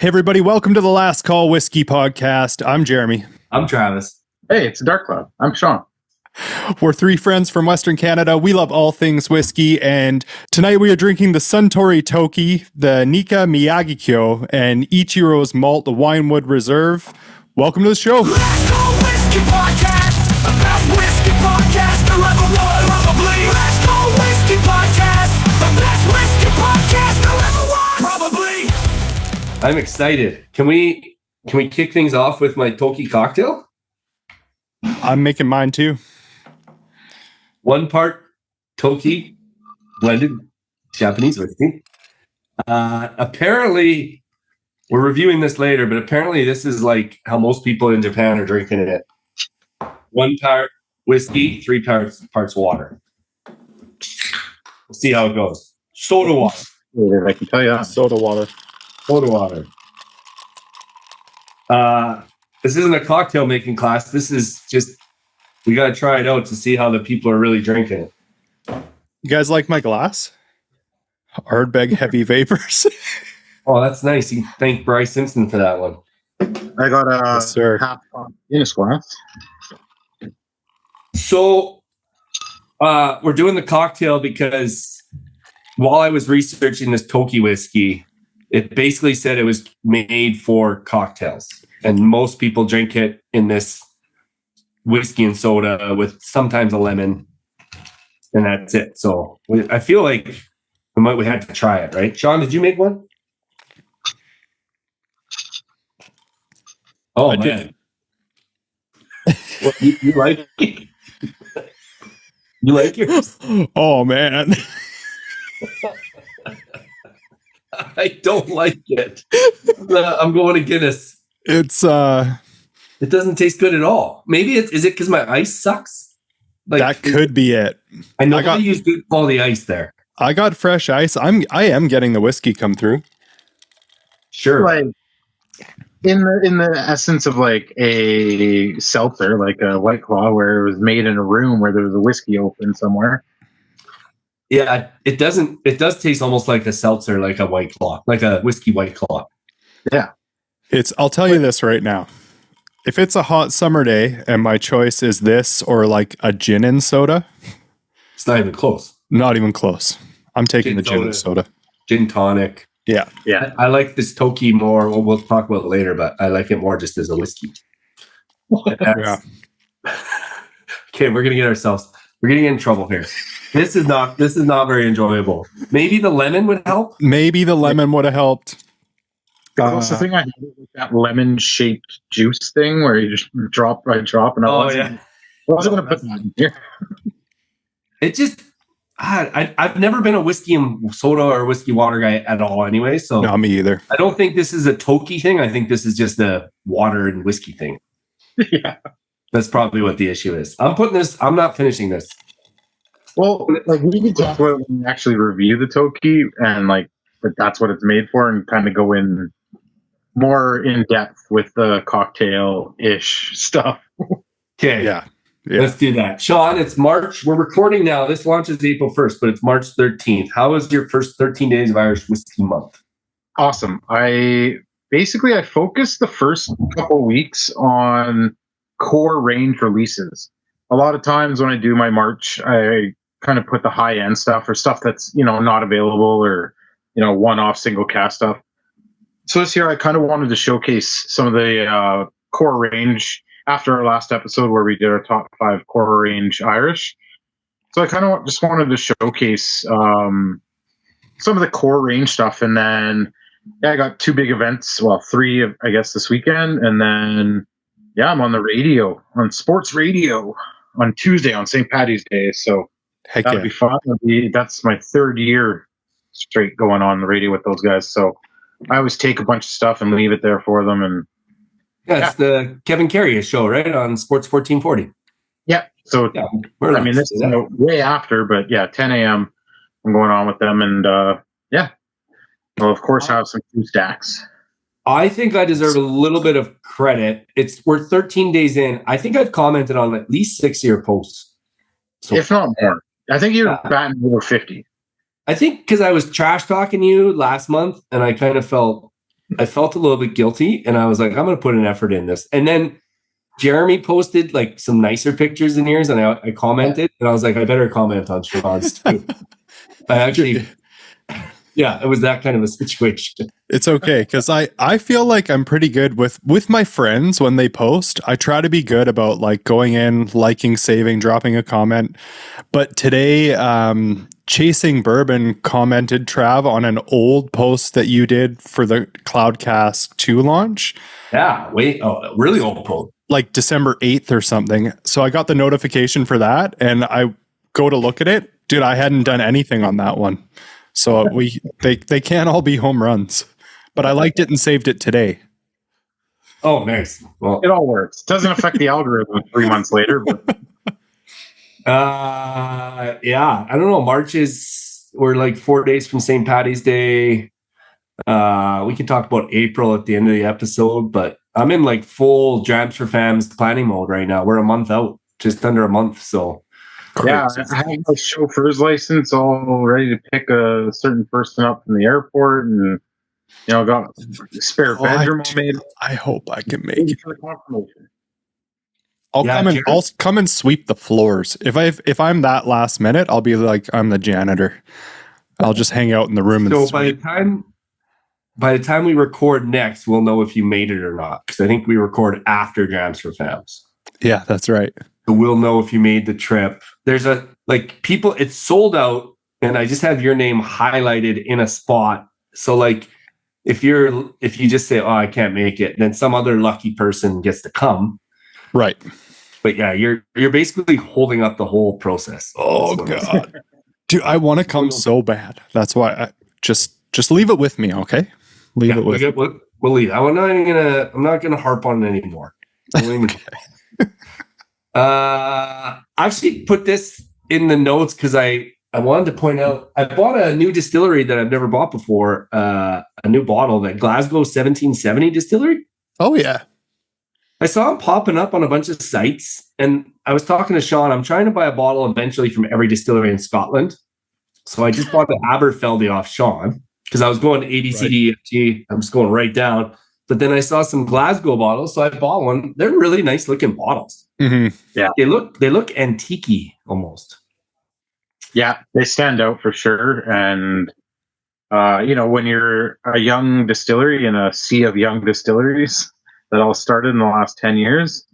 Hey, everybody, welcome to the Last Call Whiskey Podcast. I'm Jeremy. I'm Travis. Hey, it's Dark Cloud. I'm Sean. We're three friends from Western Canada. We love all things whiskey, and tonight we are drinking the Suntory Toki, the Nikka Miyagikyo, and Ichiro's Malt, the Winewood Reserve. Welcome to the show. Last Call Whiskey Podcast, the best whiskey podcast there ever was, probably. Last Call Whiskey Podcast, the best whiskey podcast there ever was, probably. I'm excited. Can we kick things off with my Toki cocktail? I'm making mine too. 1 part Toki blended Japanese whiskey. Apparently, we're reviewing this later, but apparently this is like how most people in Japan are drinking it. 1 part whiskey, 3 parts water. We'll see how it goes. Soda water. I can tell you that. Soda water. Soda water. This isn't a cocktail making class. This is just, we got to try it out to see how the people are really drinking it. You guys like my glass? Ardbeg Heavy Vapors. Oh, that's nice. You thank Bryce Simpson for that one. I got a Yes, sir. half Guinness glass. So, we're doing the cocktail because while I was researching this Toki whiskey, it basically said it was made for cocktails. And most people drink it in this whiskey and soda with sometimes a lemon. And that's it. So I feel like we had to try it, right? Sean, did you make one? Oh, I man. Well, you like it? You like yours? Oh, man. I don't like it. I'm going to Guinness. It's, It doesn't taste good at all. Maybe is it because my ice sucks? Like, that could be it. I know I got- I use good quality ice there. I got fresh ice. I am getting the whiskey come through. Sure. Like in the essence of like a seltzer, like a White Claw, where it was made in a room where there was a whiskey open somewhere. Yeah, it doesn't. It does taste almost like a seltzer, like a White Claw, like a whiskey White Claw. Yeah. I'll tell you this right now. If it's a hot summer day and my choice is this or like a gin and soda, It's not even close. not even close. I'm taking Gin the gin and soda. Gin tonic. Yeah. Yeah. I like this Toki more. We'll talk about it later, but I like it more just as a whiskey. Yeah. Okay, we're gonna get in trouble here. This is not very enjoyable. Maybe the lemon would help. Maybe the lemon would have helped. That's the thing I had with that lemon-shaped juice thing where you just drop by drop, and I wasn't going to put that in here. It just, I've never been a whiskey and soda or whiskey water guy at all anyway. So Not me either. I don't think this is a Toki thing. I think this is just a water and whiskey thing. Yeah. That's probably what the issue is. I'm not finishing this. Well, like we can talk about when we actually review the Toki and like that that's what it's made for, and kind of go in more in depth with the cocktail-ish stuff. Okay. Yeah. Let's do that. Sean, it's March. We're recording now. This launches April 1st, but it's March 13th. How was your first 13 days of Irish whiskey month? Awesome. I focused the first couple weeks on core range releases. A lot of times when I do my March, I kind of put the high end stuff or stuff that's, not available or, one-off single cast stuff. So this year I kind of wanted to showcase some of the core range after our last episode where we did our top 5 core range Irish. So I kind of just wanted to showcase some of the core range stuff. And then, I got 2 big events. Well, 3, I guess, this weekend. And then, I'm on the radio, on sports radio on Tuesday on St. Paddy's Day. So Heck that'll yeah. be fun. That's my 3rd year straight going on the radio with those guys. So I always take a bunch of stuff and leave it there for them. And It's the Kevin Carey show, right? On Sports 1440. so, Yeah, this is way after, but 10 a.m. I'm going on with them. And I'll, of course, have some 2 stacks. I think I deserve a little bit of credit. We're 13 days in. I think I've commented on at least 6 of your posts. So If not more. I think you're batting over 50. I think because I was trash talking you last month and I kind of felt I felt a little bit guilty, and I was like, I'm going to put an effort in this. And then Jeremy posted like some nicer pictures than yours, and I commented, and I was like, I better comment on Sean's too. I actually, yeah, it was that kind of a situation. It's okay, because I feel like I'm pretty good with my friends when they post. I try to be good about like going in, liking, saving, dropping a comment. But today, Chasing Bourbon commented, Trav, on an old post that you did for the Cloudcast 2 launch. Yeah, really old post. Like December 8th or something. So I got the notification for that, and I go to look at it. Dude, I hadn't done anything on that one. So they can't all be home runs. But I liked it and saved it today. Oh, nice. Well, it all works. Doesn't affect the algorithm 3 months later. But yeah, I don't know. We're like 4 days from St. Paddy's Day. We can talk about April at the end of the episode, but I'm in like full Drams for Fams planning mode right now. We're a month out, just under a month. So yeah, I have my chauffeur's license all ready to pick a certain person up from the airport, and got a spare bedroom made. I hope I can make it. For the confirmation. I'll come and sweep the floors. If I'm that last minute, I'll be like, I'm the janitor. I'll just hang out in the room. So by the time we record next, we'll know if you made it or not, because I think we record after Drams for Fams. Yeah, that's right. So we'll know if you made the trip. There's it's sold out, and I just have your name highlighted in a spot. So like, if you just say, oh, I can't make it, then some other lucky person gets to come. Right. But yeah, you're basically holding up the whole process. Oh God. Dude, I want to come so bad. That's why I just leave it with me, okay? Leave it with me. We'll leave. I'm not gonna harp on it anymore. Okay. I actually put this in the notes because I wanted to point out I bought a new distillery that I've never bought before, a new bottle, that Glasgow 1770 distillery. Oh yeah. I saw them popping up on a bunch of sites, and I was talking to Sean. I'm trying to buy a bottle eventually from every distillery in Scotland. So I just bought the Aberfeldy off Sean because I was going to ABCD. I'm just going right down. But then I saw some Glasgow bottles, so I bought one. They're really nice looking bottles. Mm-hmm. Yeah, they look antique-y almost. Yeah, they stand out for sure. And when you're a young distillery in a sea of young distilleries that all started in the last 10 years,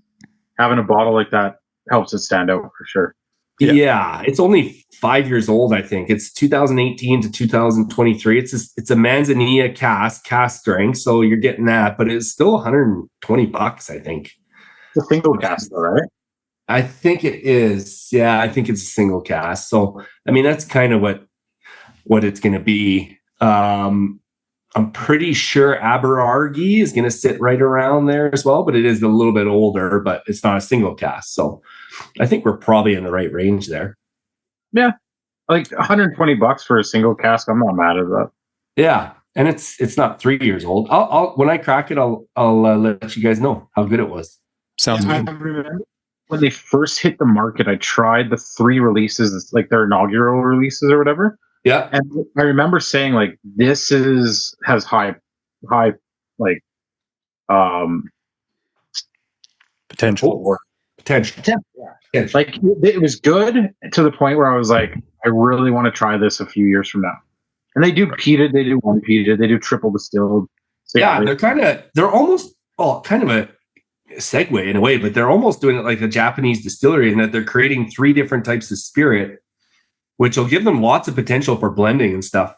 having a bottle like that helps it stand out for sure. Yeah, it's only 5 years old, I think. It's 2018 to 2023. It's a Manzanilla cask strength, so you're getting that, but it's still $120, I think. It's a single cask, though, right? I think it is. Yeah, I think it's a single cask. So, I mean, that's kind of what it's going to be. I'm pretty sure Aberargie is going to sit right around there as well, but it is a little bit older, but it's not a single cask. So I think we're probably in the right range there. Yeah. Like $120 for a single cask. I'm not mad at that. Yeah. And it's not 3 years old. I'll when I crack it, I'll let you guys know how good it was. Sounds good. I remember when they first hit the market, I tried the 3 releases, like their inaugural releases or whatever. Yeah. And I remember saying like, this has high like potential. Yeah. Like it was good to the point where I was like, I really want to try this a few years from now. And they do peated, they do one peated, they do triple distilled. So yeah, they're almost kind of a segue in a way, but they're almost doing it like a Japanese distillery in that they're creating 3 different types of spirit, which will give them lots of potential for blending and stuff.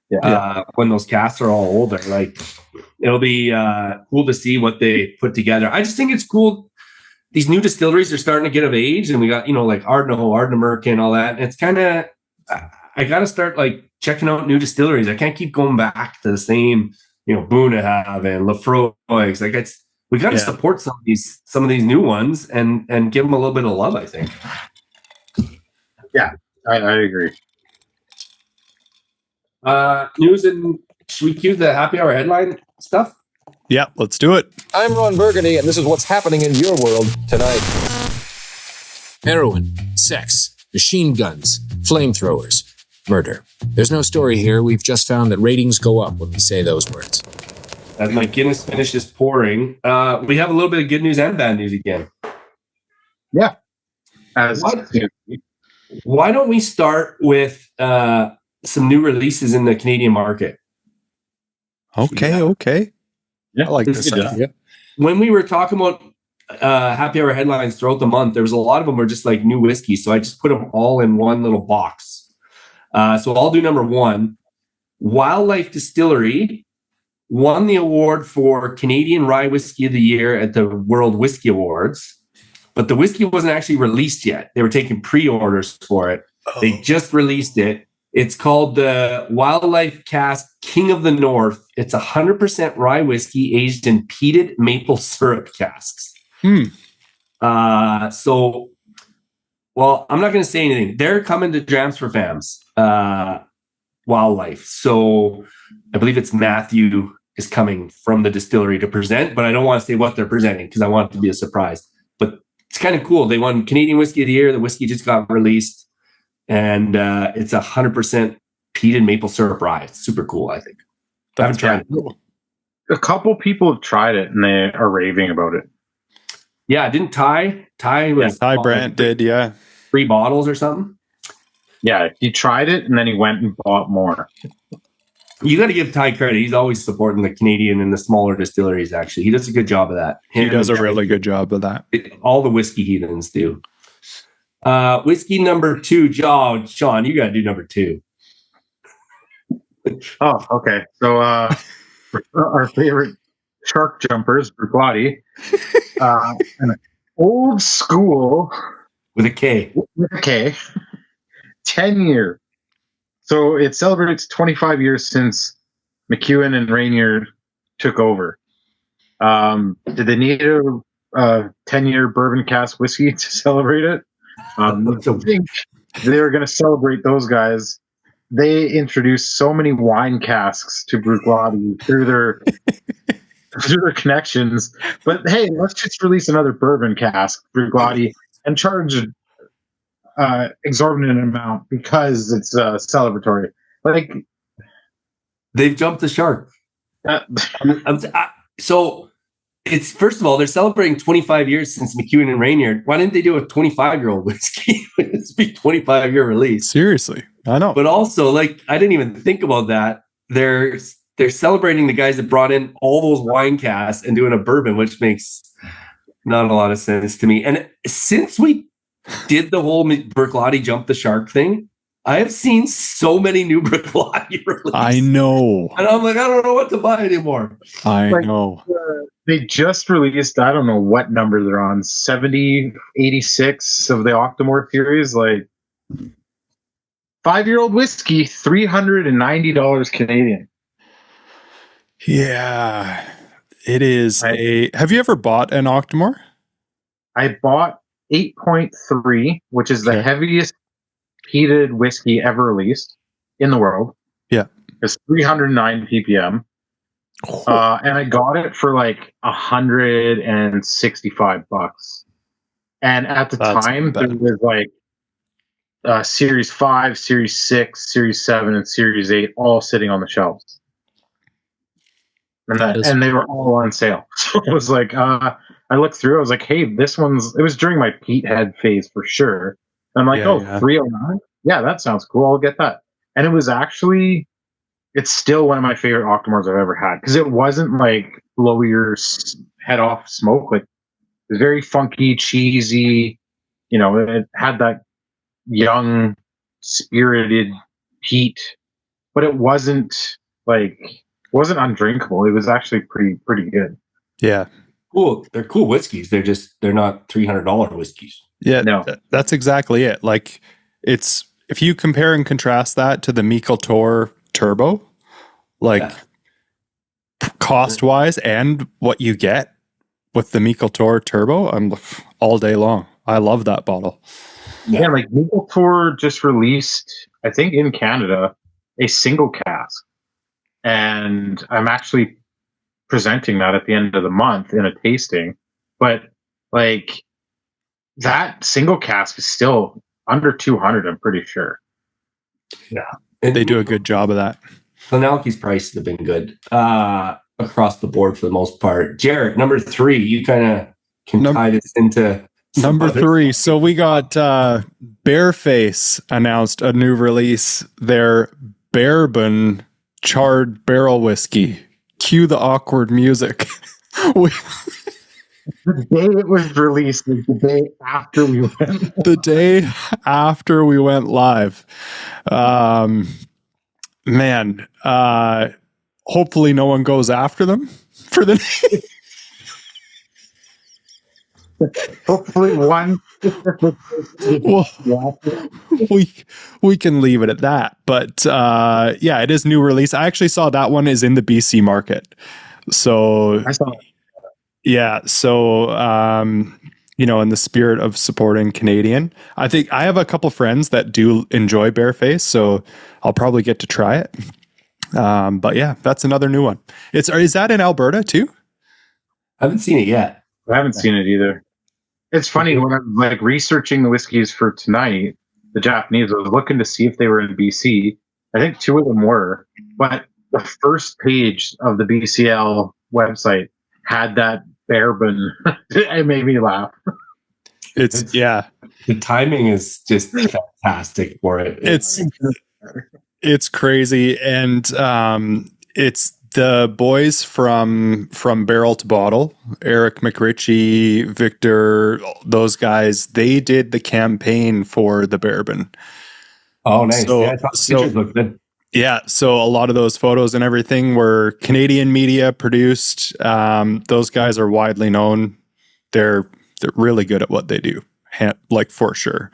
Yeah. When those casks are all older, like it'll be cool to see what they put together. I just think it's cool. These new distilleries are starting to get of age, and we got, like Ardnamurchan and all that. And it's kind of, I got to start like checking out new distilleries. I can't keep going back to the same, Bunahab and Lefroy's. Like we got to support some of these new ones and give them a little bit of love, I think. Yeah. I agree. News, and should we cue the happy hour headline stuff? Yeah, let's do it. I'm Ron Burgundy, and this is what's happening in your world tonight. Heroin, sex, machine guns, flamethrowers, murder. There's no story here. We've just found that ratings go up when we say those words. As my Guinness finishes pouring, we have a little bit of good news and bad news again. Yeah. Why don't we start with some new releases in the Canadian market? Okay. Yeah, I like this idea. When we were talking about happy hour headlines throughout the month, there was a lot of them were just like new whiskey. So I just put them all in one little box. So I'll do number one. Wildlife Distillery won the award for Canadian Rye Whiskey of the Year at the World Whiskey Awards, but the whiskey wasn't actually released yet. They were taking pre-orders for it. Oh. They just released it. It's called the Wildlife Cask King of the North. It's 100% rye whiskey aged in peated maple syrup casks. So, well, I'm not going to say anything. They're coming to Drams for Fams. Wildlife. So I believe it's Matthew is coming from the distillery to present, but I don't want to say what they're presenting because I want it to be a surprise. But it's kind of cool. They won Canadian Whiskey of the Year. The whiskey just got released, and it's 100% peated maple syrup rye. It's super cool, I think. I haven't tried it. A couple people have tried it, and they are raving about it. Yeah, didn't Ty? Ty Brandt did, yeah. 3 bottles or something? Yeah, he tried it, and then he went and bought more. You got to give Ty credit. He's always supporting the Canadian and the smaller distilleries, actually. He does a good job of that. He does a really good job of that. All the whiskey heathens do. Whiskey number 2, Sean, you got to do number 2. Oh, okay. So our favorite shark jumpers, Bruichladdich, an old school... With a K. With a K. 10-year. So it celebrates 25 years since McEwen and Rainier took over. Did they need a 10-year bourbon cask whiskey to celebrate it? I think they were going to celebrate those guys. They introduced so many wine casks to Bruichladdich through their connections. But hey, let's just release another bourbon cask, Bruichladdich, and charge exorbitant amount because it's celebratory. Like they've jumped the shark. So it's, first of all, they're celebrating 25 years since McEwen and Rainier. Why didn't they do a 25-year-old whiskey? It's be 25-year release. Seriously, I know. But also, like, I didn't even think about that. They're celebrating the guys that brought in all those wine casks and doing a bourbon, which makes not a lot of sense to me. And since we did the whole Bruichladdich jump the shark thing, I have seen so many new Bruichladdich releases. I know. And I'm like, I don't know what to buy anymore. I know. They just released, I don't know what number they're on, 70, 86 of the Octomore series. Like, 5-year-old whiskey, $390 Canadian. Yeah. It is have you ever bought an Octomore? I bought 8.3, which is the heaviest peated whiskey ever released in the world. Yeah. It's 309 ppm. And I got it for like $165. And at the time, there was like Series 5, Series 6, Series 7, and Series 8 all sitting on the shelves. And they were all on sale. So it was like, I looked through, I was like, hey, it was during my Pete head phase for sure. And I'm like, 309? Yeah, that sounds cool. I'll get that. And it was actually, it's still one of my favorite Octomores I've ever had. Because it wasn't like blow your head off smoke. Like, it was very funky, cheesy. You know, it had that young, spirited heat. But it wasn't undrinkable. It was actually pretty good. Yeah. Cool. They're cool whiskeys. They're not $300 whiskeys. Yeah, no. That's exactly it. Like, it's, if you compare and contrast that to the Mikel Turbo, like cost wise and what you get with the Mikel Turbo, I'm all day long. I love that bottle. Yeah, like Mikel just released, I think in Canada, a single cask. And I'm actually presenting that at the end of the month in a tasting. But like, that single cask is still under 200, I'm pretty sure. Yeah. They do a good job of that. Glenalky's prices have been good. across the board for the most part. Jared, number 3, you kind of can tie this into number 3. So we got Bareface announced a new release, their Bourbon Charred Barrel Whiskey. Cue the awkward music. The day it was released was the day after we went. The day after we went live. Man, hopefully no one goes after them for the Hopefully one. well, we can leave it at that. But yeah, it is new release. I actually saw that one is in the BC market. So I saw. Yeah, so in the spirit of supporting Canadian, I think I have a couple friends that do enjoy Bareface, so I'll probably get to try it. But yeah, that's another new one. Is that in Alberta too? I haven't seen it yet. I haven't seen it either. It's funny when I'm like researching the whiskeys for tonight, the Japanese, I was looking to see if they were in BC. I think 2 of them were, but the first page of the BCL website had that bourbon. It made me laugh. Yeah. The timing is just fantastic for it. It's crazy, and it's the boys from Barrel to Bottle, Eric McRitchie, Victor, those guys. They did the campaign for the bourbon. Oh, nice! So, yeah, I thought the pictures looked good. Yeah, so a lot of those photos and everything were Canadian media produced. Those guys are widely known. They're really good at what they do, like for sure.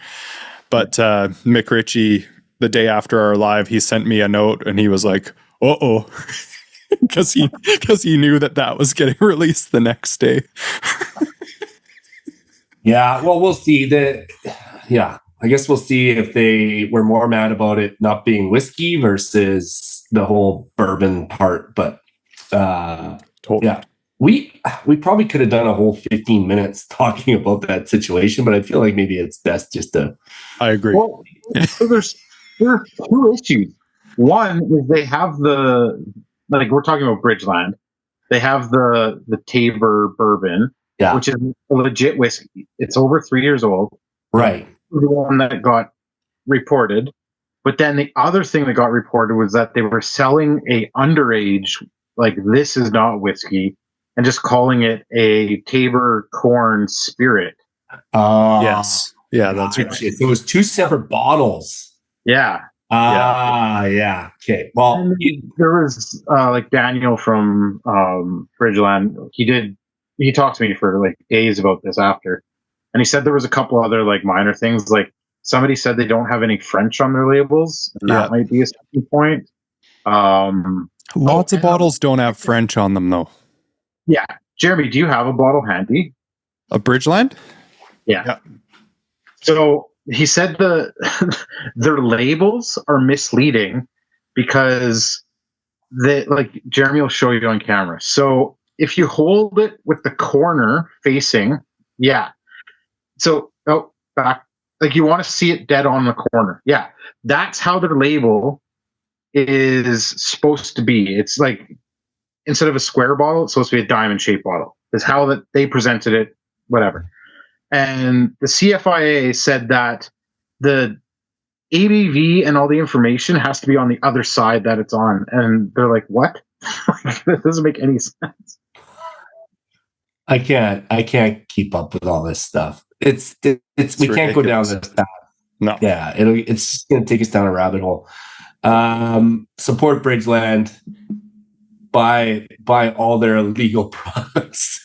But Mick Ritchie, the day after our live, he sent me a note and he was like, "Uh-oh," because he knew that was getting released the next day. Yeah, well, we'll see. I guess we'll see if they were more mad about it not being whiskey versus the whole bourbon part. But Totally. yeah, we probably could have done a whole 15 minutes talking about that situation, but I feel like maybe it's best just to. I agree. Well, so there are 2 issues. One is they have we're talking about Bridgeland. They have the Tabor bourbon, which is a legit whiskey. It's over 3 years old. Right. The one that got reported, but then the other thing that got reported was that they were selling a underage, like this is not whiskey, and just calling it a Tabor corn spirit. Yes, yeah, that's right. So it was 2 separate bottles. Yeah. Yeah. Okay. Well, there was like Daniel from Bridgeland. He talked to me for like days about this after. And he said there was a couple other like minor things, like somebody said they don't have any French on their labels, and that might be a sticking point. Lots of bottles don't have French on them, though. Yeah, Jeremy, do you have a bottle handy? A Bridgeland? Yeah. So he said their labels are misleading because Jeremy will show you on camera. So if you hold it with the corner facing, So, back. Like you want to see it dead on the corner. Yeah. That's how their label is supposed to be. It's like, instead of a square bottle, it's supposed to be a diamond shaped bottle. That's how that they presented it, whatever. And the CFIA said that the ABV and all the information has to be on the other side that it's on. And they're like, what? That doesn't make any sense. I can't keep up with all this stuff. It's we ridiculous. Can't go down this path. No. Yeah, it's going to take us down a rabbit hole. Support Bridgeland. Buy all their illegal products.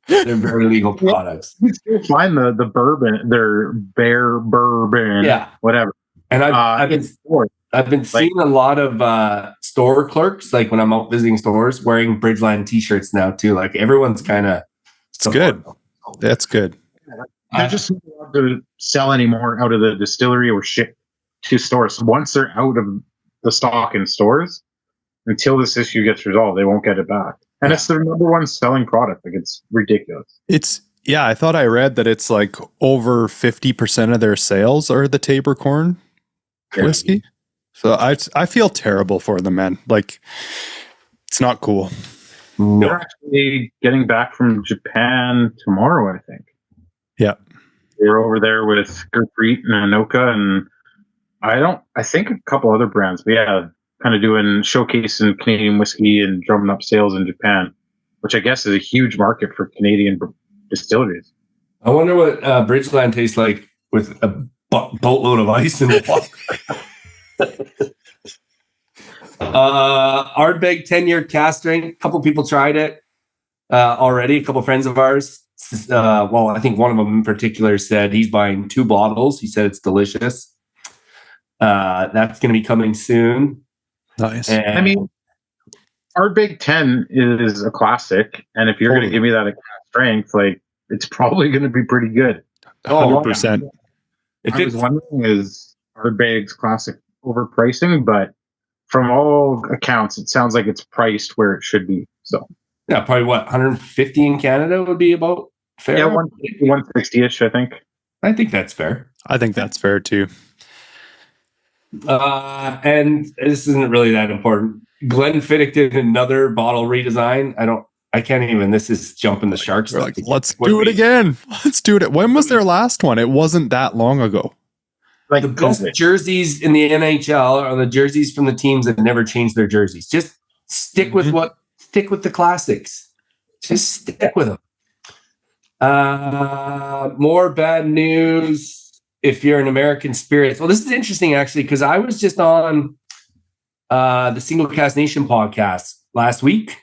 They're very legal products. You still find the bourbon, their bear bourbon, whatever. And I've been seeing a lot of store clerks, like when I'm out visiting stores, wearing Bridgeland T-shirts now too. Like everyone's kind of. It's good. That's good. They're just not allowed to sell anymore out of the distillery or ship to stores. Once they're out of the stock in stores, until this issue gets resolved, they won't get it back. And it's their number one selling product. Like it's ridiculous. I thought I read that it's like over 50% of their sales are the Tabor corn whiskey. So I feel terrible for them, man. Like It's not cool. No. They're actually getting back from Japan tomorrow, I think. Yeah. They're over there with Gurpreet and Anoka, and I think a couple other brands, but yeah, kind of doing showcasing Canadian whiskey and drumming up sales in Japan, which I guess is a huge market for Canadian distilleries. I wonder what Bridgeland tastes like with a boatload of ice in it. Ardbeg 10-year cask strength. A couple people tried it already. A couple friends of ours. Well, I think one of them in particular said he's buying 2 bottles. He said it's delicious. That's going to be coming soon. Nice. I mean, Ardbeg 10 is a classic, and if you're going to give me that at strength, like, it's probably going to be pretty good. 100%. I was wondering, is Ardbeg's classic overpricing? But from all accounts, it sounds like it's priced where it should be. So yeah, probably what, 150 in Canada would be about fair. Yeah, 160-ish, I think. I think that's fair. I think that's fair too. And this isn't really that important. Glenfiddich did another bottle redesign. I can't even. This is jumping the sharks. We're like, let's do it again. Let's do it. When was their last one? It wasn't that long ago. Like the best jerseys in the NHL are the jerseys from the teams that never change their jerseys. Just stick with the classics. Just stick with them. More bad news if you're an American Spirits. Well, this is interesting actually, because I was just on the Single Cast Nation podcast last week.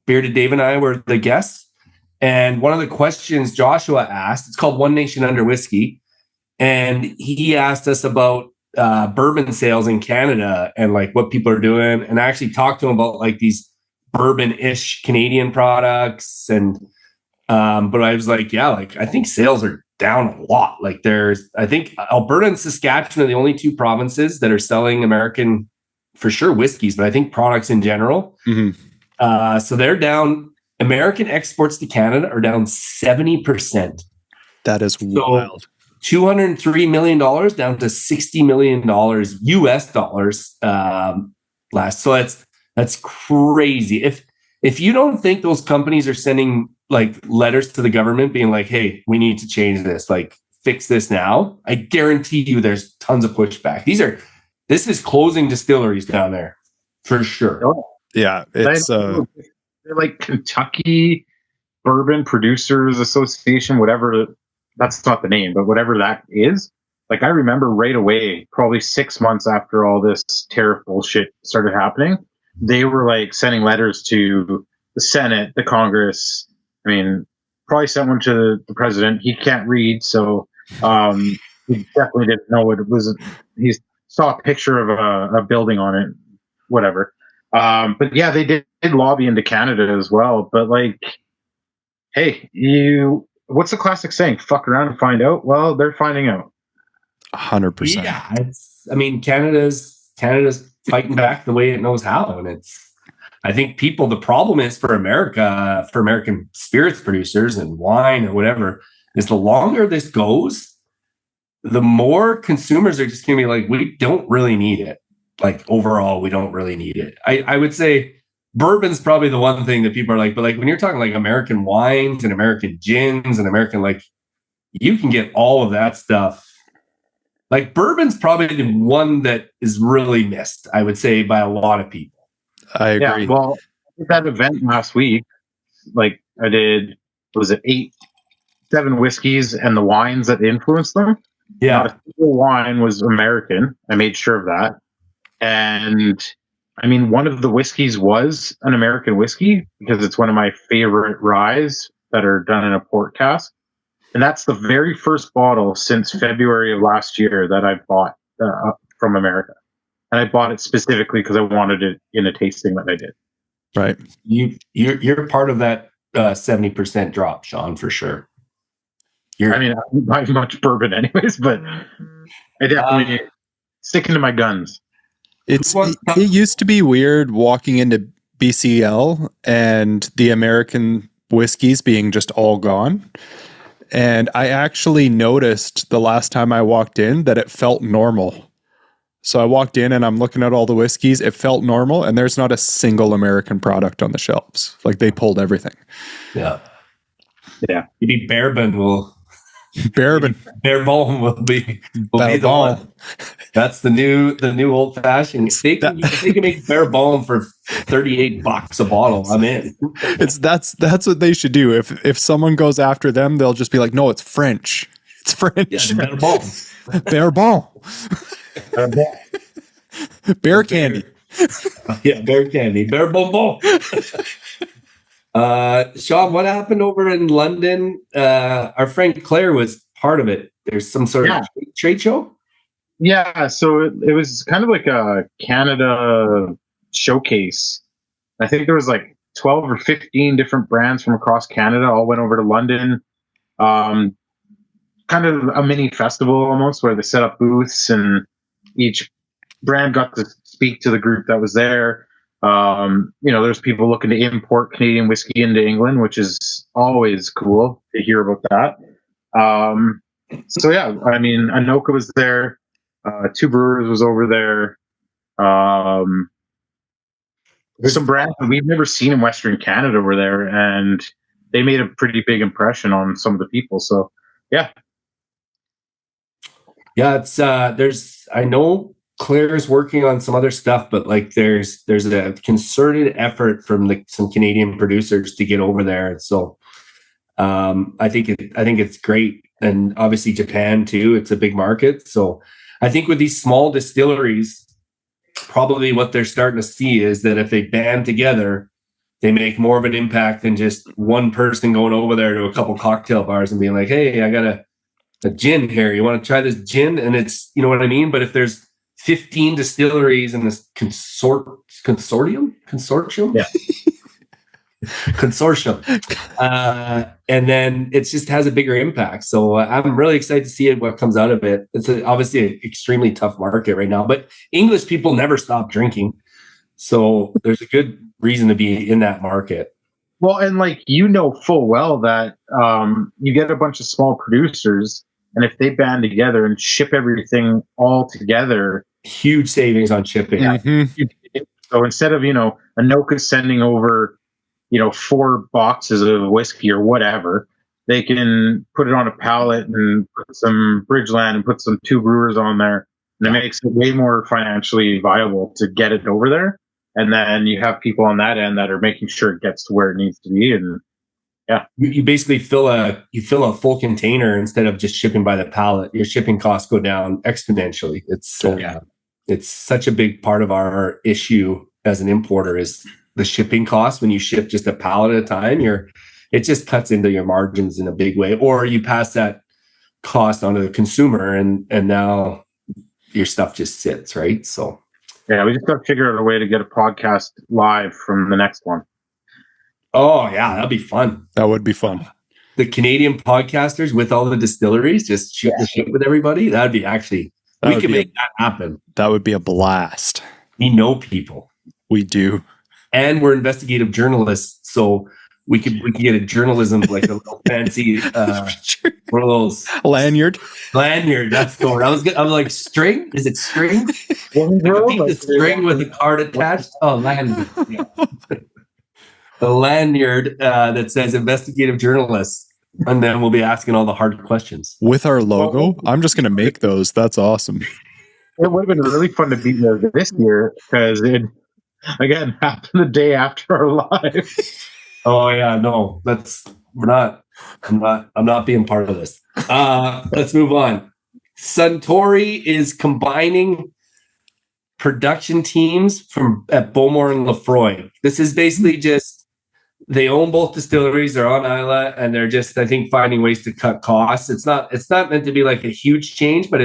Bearded Dave and I were the guests. And one of the questions Joshua asked, it's called One Nation Under Whiskey. And he asked us about bourbon sales in Canada and like what people are doing. And I actually talked to him about like these bourbon-ish Canadian products. And but I was like, yeah, like I think sales are down a lot. Like I think Alberta and Saskatchewan are the only 2 provinces that are selling American, for sure, whiskeys, but I think products in general. Mm-hmm. So they're down. American exports to Canada are down 70%. That is wild. $203 million down to $60 million US dollars last. So that's crazy. If you don't think those companies are sending like letters to the government being like, hey, we need to change this, like fix this now, I guarantee you there's tons of pushback. This is closing distilleries down there for sure. Yeah, it's they're like Kentucky Bourbon Producers Association, whatever. That's not the name, but whatever that is. Like, I remember right away, probably 6 months after all this tariff bullshit started happening, they were like sending letters to the Senate, the Congress. I mean, probably sent one to the president. He can't read, so he definitely didn't know what it was. He saw a picture of a building on it, whatever. But yeah, they did lobby into Canada as well. But like, hey, what's the classic saying? Fuck around and find out. Well, they're finding out. 100%. Yeah, Canada's fighting back the way it knows how, and I think the problem is for American spirits producers and wine or whatever, is the longer this goes, the more consumers are just going to be like, we don't really need it. Like overall, we don't really need it. I would say bourbon's probably the one thing that people are like, but like when you're talking like American wines and American gins and American, like you can get all of that stuff. Like bourbon's probably the one that is really missed, I would say, by a lot of people. I agree. Yeah, well, at that event last week, like I did, was it 7 whiskeys and the wines that influenced them? Yeah. Not a single wine was American. I made sure of that. And I mean, one of the whiskeys was an American whiskey because it's one of my favorite ryes that are done in a port cask. And that's the very first bottle since February of last year that I bought from America. And I bought it specifically because I wanted it in a tasting that I did. Right. You're part of that 70% drop, Sean, for sure. I mean, I don't buy much bourbon anyways, but I definitely sticking to my guns. It used to be weird walking into BCL and the American whiskeys being just all gone. And I actually noticed the last time I walked in that it felt normal. So I walked in and I'm looking at all the whiskeys. It felt normal, and there's not a single American product on the shelves. Like they pulled everything. Yeah. Yeah. Maybe Bourbon will Bourbon. Bourbon will be the Bourbon. one. That's the new old fashioned. If they can make Bourbon for $38 a bottle, I'm in. That's what they should do. If someone goes after them, they'll just be like, no, it's French. It's French. Yeah, Bourbon. Bourbon. Bear candy. Yeah, bear candy. Bear bonbon. Sean, what happened over in London? Our friend Claire was part of it. There's some sort of trade show? Yeah, so it was kind of like a Canada showcase. I think there was like 12 or 15 different brands from across Canada all went over to London. Kind of a mini festival almost, where they set up booths and each brand got to speak to the group that was there. There's people looking to import Canadian whiskey into England, which is always cool to hear about that. So yeah, I mean, Anoka was there. Two Brewers was over there. Some brands that we've never seen in Western Canada were there, and they made a pretty big impression on some of the people. So yeah. Yeah, it's I know Claire's working on some other stuff, but like there's a concerted effort from some Canadian producers to get over there. So I think it's great. And obviously Japan too, it's a big market. So I think with these small distilleries, probably what they're starting to see is that if they band together, they make more of an impact than just one person going over there to a couple cocktail bars and being like, hey, I got a gin here. You want to try this gin? And it's, you know what I mean? But if there's 15 distilleries in this consortium, Yeah. consortium, and then it just has a bigger impact. So I'm really excited to see what comes out of it. It's obviously an extremely tough market right now, but English people never stop drinking. So there's a good reason to be in that market. Well, and like, full well that you get a bunch of small producers, and if they band together and ship everything all together, huge savings on shipping. Mm-hmm. So instead of, Anoka sending over, 4 boxes of whiskey or whatever, they can put it on a pallet and put some Bridgeland and put some Two Brewers on there. And it makes it way more financially viable to get it over there. And then you have people on that end that are making sure it gets to where it needs to be. And yeah, you basically fill a full container instead of just shipping by the pallet. Your shipping costs go down exponentially. It's such a big part of our issue as an importer is the shipping costs. When you ship just a pallet at a time, it just cuts into your margins in a big way. Or you pass that cost onto the consumer, and now your stuff just sits, right? So. Yeah, we just got to figure out a way to get a podcast live from the next one. Oh, yeah, that'd be fun. That would be fun. The Canadian podcasters with all the distilleries just shoot the shit with everybody. That'd be we can make that happen. That would be a blast. We know people. We do. And we're investigative journalists, so we could get a journalism, like a little fancy one of those lanyard. That's going. I was like, string? Is it string? The string with a card attached. Oh, lanyard. Yeah. The lanyard that says investigative journalists, and then we'll be asking all the hard questions with our logo. I'm just going to make those. That's awesome. It would have been really fun to be there this year because it again happened the day after our live. Oh yeah, no, I'm not being part of this. Let's move on. Suntory is combining production teams at Beaumont and Lefroy. This is basically just they own both distilleries. They're on Isla, and they're just, I think, finding ways to cut costs. It's not meant to be like a huge change, but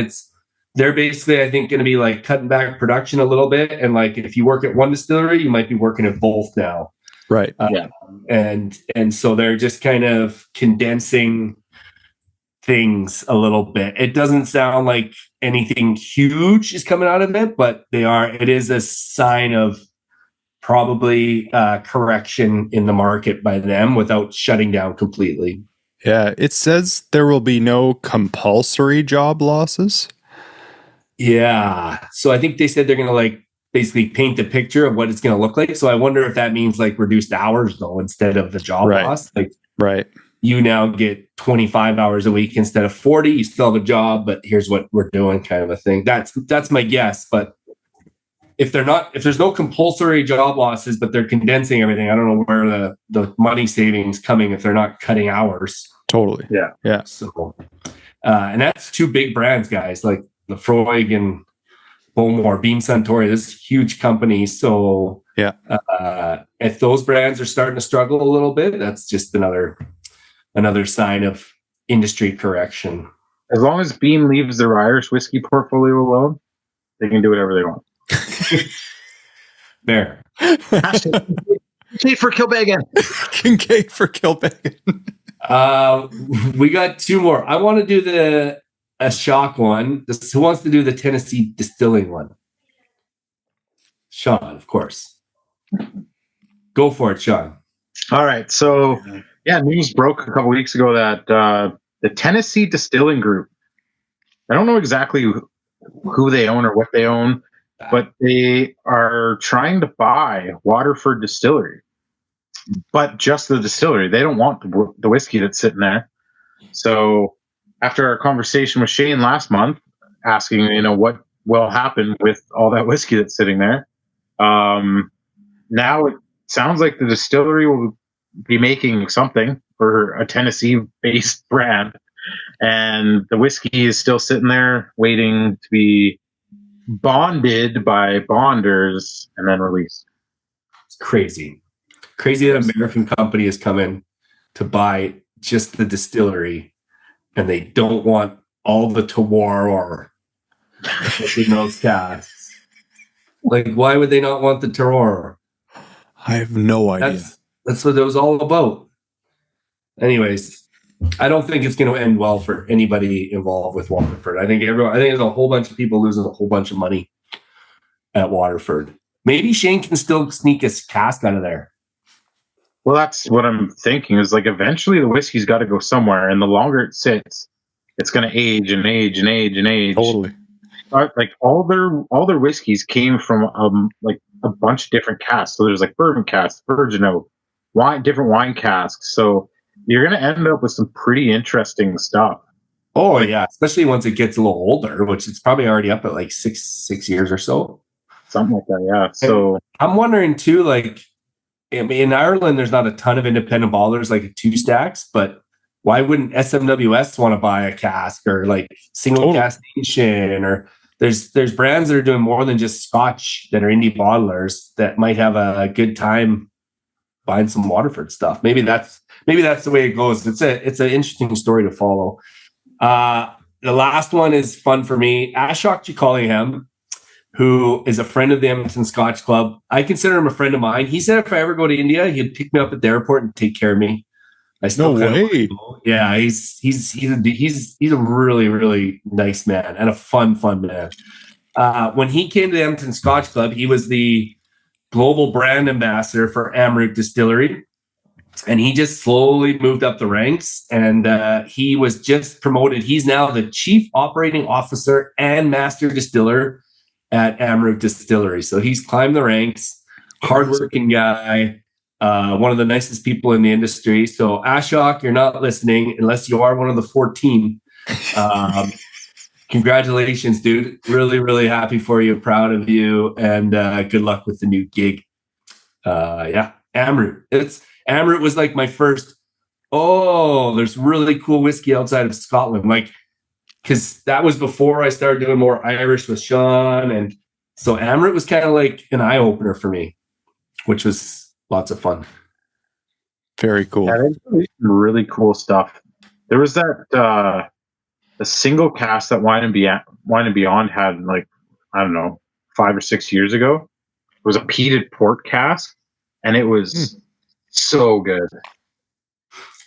they're basically, I think, going to be like cutting back production a little bit. And like if you work at one distillery, you might be working at both now. Right. And so they're just kind of condensing things a little bit. It doesn't sound like anything huge is coming out of it, but it is a sign of probably correction in the market by them without shutting down completely. Yeah. It says there will be no compulsory job losses. Yeah. So I think they said they're going to like basically paint the picture of what it's going to look like. So I wonder if that means like reduced hours though, instead of the job Right. loss. Like Right. you now get 25 hours a week instead of 40. You still have a job, but here's what we're doing, kind of a thing. That's my guess. But if there's no compulsory job losses, but they're condensing everything, I don't know where the money savings coming if they're not cutting hours. Totally. Yeah. Yeah. So, and that's two big brands, guys, like Lefroy and Bowmore, Beam Suntory. This is huge companies. So Yeah. If those brands are starting to struggle a little bit, that's just another sign of industry correction. As long as Beam leaves their Irish whiskey portfolio alone, they can do whatever they want. There. Kate for Kilbeggan. Kincaid for Kilbeggan. We got two more. I want to do a shock one. Who wants to do the Tennessee distilling one? Sean, of course. Go for it, Sean. All right. So, news broke a couple weeks ago that the Tennessee Distilling Group, I don't know exactly who they own or what they own, but they are trying to buy Waterford Distillery, but just the distillery. They don't want the whiskey that's sitting there. So after our conversation with Shane last month, asking, what will happen with all that whiskey that's sitting there, now it sounds like the distillery will be making something for a Tennessee-based brand, and the whiskey is still sitting there waiting to be bonded by bonders and then released. It's crazy that an American company is coming to buy just the distillery, and they don't want all the terroir or in those casks. Like, why would they not want the terroir? I have no idea. That's what it was all about. Anyways, I don't think it's going to end well for anybody involved with Waterford. I think there's a whole bunch of people losing a whole bunch of money at Waterford. Maybe Shane can still sneak a cask out of there. Well, that's what I'm thinking, is like eventually the whiskey's got to go somewhere, and the longer it sits, it's going to age and age and age and age. Totally. Like all their whiskeys came from like a bunch of different casks. So there's like bourbon casks, virgin oak, different wine casks. So you're going to end up with some pretty interesting stuff. Oh yeah, especially once it gets a little older, which it's probably already up at like six years or so. Something like that, yeah. So I'm wondering too, like in Ireland, there's not a ton of independent bottlers like a Two Stacks, but why wouldn't SMWS want to buy a cask, or like Single Cask Nation, or there's brands that are doing more than just Scotch that are indie bottlers that might have a good time buying some Waterford stuff. Maybe that's the way it goes. It's an interesting story to follow. The last one is fun for me. Ashok Chicollingham, who is a friend of the Edmonton Scotch Club. I consider him a friend of mine. He said if I ever go to India, he'd pick me up at the airport and take care of me. No way. Yeah, he's a really, really nice man and a fun man. When he came to the Edmonton Scotch Club, he was the global brand ambassador for Amrut Distillery. And he just slowly moved up the ranks, and he was just promoted. He's now the chief operating officer and master distiller at Amrut Distillery. So he's climbed the ranks, hardworking guy, one of the nicest people in the industry. So Ashok, you're not listening unless you are one of the 14. Congratulations, dude. Really, really happy for you. Proud of you. And good luck with the new gig. Amrut. Amrut was like my first, there's really cool whiskey outside of Scotland. Like, because that was before I started doing more Irish with Sean. And so Amrut was kind of like an eye opener for me, which was lots of fun. Very cool. Yeah, really cool stuff. There was that a single cask that Wine and Beyond had, like, I don't know, 5 or 6 years ago. It was a peated port cask, and it was so good.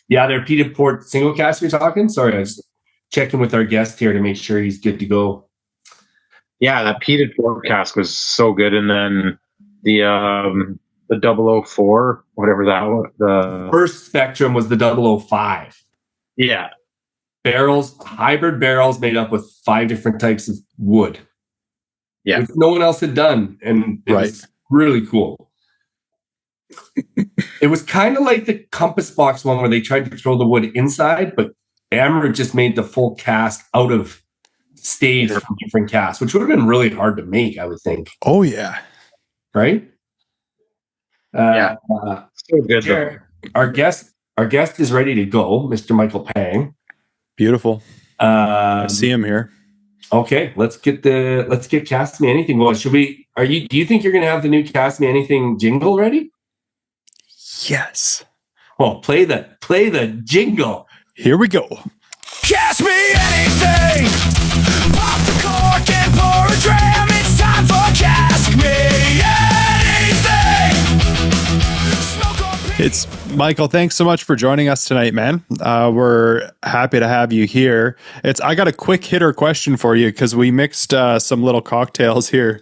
Yeah, they're peated port single cask you're talking? Sorry, I was checking with our guest here to make sure he's good to go. Yeah, that peated port cask was so good. And then the 004, whatever that was. The first Spectrum was the 005. Yeah. Hybrid barrels made up with 5 different types of wood. Yeah. which no one else had done, and it was really cool. It was kind of like the compass box one where they tried to throw the wood inside, but Amber just made the full cask out of stage from different casks, which would have been really hard to make, I would think. Oh yeah. Right? Yeah. So good. Jared, our guest is ready to go, Mr. Michael Pang. Beautiful. I see him here. Okay, let's get Cask Me Anything going. Do you think you're gonna have the new Cask Me Anything jingle ready? Yes. Well, play the jingle. Here we go. Cask me anything. Pop the cork and pour a dram. It's time for Cask me anything. Smoke or It's Michael. Thanks so much for joining us tonight, man. We're happy to have you here. I got a quick hitter question for you because we mixed some little cocktails here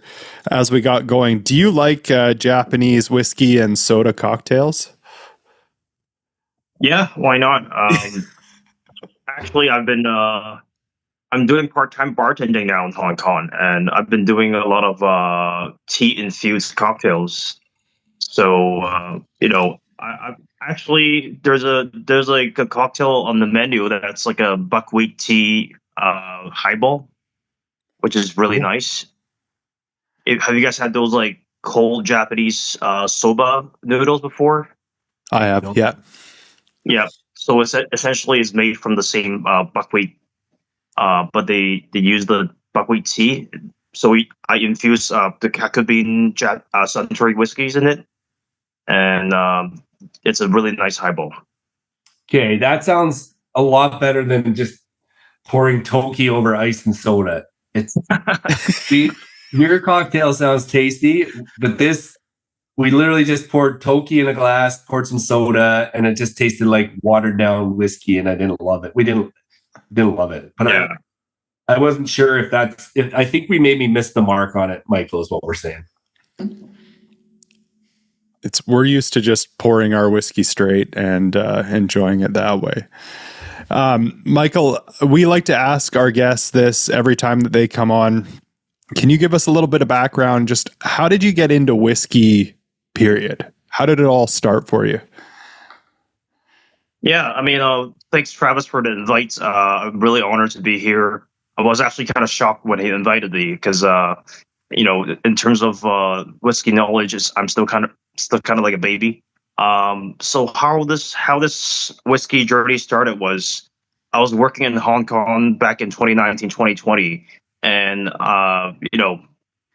as we got going. Do you like Japanese whiskey and soda cocktails? Yeah, why not? Actually, I'm doing part-time bartending now in Hong Kong, and I've been doing a lot of tea-infused cocktails. So, I actually there's like a cocktail on the menu that's like a buckwheat tea highball, which is really nice. Have you guys had those like cold Japanese soba noodles before? I have. Yeah. Yeah. So it's essentially is made from the same buckwheat, but they use the buckwheat tea. So I infuse the Kakko bean Suntory whiskeys in it, and it's a really nice highball. Okay, that sounds a lot better than just pouring Toki over ice and soda. It's your cocktail sounds tasty, but we literally just poured Toki in a glass, poured some soda, and it just tasted like watered down whiskey, and I didn't love it. We didn't love it, but yeah. I wasn't sure if I think we maybe missed the mark on it, Michael, is what we're saying. We're used to just pouring our whiskey straight and enjoying it that way. Michael, we like to ask our guests this every time that they come on. Can you give us a little bit of background? Just how did you get into whiskey, period? How did it all start for you? Yeah, I mean, thanks, Travis, for the invite. I'm really honored to be here. I was actually kind of shocked when he invited me because, in terms of whiskey knowledge, I'm still kind of like a baby. So how this whiskey journey started was I was working in Hong Kong back in 2019, 2020, and the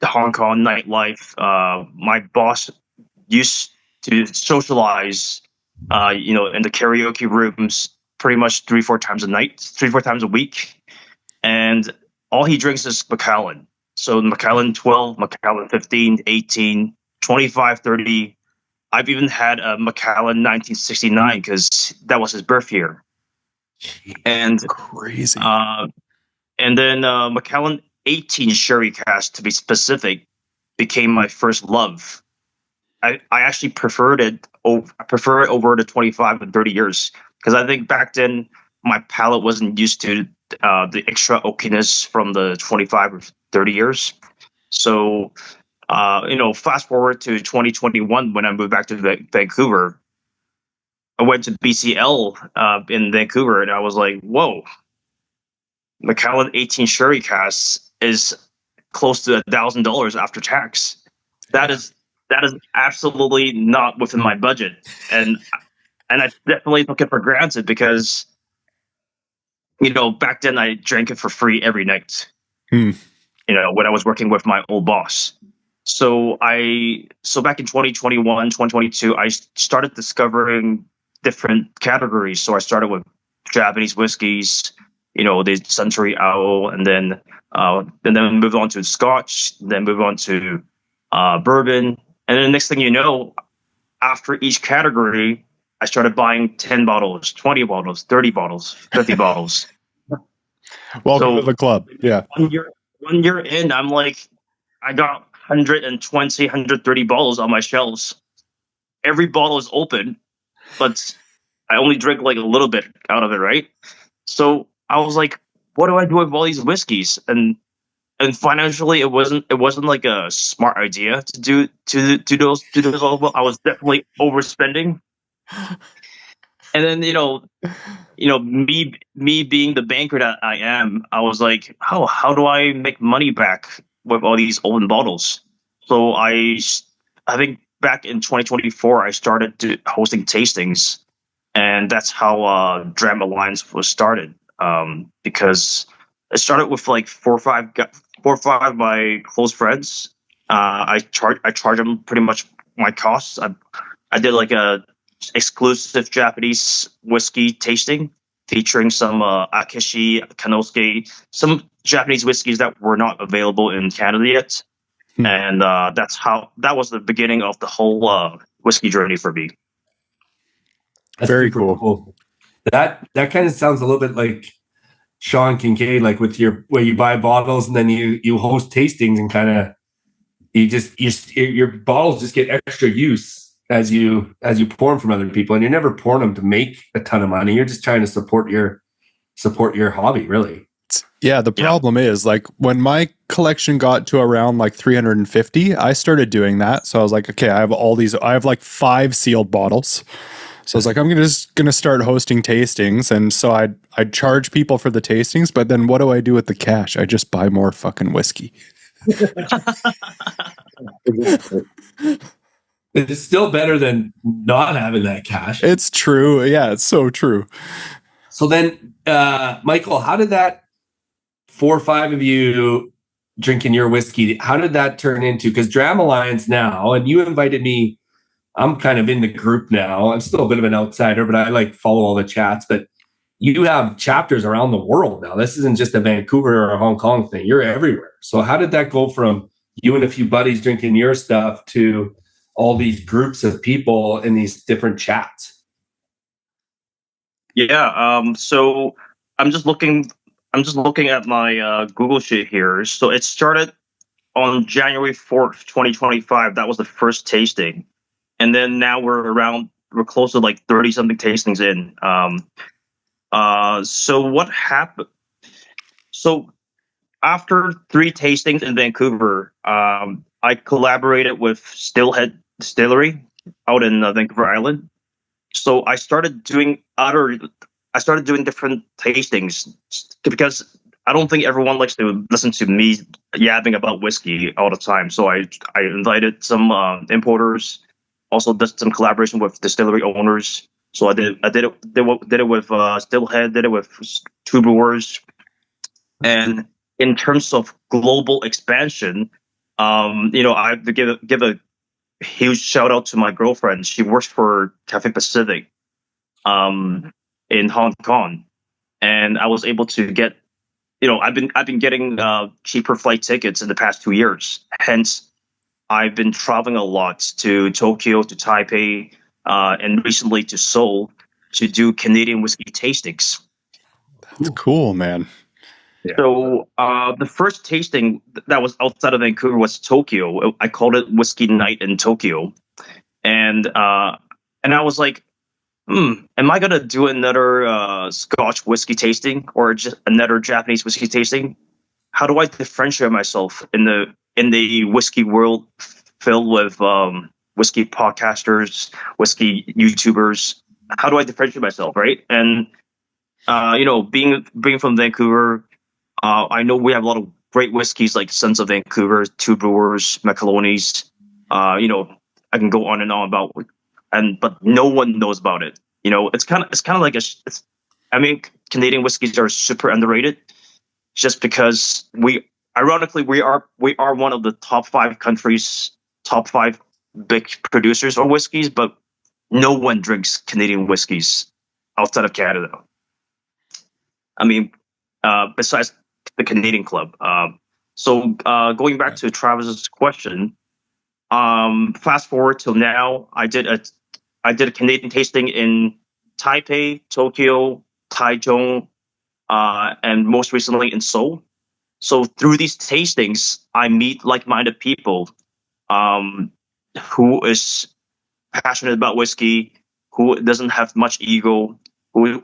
Hong Kong nightlife. My boss used to socialize, in the karaoke rooms pretty much 3-4 times a week. And all he drinks is Macallan. So Macallan 12, Macallan 15, 18, 25, 30. I've even had a Macallan 1969 because that was his birth year. And crazy. And then Macallan 18 sherry cask, to be specific, became my first love. I actually prefer it over the 25 and 30 years because I think back then my palate wasn't used to the extra oakiness from the 25 or 30 years. So, fast forward to 2021 when I moved back to Vancouver. I went to BCL in Vancouver, and I was like, "Whoa, Macallan 18 sherry cask is close to $1,000 after tax. That is absolutely not within my budget." And I definitely took it for granted because, back then I drank it for free every night. When I was working with my old boss. So back in 2021, 2022, I started discovering different categories. So I started with Japanese whiskeys, the Suntory Owl, and then move on to Scotch, then move on to bourbon. And then the next thing you know, after each category, I started buying 10 bottles, 20 bottles, 30 bottles, 50 bottles. Welcome to the club. Yeah. 1 year in, I'm like, I got 120, 130 bottles on my shelves. Every bottle is open, but I only drink like a little bit out of it, right? So I was like, what do I do with all these whiskeys? And and financially, it wasn't like a smart idea to do those all. I was definitely overspending, and then me being the banker that I am, I was like, how do I make money back with all these open bottles? So I think back in 2024, I started hosting tastings, and that's how Dram Alliance was started. Because it started with like four or five of my close friends. I charge them pretty much my costs. I did like a exclusive Japanese whiskey tasting featuring some Akeshi, Kanosuke, some Japanese whiskeys that were not available in Canada yet. Hmm. And that was the beginning of the whole whiskey journey for me. That's Very super cool. That kind of sounds a little bit like Sean Kincaid, like with where you buy bottles and then you host tastings and kind of your bottles just get extra use as you pour them from other people, and you're never pouring them to make a ton of money. You're just trying to support your hobby, really. Yeah, the problem is like when my collection got to around like 350, I started doing that. So I was like, okay, I have like 5 sealed bottles. So I was like, I'm just gonna start hosting tastings, and so I'd charge people for the tastings, but then what do I do with the cash? I just buy more fucking whiskey. It's still better than not having that cash. It's true. Yeah, it's so true. So then, Michael, how did that 4 or 5 of you drinking your whiskey, how did that turn into? Because Dram Alliance now, and you invited me, I'm kind of in the group now. I'm still a bit of an outsider, but I like follow all the chats. But you have chapters around the world now. This isn't just a Vancouver or a Hong Kong thing. You're everywhere. So how did that go from you and a few buddies drinking your stuff to all these groups of people in these different chats? Yeah. So I'm just looking at my Google sheet here. So it started on January 4th, 2025. That was the first tasting, and then now we're close to like 30 something tastings in. So what happened? So after 3 tastings in Vancouver, I collaborated with Stillhead Distillery out in Vancouver Island. So I started doing different tastings because I don't think everyone likes to listen to me yapping about whiskey all the time. So I invited some importers, also did some collaboration with distillery owners. So I did it with Stillhead, did it with 2 brewers, and in terms of global expansion, I have to give a huge shout out to my girlfriend. She works for Cafe Pacific, in Hong Kong, and I was able to get, I've been getting cheaper flight tickets in the past 2 years. Hence, I've been traveling a lot to Tokyo, to Taipei, and recently to Seoul to do Canadian whiskey tastings. That's cool, man. Yeah. So the first tasting that was outside of Vancouver was Tokyo. I called it Whiskey Night in Tokyo, and I was like, am I gonna do another Scotch whiskey tasting or just another Japanese whiskey tasting? How do I differentiate myself in the whiskey world filled with whiskey podcasters, whiskey YouTubers? How do I differentiate myself, right? And being from Vancouver, I know we have a lot of great whiskeys like Sons of Vancouver, 2 Brewers, Macaloni's. I can go on and on about, but no one knows about it. It's kind of like Canadian whiskeys are super underrated, just because we are one of the top 5 countries, top 5 big producers of whiskeys, but no one drinks Canadian whiskeys outside of Canada. Besides the Canadian Club. So going back to Travis's question, fast forward till now, I did a Canadian tasting in Taipei, Tokyo, Taichung, and most recently in Seoul. So through these tastings, I meet like-minded people who is passionate about whiskey, who doesn't have much ego, who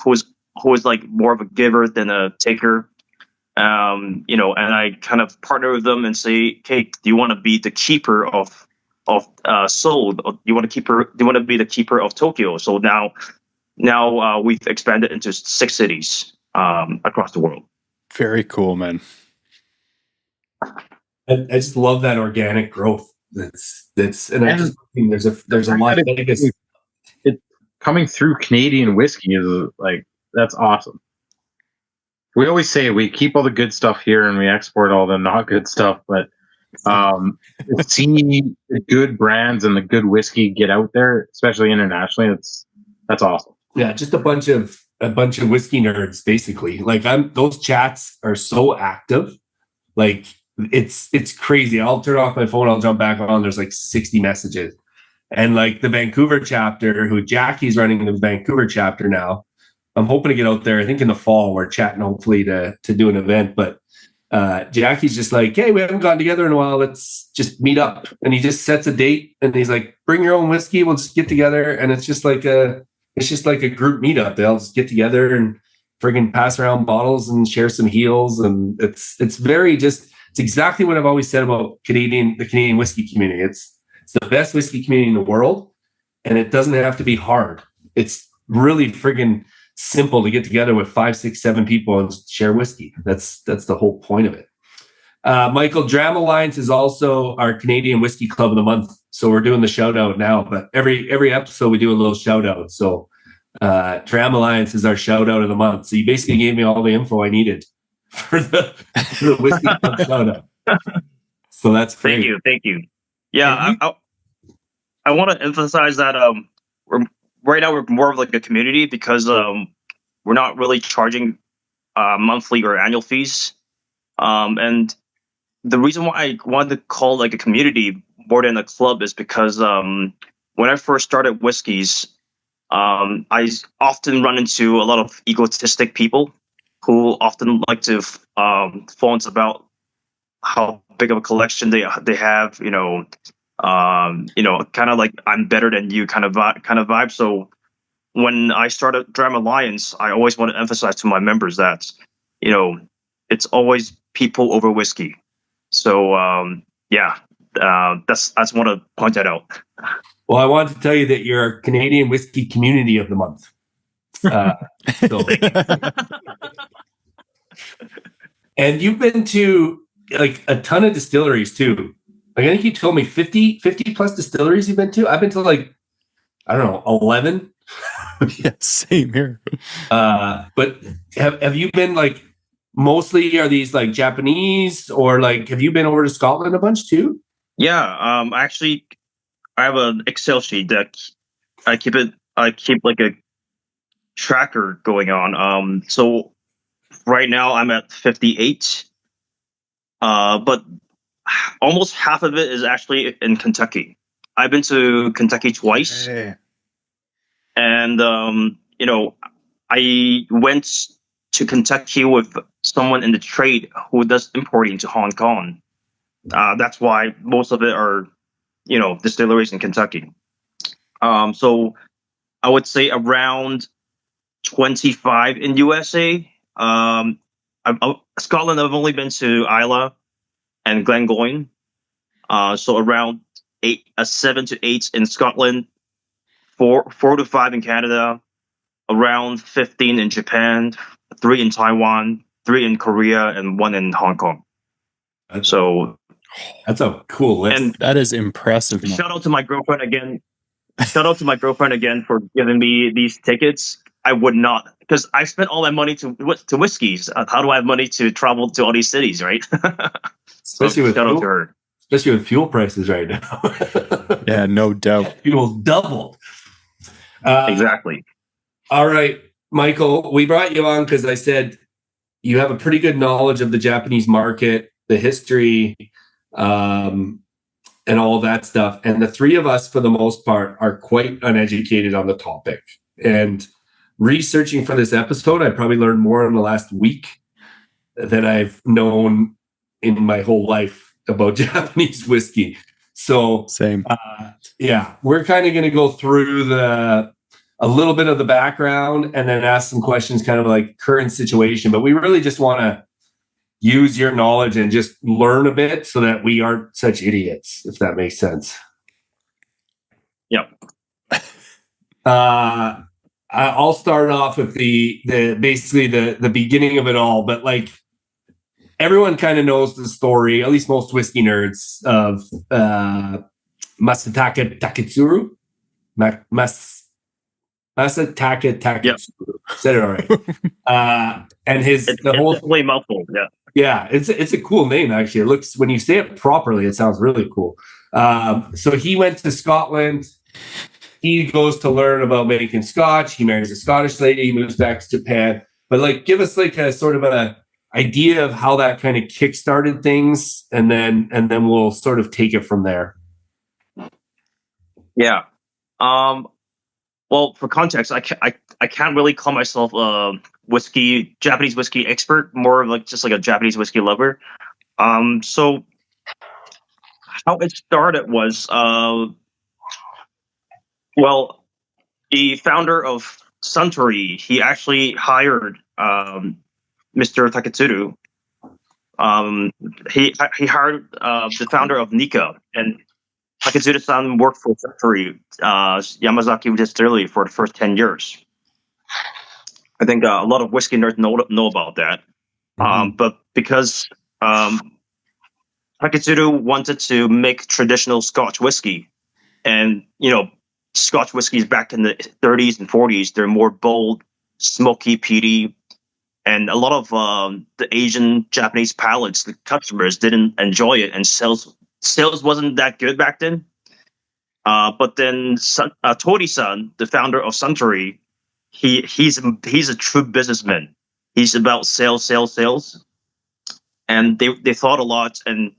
is like more of a giver than a taker. And I kind of partner with them and say, "Okay, do you want to be the keeper of Seoul? Or do you want to be the keeper of Tokyo?" So now we've expanded into 6 cities across the world. Very cool, man. I just love that organic growth. There's a lot of Vegas. It coming through Canadian whiskey is like, that's awesome. We always say we keep all the good stuff here and we export all the not good stuff, but seeing the good brands and the good whiskey get out there, especially internationally, that's awesome. Yeah, just a bunch of whiskey nerds, basically. Like those chats are so active. Like it's crazy. I'll turn off my phone, I'll jump back on. There's like 60 messages. And like the Vancouver chapter, who Jackie's running the Vancouver chapter now. I'm hoping to get out there. I think in the fall we're chatting hopefully to do an event. But Jackie's just like, hey, we haven't gotten together in a while. Let's just meet up. And he just sets a date and he's like, bring your own whiskey. We'll just get together. And it's just like a group meetup. They'll just get together and friggin' pass around bottles and share some heels. And it's exactly what I've always said about the Canadian whiskey community. It's the best whiskey community in the world. And it doesn't have to be hard. It's really friggin' simple to get together with 5, 6, 7 people and share whiskey. That's the whole point of it. Michael, Dram Alliance is also our Canadian Whiskey Club of the Month. So we're doing the shout out now, but every episode we do a little shout out. So Dram Alliance is our shout out of the month. So you basically gave me all the info I needed for the Whiskey Club shout out. So that's great. Thank you. Yeah, I want to emphasize that right now we're more of like a community because we're not really charging monthly or annual fees. And the reason why I wanted to call like a community more than a club is because when I first started whiskeys, I often run into a lot of egotistic people who often like to flaunt about how big of a collection they have, kind of like I'm better than you kind of vibe. So when I started Dram Alliance, I always want to emphasize to my members that, it's always people over whiskey. So that's I just want to point that out. Well, I want to tell you that you're our Canadian Whiskey Community of the Month. And you've been to like a ton of distilleries too. Like I think you told me 50 plus distilleries you've been to. I've been to like, I don't know, 11. Yeah, same here. But have you been like, mostly are these like Japanese, or like have you been over to Scotland a bunch too? Yeah, actually I have an Excel sheet that I keep like a tracker going on. So right now I'm at 58. But almost half of it is actually in Kentucky. I've been to Kentucky twice. Hey. And I went to Kentucky with someone in the trade who does importing to Hong Kong. That's why most of it are, distilleries in Kentucky. So I would say around 25 in USA. Scotland, I've only been to Islay and Glengoyne. So around 7 to 8 in Scotland, 4 to 5 in Canada, around 15 in Japan, 3 in Taiwan, 3 in Korea, and 1 in Hong Kong. That's a cool list. And that is impressive. Shout out to my girlfriend again. For giving me these tickets. I would not, because I spent all my money to whiskeys. How do I have money to travel to all these cities, right? Especially with shout out to her. Especially with fuel prices right now. Yeah, no doubt. Fuel doubled. Exactly. All right, Michael, we brought you on because I said you have a pretty good knowledge of the Japanese market, the history, and all that stuff. And the three of us, for the most part, are quite uneducated on the topic. And researching for this episode, I probably learned more in the last week than I've known in my whole life about Japanese whiskey. So same. We're kind of going to go through a little bit of the background and then ask some questions kind of like current situation. But we really just want to use your knowledge and just learn a bit so that we aren't such idiots, if that makes sense. Yep. I'll start off with the basically the beginning of it all, but like everyone kind of knows the story, at least most whiskey nerds, of Masataka Taketsuru. Masataka Taketsuru. Yep. Said it all right. And It's whole definitely a mouthful. Yeah. yeah, it's a cool name actually. It looks, when you say it properly, it sounds really cool. So he went to Scotland. He goes to learn about making scotch. He marries a Scottish lady. He moves back to Japan. But like, give us like a sort of a idea of how that kind of kickstarted things, and then we'll sort of take it from there. Yeah. Well, for context, I can't really call myself a Japanese whiskey expert. More like just like a Japanese whiskey lover. So how it started was, well, the founder of Suntory, he actually hired Mr. Taketsuru. He hired the founder of Nikka, and Taketsuru-san worked for Suntory Yamazaki Distillery for the first 10 years. I think a lot of whiskey nerds know about that. But because Taketsuru wanted to make traditional Scotch whiskey, and Scotch whiskeys back in the 30s and 40s, they're more bold, smoky, peaty, and a lot of the Asian Japanese palates, the customers didn't enjoy it, and sales wasn't that good back then. But then Tori-san, the founder of Suntory, he's a true businessman. He's about sales, and they thought a lot, and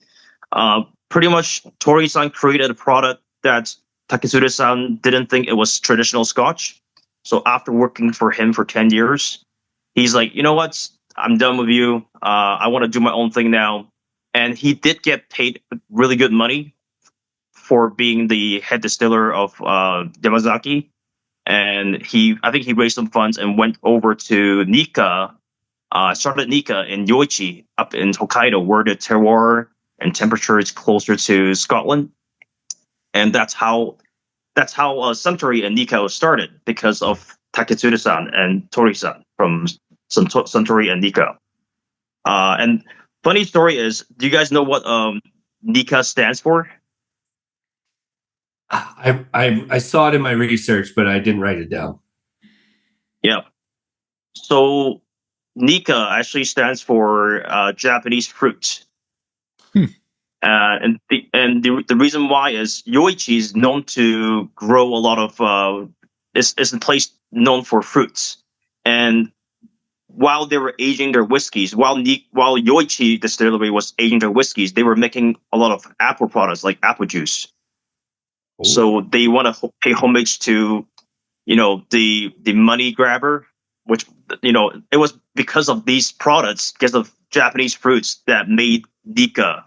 pretty much Tori-san created a product that Taketsuru-san didn't think it was traditional Scotch. So after working for him for 10 years, he's like, you know what? I'm done with you. I want to do my own thing now. And he did get paid really good money for being the head distiller of Yamazaki. And I think he raised some funds and went over to Nikka, started Nikka in Yoichi up in Hokkaido, where the terroir and temperature is closer to Scotland. And that's how Suntory and Nikka started, because of Taketsuru-san and Tori-san from Suntory and Nikka. And funny story is, do you guys know what Nikka stands for? I saw it in my research, but I didn't write it down. Yeah. So Nikka actually stands for Japanese fruit. And the reason why is Yoichi is known to grow a lot of is a place known for fruits. And while they were aging their whiskeys, while Yoichi distillery was aging their whiskeys, they were making a lot of apple products like apple juice. Oh. So they want to pay homage to the money grabber, which it was because of these products, because of Japanese fruits, that made Nikka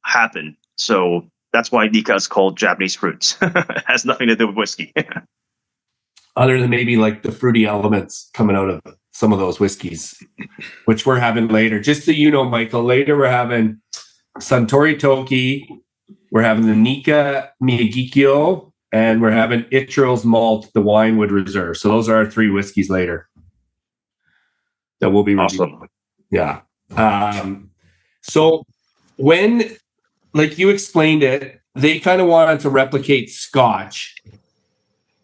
happen. So that's why Nikka is called Japanese fruits. It has nothing to do with whiskey. Other than maybe like the fruity elements coming out of some of those whiskeys, which we're having later. Just so you know, Michael, later we're having Suntory Toki, we're having the Nikka Miyagikyo, and we're having Ichiro's Malt, the Winewood Reserve. So those are our three whiskeys later that we'll be reviewing. Awesome. Yeah. So when, like you explained it, they kind of wanted to replicate Scotch,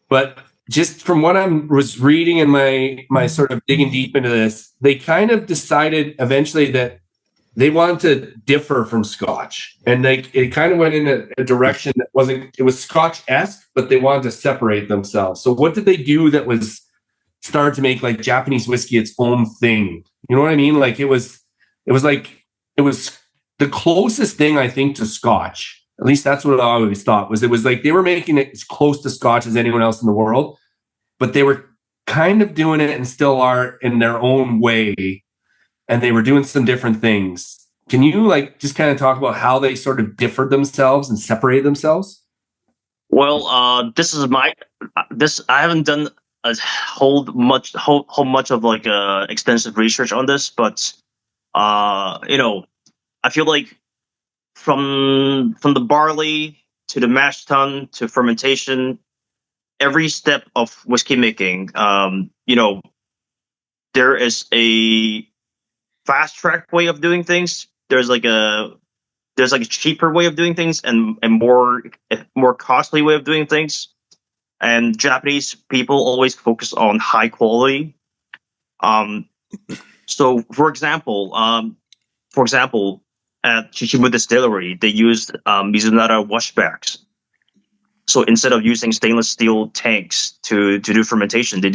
but just from what I was reading in my sort of digging deep into this, they kind of decided eventually that they wanted to differ from Scotch, and it kind of went in a direction that it was Scotch-esque, but they wanted to separate themselves. So what did they do that was started to make like Japanese whiskey its own thing? You know what I mean? Like it was the closest thing, I think, to Scotch. At least that's what I always thought, it was like they were making it as close to Scotch as anyone else in the world, but they were kind of doing it and still are in their own way. And they were doing some different things. Can you just kind of talk about how they sort of differed themselves and separated themselves? Well, I haven't done a whole much of extensive research on this, but I feel like from the barley to the mash tun to fermentation, every step of whiskey making, there is a fast track way of doing things. There's like a cheaper way of doing things and more costly way of doing things. And Japanese people always focus on high quality. Um, so for example, at Chichibu Distillery, they used Mizunara washbacks. So instead of using stainless steel tanks to do fermentation, they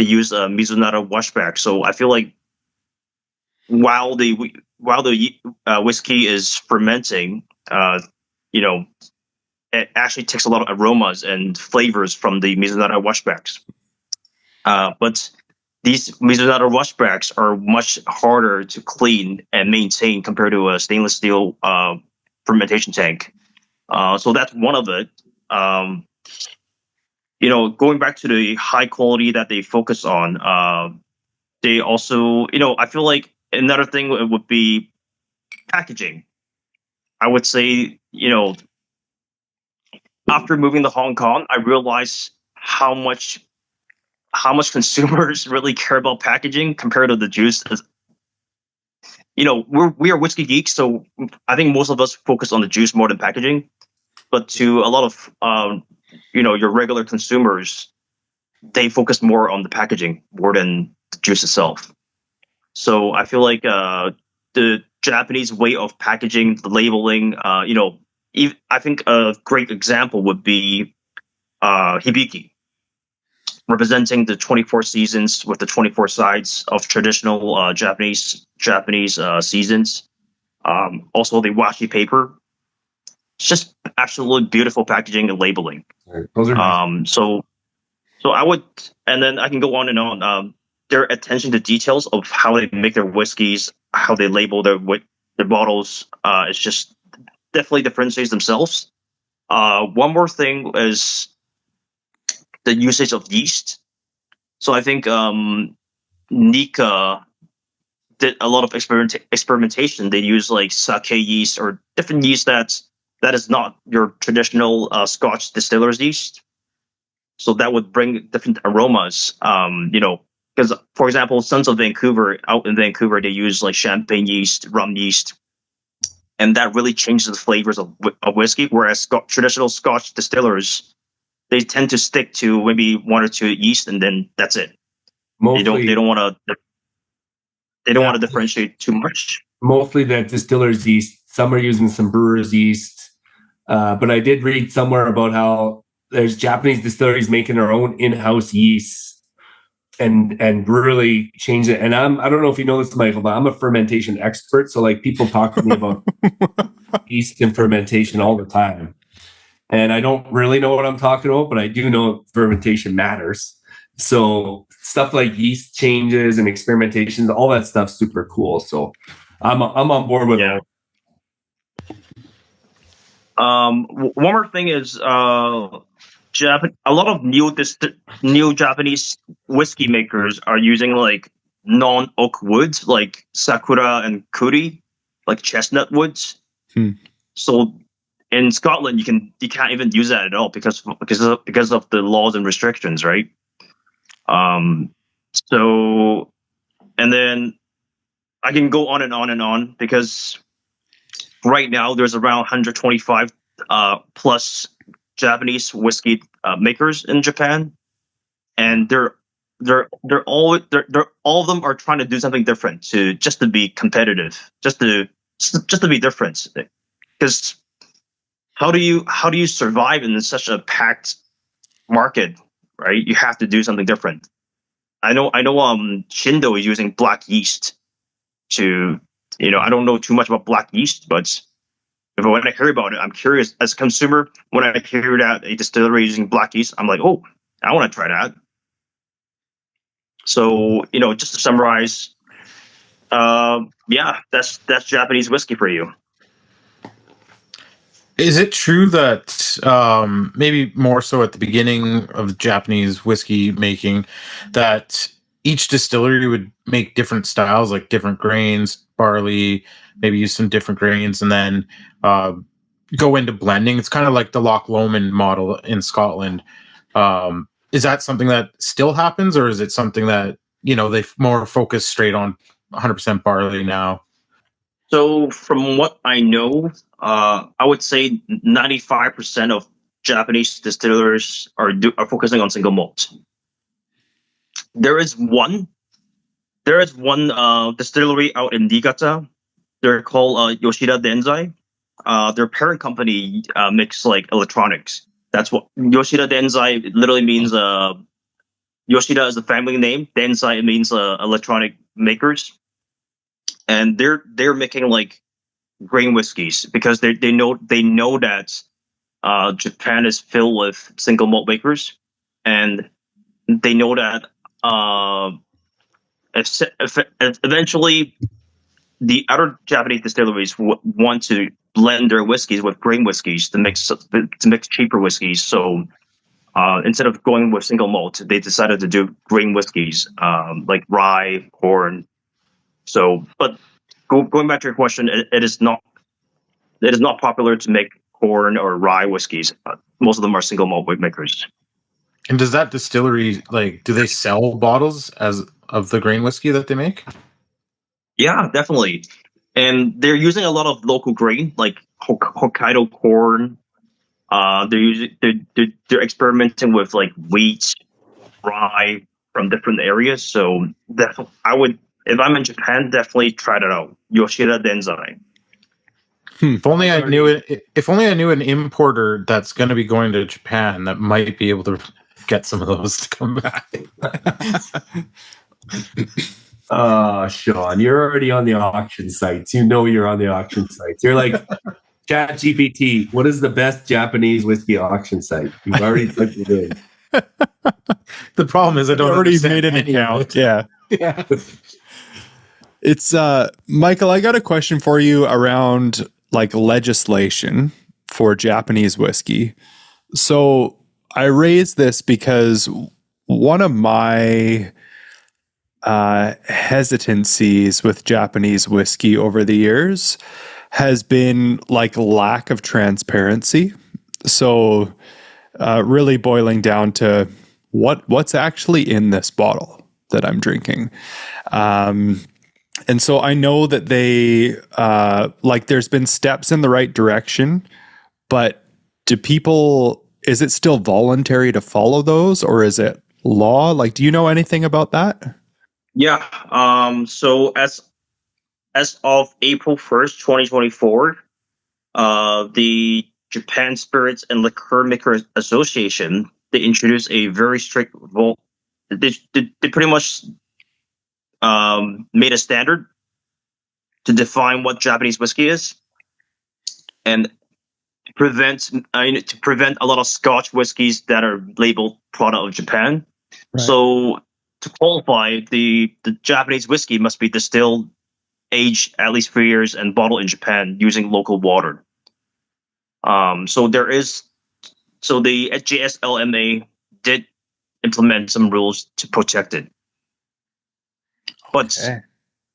use Mizunara washback. So I feel like while the whiskey is fermenting, it actually takes a lot of aromas and flavors from the Mizunara washbacks. But these Mizunara washbacks are much harder to clean and maintain compared to a stainless steel fermentation tank. So that's one of it. Going back to the high quality that they focus on, they also, I feel like another thing would be packaging. I would say, after moving to Hong Kong, I realized how much consumers really care about packaging compared to the juice. We are whiskey geeks, so I think most of us focus on the juice more than packaging. But to a lot of your regular consumers, they focus more on the packaging more than the juice itself. So I feel like the Japanese way of packaging, the labeling, I think a great example would be Hibiki, representing the 24 seasons with the 24 sides of traditional Japanese seasons. Also, the washi paper. It's just absolutely beautiful packaging and labeling. Those are nice. So I would, and then I can go on and on. Their attention to details of how they make their whiskeys, how they label their bottles, it's just definitely differentiates themselves. One more thing is the usage of yeast. So I think Nikka did a lot of experimentation. They use like sake yeast or different yeast that is not your traditional Scotch distiller's yeast. So that would bring different aromas. Because for example, Sons of Vancouver, out in Vancouver, they use like champagne yeast, rum yeast, and that really changes the flavors of whiskey. Whereas traditional Scotch distillers, they tend to stick to maybe one or two yeast, and then that's it. Mostly, they don't want to differentiate too much. Mostly that distiller's yeast. Some are using some brewer's yeast. But I did read somewhere about how there's Japanese distilleries making their own in-house yeast and really change it. And I don't know if you know this, Michael, but I'm a fermentation expert. So like people talk to me about yeast and fermentation all the time. And I don't really know what I'm talking about, but I do know fermentation matters. So stuff like yeast changes and experimentations, all that stuff's super cool. So I'm on board with it. One more thing is a lot of new Japanese whiskey makers are using like non-oak woods, like sakura and kuri, like chestnut woods. So in Scotland, you can't even use that at all because of the laws and restrictions, right? So, and then I can go on and on and on because right now there's around 125 plus Japanese whiskey makers in Japan, and they're all of them are trying to do something different to be competitive, just to be different. Because how do you survive in such a packed market, right? You have to do something different. I know. Shindo is using black yeast to, I don't know too much about black yeast, but when I hear about it, I'm curious. As a consumer, when I hear that a distillery using black yeast, I'm like, oh, I want to try that. So, just to summarize, that's Japanese whiskey for you. Is it true that maybe more so at the beginning of Japanese whiskey making, that each distillery would make different styles, like different grains, barley, maybe use some different grains, and then go into blending. It's kind of like the Loch Lomond model in Scotland. Is that something that still happens, or is it something that they more focus straight on 100% barley now? So from what I know, I would say 95% of Japanese distillers are focusing on single malt. There is one distillery out in Niigata. They're called Yoshida Denzai. Their parent company makes like electronics. That's what Yoshida Denzai literally means. Yoshida is the family name. Denzai means electronic makers, and they're making like grain whiskeys because they know that Japan is filled with single malt makers, and they know that eventually the other Japanese distilleries want to blend their whiskeys with grain whiskeys to mix cheaper whiskeys. So instead of going with single malt, they decided to do grain whiskeys like rye, corn. So, but going back to your question, it is not popular to make corn or rye whiskeys. Most of them are single malt makers. And does that distillery, like, do they sell bottles of the grain whiskey that they make? Yeah, definitely. And they're using a lot of local grain, like Hokkaido corn. They're experimenting with like wheat, rye from different areas. So I would, if I'm in Japan, definitely try that out. Yoshida Denzai. If only I knew it. If only I knew an importer that's going to be going to Japan that might be able to get some of those to come back. Sean, you're already on the auction sites. You know you're on the auction sites. You're like ChatGPT. What is the best Japanese whiskey auction site? You've already typed it in. The problem is I don't already understand made an any of account. it. Yeah. It's Michael, I got a question for you around like legislation for Japanese whiskey. So I raised this because one of my hesitancies with Japanese whiskey over the years has been like lack of transparency. So really boiling down to what's actually in this bottle that I'm drinking. And so I know that they like there's been steps in the right direction, but is it still voluntary to follow those, or is it law? Like, do you know anything about that? Yeah. So as of April 1st, 2024, the Japan Spirits and Liquor Makers Association, they introduced a very strict they pretty much made a standard to define what Japanese whiskey is, and to prevent a lot of Scotch whiskeys that are labeled product of Japan. Right. So to qualify, the Japanese whiskey must be distilled, aged at least 3 years, and bottled in Japan using local water. So the JSLMA did implement some rules to protect it. But,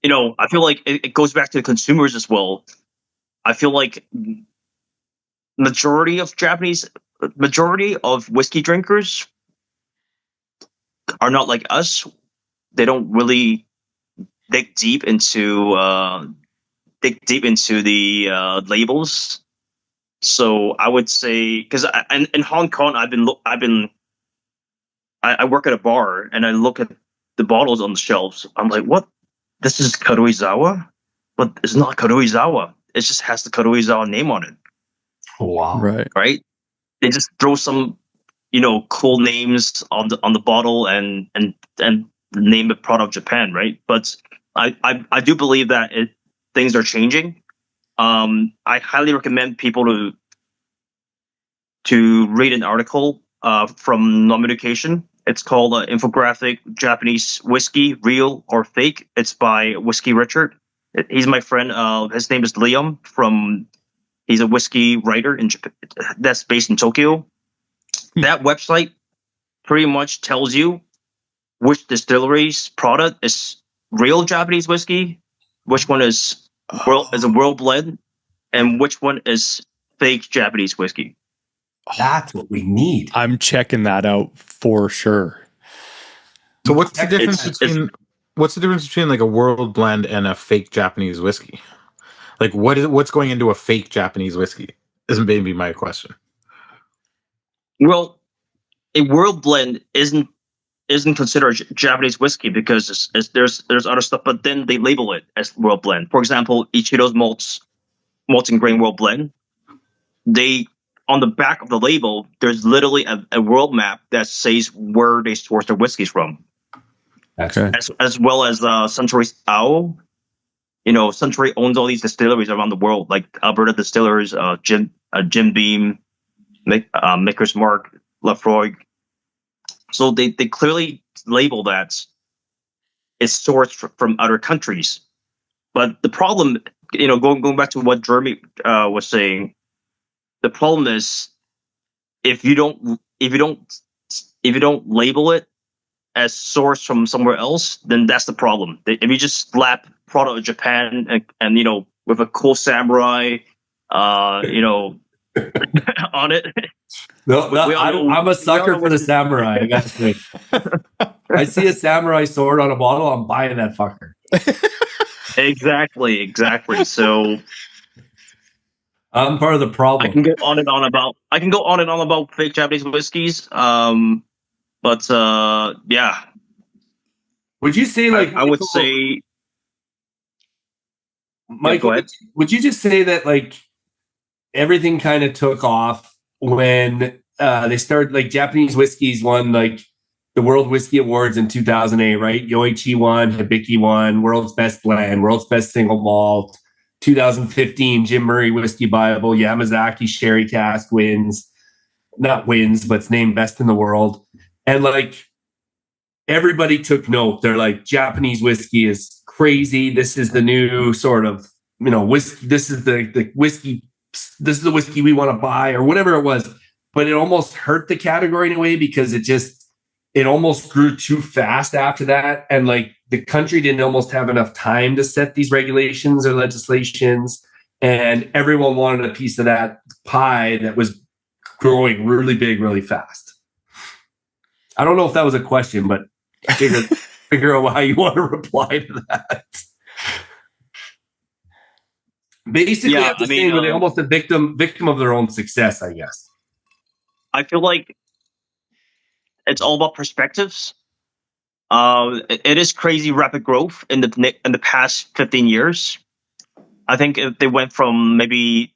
I feel like it goes back to the consumers as well. I feel like majority of whiskey drinkers are not like us. They don't really dig deep into the labels. So I would say, because in Hong Kong, I work at a bar and I look at the bottles on the shelves. I'm like, what? This is Karuizawa? But it's not Karuizawa. It just has the Karuizawa name on it. Wow. Right? They just throw some, cool names on the bottle and name it product of Japan, right? But I do believe that things are changing. I highly recommend people to read an article from Non-Medication. It's called Infographic Japanese Whiskey, Real or Fake. It's by Whiskey Richard. He's my friend. His name is Liam. He's a whiskey writer in Japan that's based in Tokyo. That website pretty much tells you which distillery's product is real Japanese whiskey, which one is a world blend, and which one is fake Japanese whiskey. That's what we need. I'm checking that out for sure. So what's the difference It's- between like a world blend and a fake Japanese whiskey? Like what's going into a fake Japanese whiskey? Is maybe my question. Well, a world blend isn't considered Japanese whiskey because there's other stuff, but then they label it as world blend. For example, Ichiro's malts and grain world blend. They on the back of the label, there's literally a world map that says where they source their whiskeys from. Okay. As well as Suntory's Ao. Suntory owns all these distilleries around the world, like Alberta Distillers, Jim Beam, Maker's Mark, Lafroig. So they clearly label that it's sourced from other countries. But the problem, going back to what Jeremy was saying, the problem is if you don't label it as sourced from somewhere else, then that's the problem. If you just slap product of Japan and with a cool samurai, on it. No, I'm a sucker for the samurai. I got to say. I see a samurai sword on a bottle, I'm buying that fucker. Exactly. So I'm part of the problem. I can go on and on about fake Japanese whiskeys. But yeah. Would you say I would say, Michael, go ahead. would you just say that everything kind of took off when they started, Japanese whiskeys won the World Whiskey Awards in 2008, right? Yoichi won, Hibiki won, World's Best Blend, World's Best Single Malt. 2015, Jim Murray Whiskey Bible, Yamazaki Sherry Cask but it's named Best in the World. And everybody took note. They're like, Japanese whiskey is crazy. This is the new sort of, whiskey. This is the whiskey. This is the whiskey we want to buy, or whatever it was. But it almost hurt the category in a way because it almost grew too fast after that. And the country didn't almost have enough time to set these regulations or legislations. And everyone wanted a piece of that pie that was growing really big, really fast. I don't know if that was a question, but figure out how you want to reply to that. Basically, Yeah, I'm just saying they're almost a victim of their own success, I guess. I feel like it's all about perspectives. It is crazy rapid growth in the past 15 years. I think if they went from maybe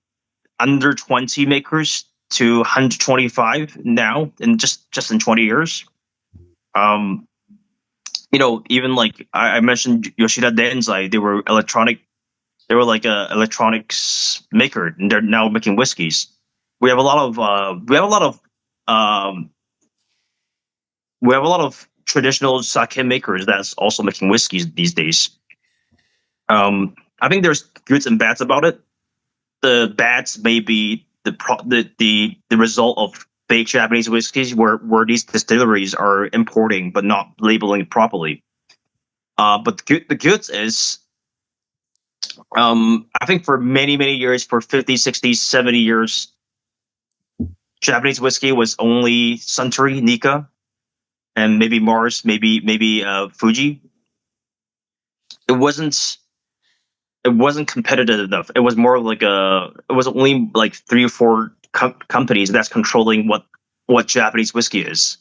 under 20 makers to 125 now in just in 20 years. Even I mentioned Yoshida Denzai, they were like a electronics maker, and they're now making whiskeys. We have a lot of traditional sake makers that's also making whiskeys these days. I think there's goods and bads about it. The bads may be the result of fake Japanese whiskeys where these distilleries are importing but not labeling it properly. But the goods is, I think for many, many years, for 50, 60, 70 years, Japanese whiskey was only Suntory, Nikka, and maybe Mars, maybe Fuji. It wasn't competitive enough. It was more it was only 3 or 4 companies that's controlling what Japanese whiskey is.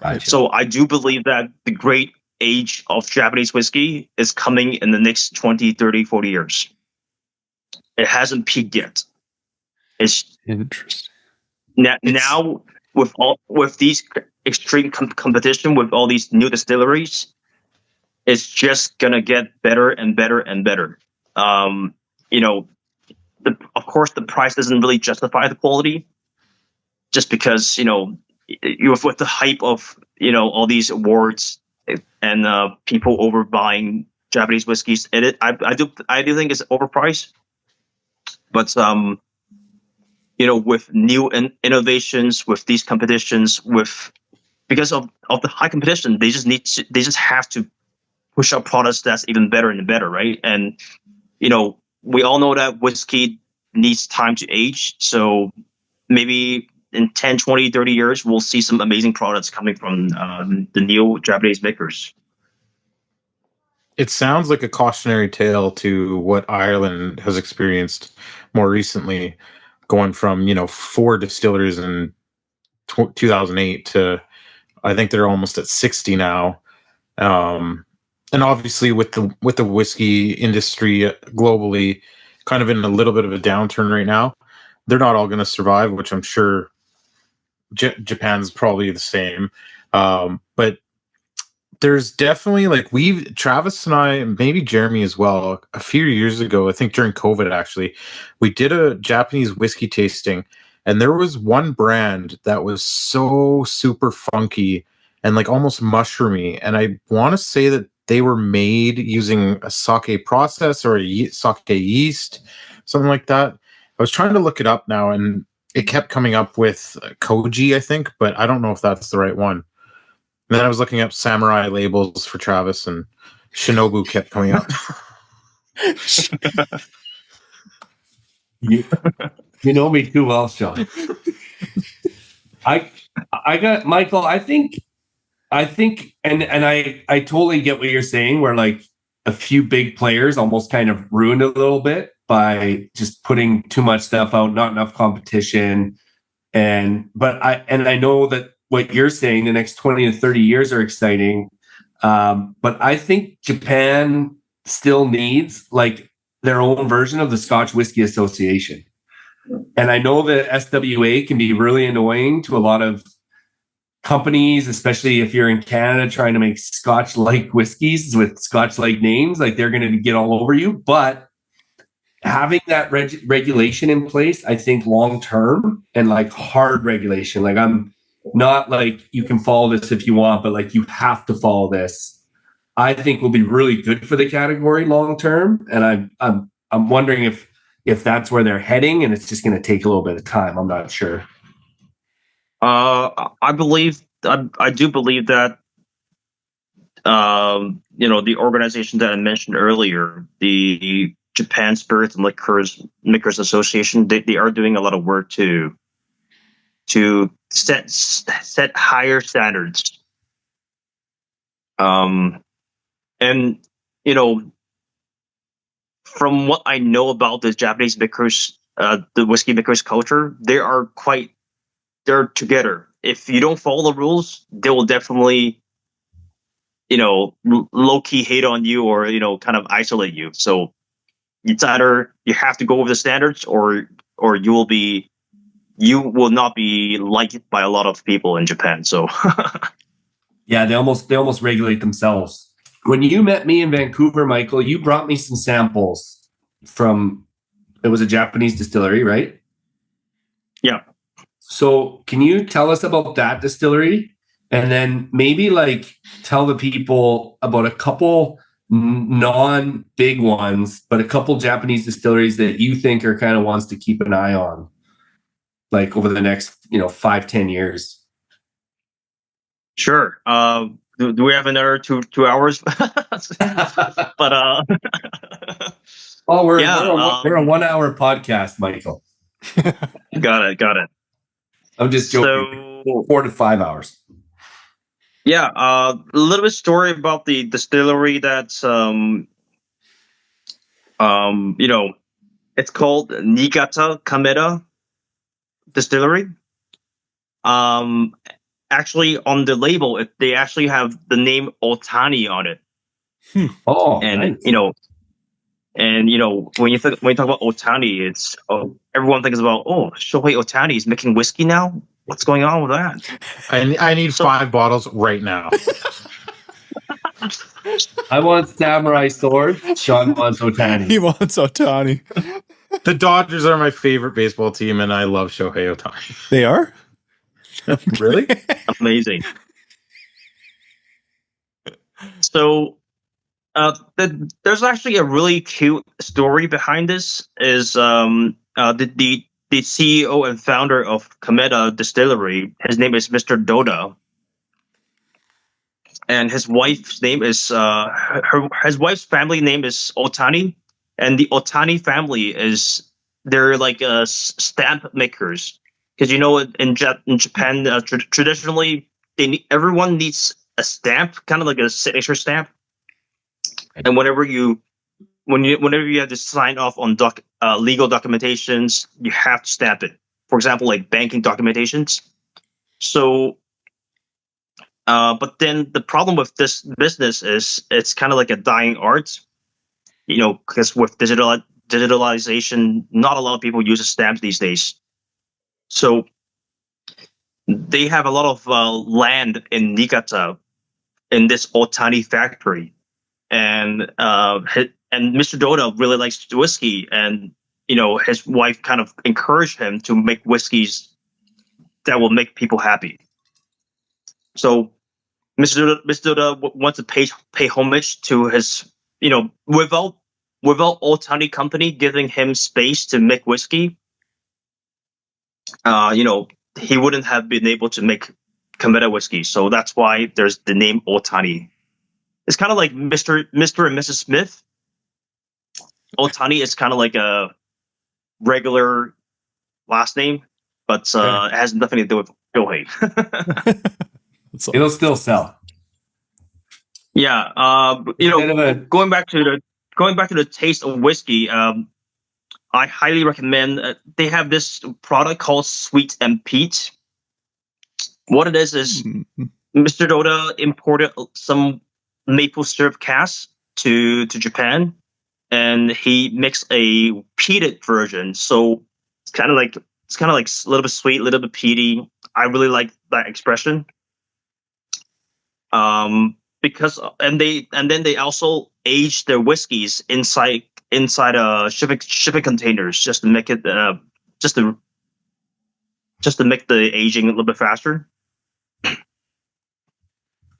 Right. So I do believe that the great age of Japanese whiskey is coming in the next 20, 30, 40 years. It hasn't peaked yet. It's Interesting. now with these extreme competition with all these new distilleries, it's just gonna get better and better and better. Of course, the price doesn't really justify the quality, just because with the hype of all these awards and people overbuying Japanese whiskeys. I do think it's overpriced, but with new innovations, with these competitions, with because of the high competition, they just have to push out products that's even better and better, right? And we all know that whiskey needs time to age, so maybe in 10, 20, 30 years, we'll see some amazing products coming from the new Japanese makers. It sounds like a cautionary tale to what Ireland has experienced more recently, going from 4 distilleries in 2008 to I think they're almost at 60 now. And obviously with the whiskey industry globally kind of in a little bit of a downturn right now, they're not all going to survive, which I'm sure Japan's probably the same. But there's definitely Travis and I, maybe Jeremy as well, a few years ago, I think during COVID actually, we did a Japanese whiskey tasting, and there was one brand that was so super funky and almost mushroomy, and I want to say that they were made using a sake process or a sake yeast, something like that. I was trying to look it up now, and it kept coming up with Koji, I think, but I don't know if that's the right one. And then I was looking up samurai labels for Travis, and Shinobu kept coming up. You know me too well, Sean. I got Michael. I think, and I totally get what you're saying. Where a few big players almost kind of ruined it a little bit by just putting too much stuff out, not enough competition, but I know that what you're saying, the next 20 to 30 years are exciting. But I think Japan still needs their own version of the Scotch Whisky Association. And I know that SWA can be really annoying to a lot of companies, especially if you're in Canada trying to make Scotch-like whiskeys with Scotch-like names, they're going to get all over you. But having that regulation in place, I think long-term and hard regulation, I'm not you can follow this if you want, but you have to follow this, I think will be really good for the category long term. And I'm wondering if that's where they're heading, and it's just going to take a little bit of time. I'm not sure. I do believe that the organization that I mentioned earlier, the Japan Spirits and Liquors Makers Association, they are doing a lot of work to set higher standards. And from what I know about the Japanese makers, the whiskey makers culture, they're together. If you don't follow the rules, they will definitely, low key hate on you or kind of isolate you. So it's either you have to go over the standards, or you will not be liked by a lot of people in Japan. So yeah, they almost regulate themselves. When you met me in Vancouver, Michael, you brought me some samples from, it was a Japanese distillery, right? Yeah. So can you tell us about that distillery? And then maybe tell the people about a couple non-big ones, but a couple Japanese distilleries that you think are kind of ones to keep an eye on, over the next 5-10 years. Sure. Do we have another two hours? But we're a 1 hour podcast, Michael. Got it. I'm just joking. So 4 to 5 hours. Yeah, a little bit story about the distillery that's it's called Niigata Kameda Distillery. Actually, on the label, they actually have the name Otani on it. Oh, and nice. When you talk about Otani, it's everyone thinks about Shohei Otani is making whiskey now. What's going on with that? I need 5 bottles right now. I want Samurai Sword. Sean wants Otani. He wants Otani. The Dodgers are my favorite baseball team, and I love Shohei Otani. They are? Really? Amazing. So there's actually a really cute story behind this. Is the CEO and founder of Kameda Distillery, his name is Mr. Doda. and his wife's name is his wife's family name is Otani, and the Otani family they're like stamp makers, because in Japan traditionally everyone needs a stamp, kind of like a signature stamp, and whenever you have to sign off on legal documentations, you have to stamp it. For example, like banking documentations. So, but then the problem with this business is it's kind of like a dying art, because with digitalization, not a lot of people use stamps these days. So they have a lot of land in Niigata in this Otani factory, and Mr. Doda really likes whiskey, and his wife kind of encouraged him to make whiskeys that will make people happy. So Mr. Doda wants to pay homage to his, without Otani Company giving him space to make whiskey, he wouldn't have been able to make Kameda whiskey. So that's why there's the name Otani. It's kind of like Mr. and Mrs. Smith. Otani is kind of like a regular last name, but it has nothing to do with Shohei. It'll still sell. Yeah, going back to the taste of whiskey, I highly recommend. They have this product called Sweet and Peat. What it is Mr. Doda imported some maple syrup casks to Japan, and he mixed a peated version. So it's kind of like a little bit sweet, a little bit peaty. I really like that expression. Because then they also age their whiskeys inside shipping containers just to make it just to make the aging a little bit faster.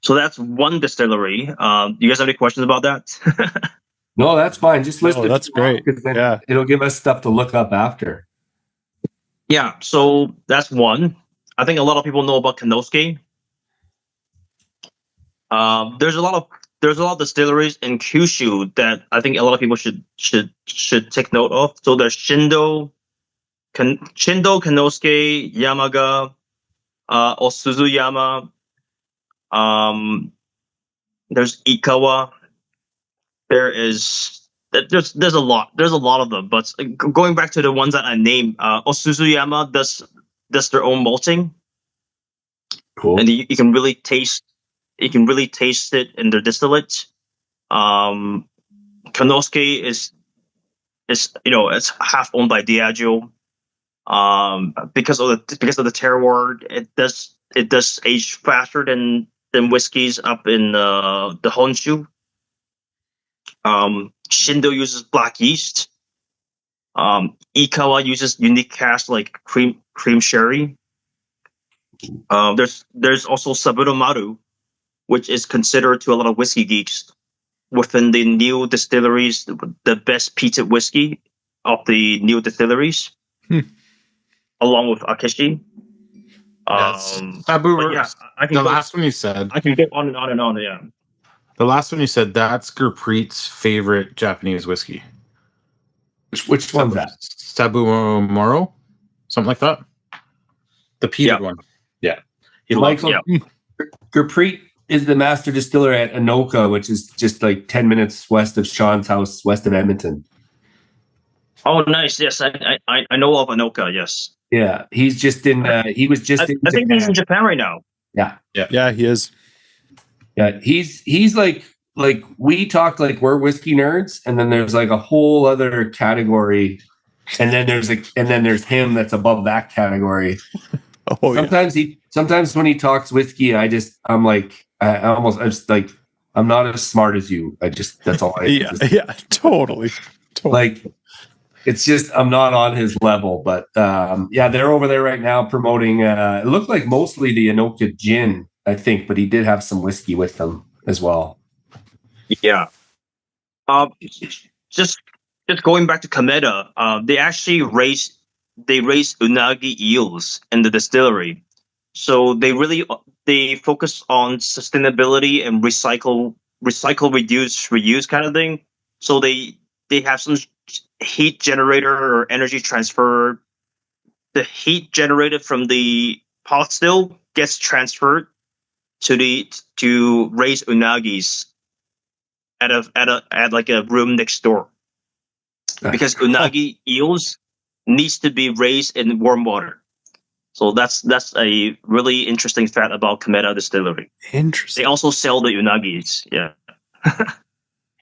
So that's one distillery. You guys have any questions about that? No, that's fine. Just list it. That's great. Yeah, it'll give us stuff to look up after. Yeah, so that's one. I think a lot of people know about Kanosuke. There's a lot of distilleries in Kyushu that I think a lot of people should take note of. So there's Shindo, Kanosuke, Yamaga, Osuzuyama. There's Ikawa. There's a lot of them. But going back to the ones that I named, Osuzuyama does their own malting. Cool. And you can really taste. You can really taste it in their distillate. Kanosuke is it's half owned by Diageo. Because of the terroir, it does age faster than whiskeys up in the Honshu. Shindo uses black yeast. Ikawa uses unique cask like cream sherry. There's also Saburo Maru, which is considered to a lot of whiskey geeks within the new distilleries the best peated whiskey of the new distilleries, along with Akechi. Saburo. I can The last one you said. I can go on and on and on. Yeah. The last one you said. That's Gurpreet's favorite Japanese whiskey. Which one's that? Saburo Moro, something like that. The peated one. Yeah. He likes Michael Gurpreet is the master distiller at Anoka, which is just like 10 minutes west of Sean's house, west of Edmonton. Oh, nice. Yes, I know of Anoka. Yes. Yeah, he's just in. He was just. I think he's in Japan right now. yeah, he is. Yeah, he's like we talked like we're whiskey nerds, and then there's like a whole other category, and then there's him that's above that category. Oh, Sometimes when he talks whiskey, I'm just like I'm not as smart as you. That's all. Totally. Like it's just I'm not on his level. But they're over there right now promoting. It looked like mostly the Anoka gin, I think, but he did have some whiskey with them as well. Yeah. Just going back to Kameda, they actually raise unagi eels in the distillery. So they really they focus on sustainability and recycle, reduce, reuse kind of thing. So they have some heat generator or energy transfer. The heat generated from the pot still gets transferred to raise unagis at like a room next door, because unagi eels needs to be raised in warm water. So that's a really interesting fact about Kameda Distillery. Interesting. They also sell the unagis, yeah.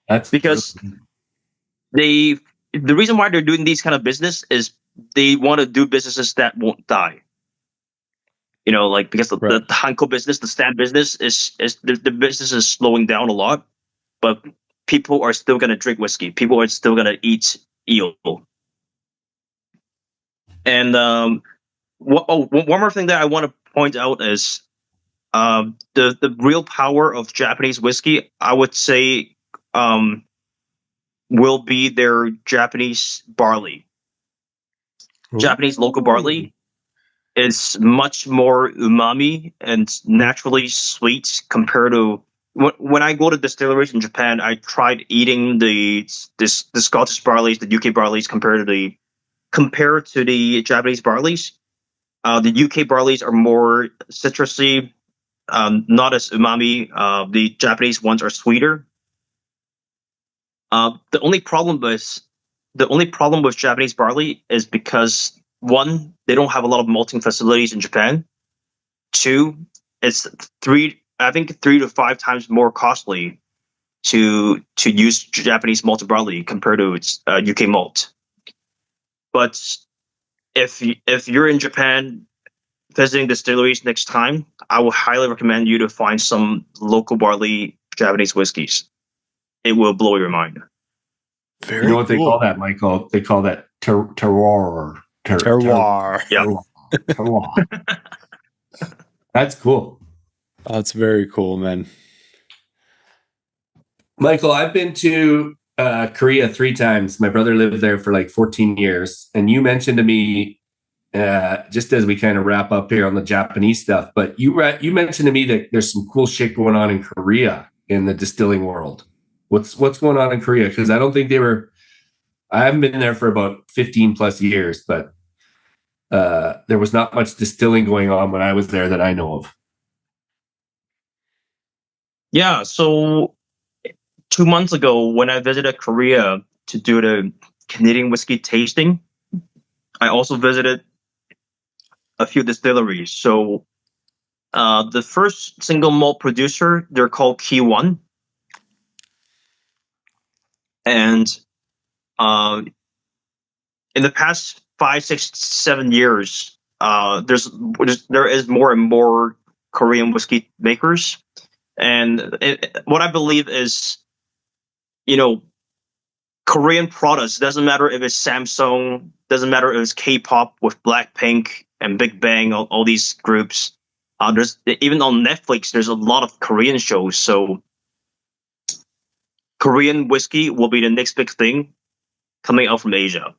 That's Because the reason why they're doing these kind of business is they want to do businesses that won't die. You know, like, because the Hanko business, the stand business is the business is slowing down a lot, but people are still gonna drink whiskey. People are still gonna eat eel. And one more thing that I want to point out is the real power of Japanese whiskey. I would say will be their Japanese barley. Ooh. Japanese local barley is much more umami and naturally sweet compared to when I go to distilleries in Japan. I tried eating the Scottish barleys, the UK barleys compared to the Japanese barleys. The UK barleys are more citrusy, not as umami. The Japanese ones are sweeter. The only problem with Japanese barley is because, one, they don't have a lot of malting facilities in Japan. Two, it's 3 to 5 times more costly to use Japanese malted barley compared to its UK malt. But if you're in Japan visiting distilleries next time, I would highly recommend you to find some local barley Japanese whiskeys. It will blow your mind. Very you know what they cool. call that, Michael? They call that terroir. Terroir. Yeah. Terroir. That's cool. That's very cool, man. Michael, I've been to Korea 3 times. My brother lived there for like 14 years. And you mentioned to me, just as we kind of wrap up here on the Japanese stuff, but you mentioned to me that there's some cool shit going on in Korea in the distilling world. What's going on in Korea? Because I don't think I haven't been there for about 15 plus years, but there was not much distilling going on when I was there that I know of. Yeah, so 2 months ago, when I visited Korea to do the Canadian whiskey tasting, I also visited a few distilleries. So the first single malt producer, they're called Key One. And in the past 5, 6, 7 years, there is more and more Korean whiskey makers. And what I believe is, Korean products, doesn't matter if it's Samsung, doesn't matter if it's K-pop with Blackpink and Big Bang, all these groups. There's even on Netflix, there's a lot of Korean shows. So Korean whiskey will be the next big thing coming out from Asia.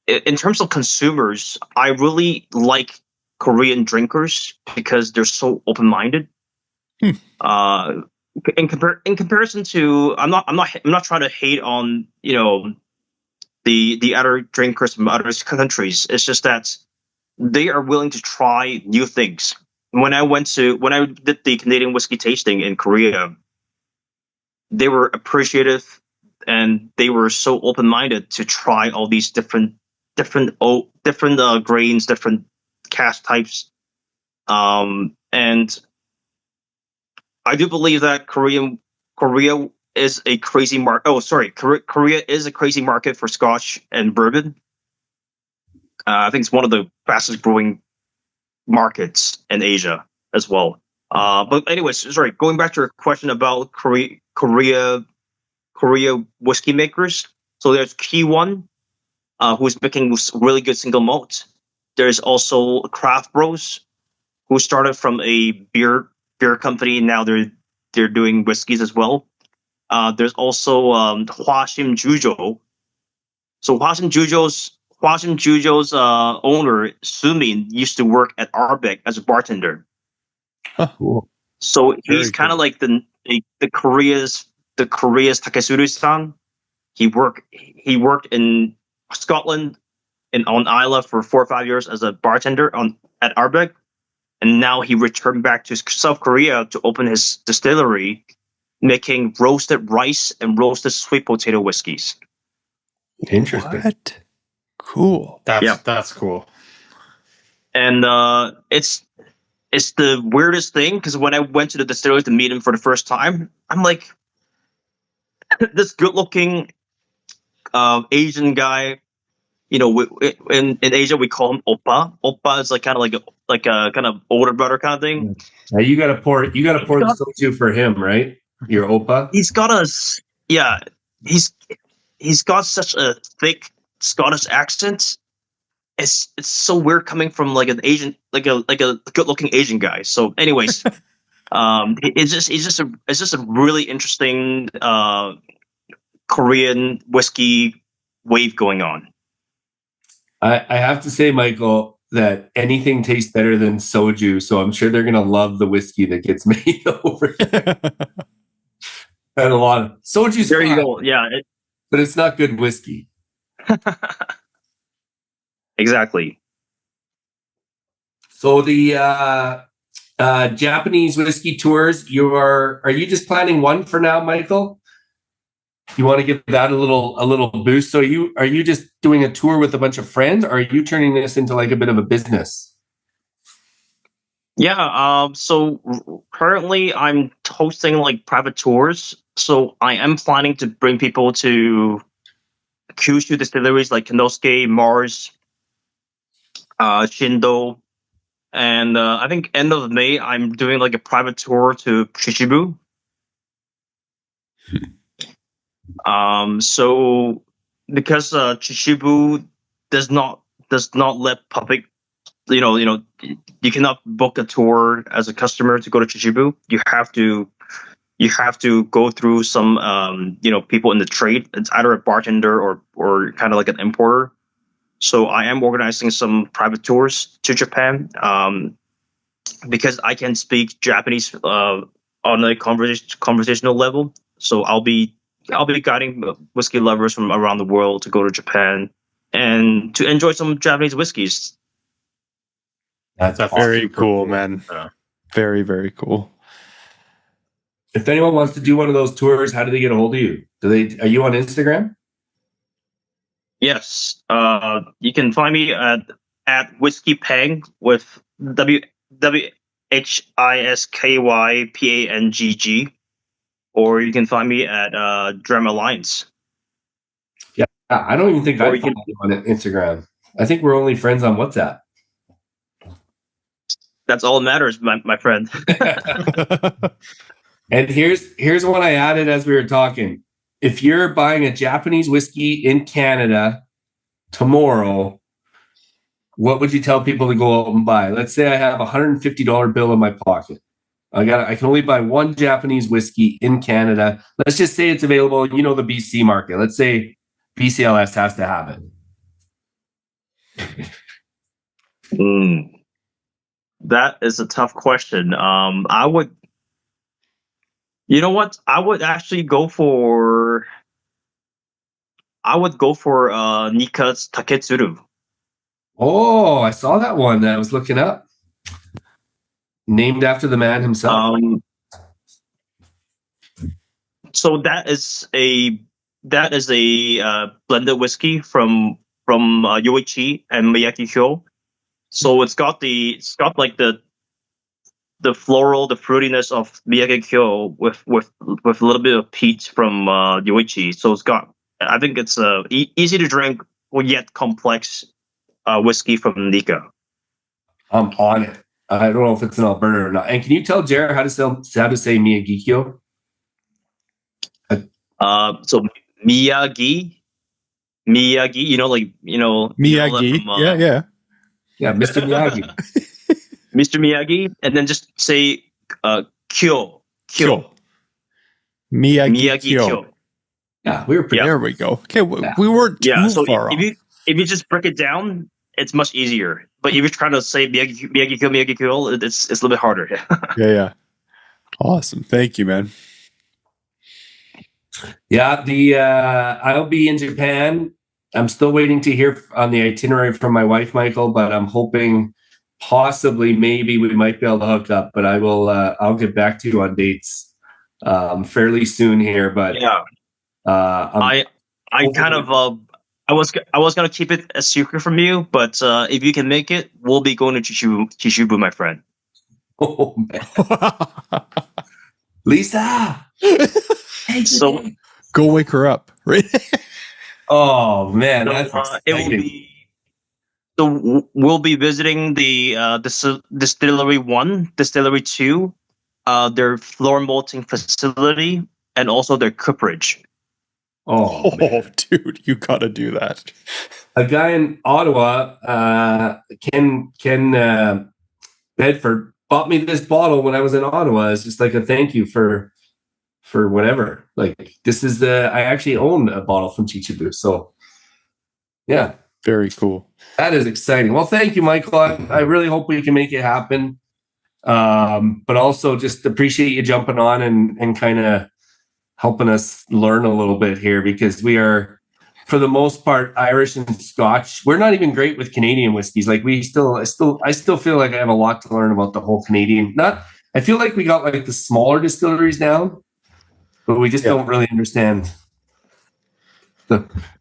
In terms of consumers, I really like Korean drinkers because they're so open-minded. In comparison to, I'm not trying to hate on the other drinkers from other countries. It's just that they are willing to try new things. When I did the Canadian whiskey tasting in Korea, they were appreciative and they were so open-minded to try all these different grains, different cask types, and I do believe that Korea is a crazy market. Oh, sorry, Korea is a crazy market for Scotch and bourbon. I think it's one of the fastest growing markets in Asia as well. But anyways, sorry, going back to your question about Korea whiskey makers. So there's Key One, who's making really good single malt. There's also Craft Bros, who started from a beer company. Now they're doing whiskeys as well. There's also Hwasim Jujo. So Hwasim Hwashim Jujo's owner, Sumin, used to work at Arbeck as a bartender. Cool. So he's Very kind of cool. like the Korea's Takesuru-san. He worked in Scotland and on Isla for 4 or 5 years as a bartender at Arbeck, and now he returned back to South Korea to open his distillery, making roasted rice and roasted sweet potato whiskeys. Interesting. What? Cool. That's cool. And it's the weirdest thing because when I went to the distillery to meet him for the first time, I'm like, this good-looking Asian guy. You know, in Asia we call him oppa. Oppa is like kind of kind of older brother kind of thing. Now you gotta pour the soju for him, right? Your oppa. He's got he's got such a thick Scottish accent. It's so weird coming from like an Asian, like a good-looking Asian guy. So, anyways, it's just a really interesting Korean whiskey wave going on. I have to say, Michael, that anything tastes better than soju, so I'm sure they're gonna love the whiskey that gets made over here. And a lot of soju's There you fine, go. Yeah, but it's not good whiskey. exactly. So the Japanese whiskey tours, are you just planning one for now, Michael? You want to give that a little boost? So are you just doing a tour with a bunch of friends, or are you turning this into like a bit of a business? Yeah. So currently, I'm hosting like private tours. So I am planning to bring people to Kyushu distilleries like Kanosuke, Mars, Shindo, and I think end of May I'm doing like a private tour to Chichibu. So because Chichibu does not let public, you cannot book a tour as a customer to go to Chichibu. You have to go through some people in the trade. It's either a bartender or kind of like an importer. So I am organizing some private tours to Japan because I can speak Japanese on a conversational level. So I'll be guiding whiskey lovers from around the world to go to Japan and to enjoy some Japanese whiskeys. That's Very super cool, man. Very, very cool. If anyone wants to do one of those tours, how do they get a hold of you? Are you on Instagram? Yes. You can find me at Whiskey Pang with WHISKYPANGG, or you can find me at Dram Alliance. Yeah, I don't even think Or I you follow you on Instagram. I think we're only friends on WhatsApp. That's all that matters, my friend. And here's one I added as we were talking. If you're buying a Japanese whiskey in Canada tomorrow, what would you tell people to go out and buy? Let's say I have a $150 bill in my pocket. I can only buy one Japanese whiskey in Canada. Let's just say it's available, the BC market. Let's say BCLS has to have it. That is a tough question. I would, you know what? I would actually go for. Nikka's Taketsuru. Oh, I saw that one that I was looking up. Named after the man himself. So that is a blended whiskey from Yoichi and Miyagikyo. So it's got like the floral, the fruitiness of Miyagikyo with a little bit of peat from Yoichi. So I think it's easy to drink yet complex whiskey from Nikka. I'm on it. I don't know if it's in Alberta or not. And can you tell Jared how to say Miyagikyo? So Miyagi, Miyagi. Yeah, Mr. Miyagi. Mr. Miyagi, and then just say Kyo. Miyagi Kyo. Yeah, we were pretty. There we go. Okay, we weren't too So far off. if you just break it down, it's much easier. But if you're trying to say Miyagikyo, it's a little bit harder. Yeah. Awesome. Thank you, man. Yeah, I'll be in Japan. I'm still waiting to hear on the itinerary from my wife, Michael, but I'm hoping possibly maybe we might be able to hook up. But I'll get back to you on dates fairly soon here. But yeah, I kind of I was gonna keep it a secret from you, but if you can make it, we'll be going to Chishubu, my friend. Oh man, Lisa. So go wake her up, right? Oh man, that's it will be. So we'll be visiting the Distillery 1, Distillery 2, their floor malting facility, and also their cooperage. Oh, dude, you gotta do that. A guy in Ottawa, Ken Bedford, bought me this bottle when I was in Ottawa. It's just like a thank you for whatever. Like this is I actually own a bottle from Chichibu. So yeah. Very cool. That is exciting. Well, thank you, Michael. I really hope we can make it happen. But also just appreciate you jumping on and kind of helping us learn a little bit here, because we are, for the most part, Irish and Scotch. We're not even great with Canadian whiskeys. Like I still feel like I have a lot to learn about the whole Canadian. I feel like we got like the smaller distilleries down, but we just don't really understand.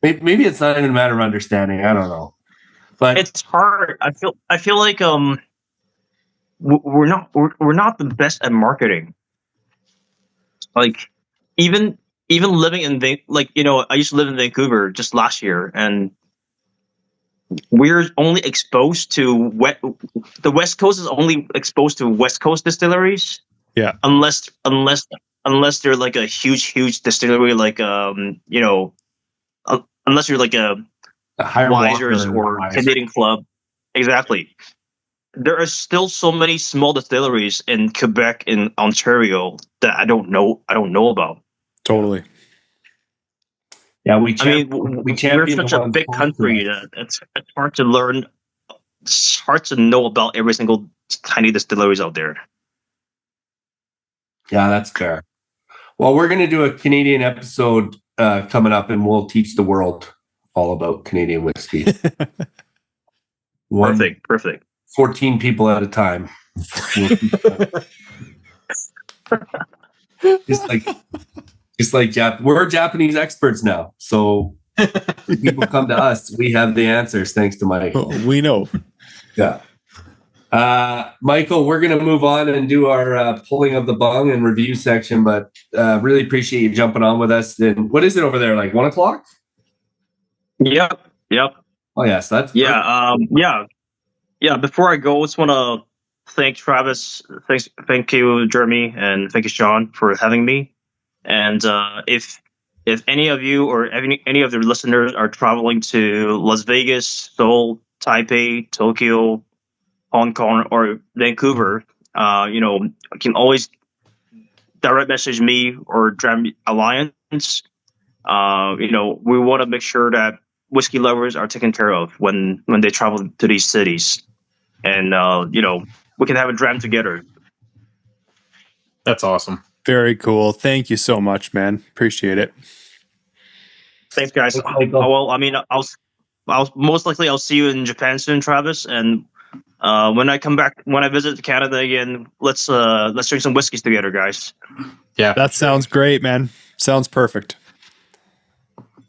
Maybe it's not even a matter of understanding. I don't know, but it's hard. I feel like we're not the best at marketing. Like even living in I used to live in Vancouver just last year, and we're only exposed to the West Coast is only exposed to West Coast distilleries. Yeah, unless they're like a huge distillery, like unless you're like a Wisers or Canadian Club. Exactly. There are still so many small distilleries in Quebec and Ontario that I don't know about. Totally. Yeah, we're such a big country that it's hard to learn. It's hard to know about every single tiny distilleries out there. Yeah, that's fair. Well, we're going to do a Canadian episode coming up, and we'll teach the world all about Canadian whiskey. Perfect. 14 people at a time. Just like we're Japanese experts now. So if people come to us, we have the answers thanks to Michael. We know. Yeah. Michael, we're going to move on and do our pulling of the bung and review section, but really appreciate you jumping on with us. And what is it over there? Like 1 o'clock? Yep. Oh, yes. That's yeah. Before I go, I just want to thank Travis. Thank you, Jeremy, and thank you, Sean, for having me. And if any of you or any of the listeners are traveling to Las Vegas, Seoul, Taipei, Tokyo, Hong Kong, or Vancouver, you can always direct message me or Dram Alliance. We want to make sure that whiskey lovers are taken care of when they travel to these cities, and we can have a dram together. That's awesome. Very cool. Thank you so much, man. Appreciate it. Thanks, guys. Well, I mean, I'll most likely I'll see you in Japan soon, Travis, and when I visit Canada again, let's drink some whiskeys together, guys. Yeah, that sounds great, man. Sounds perfect.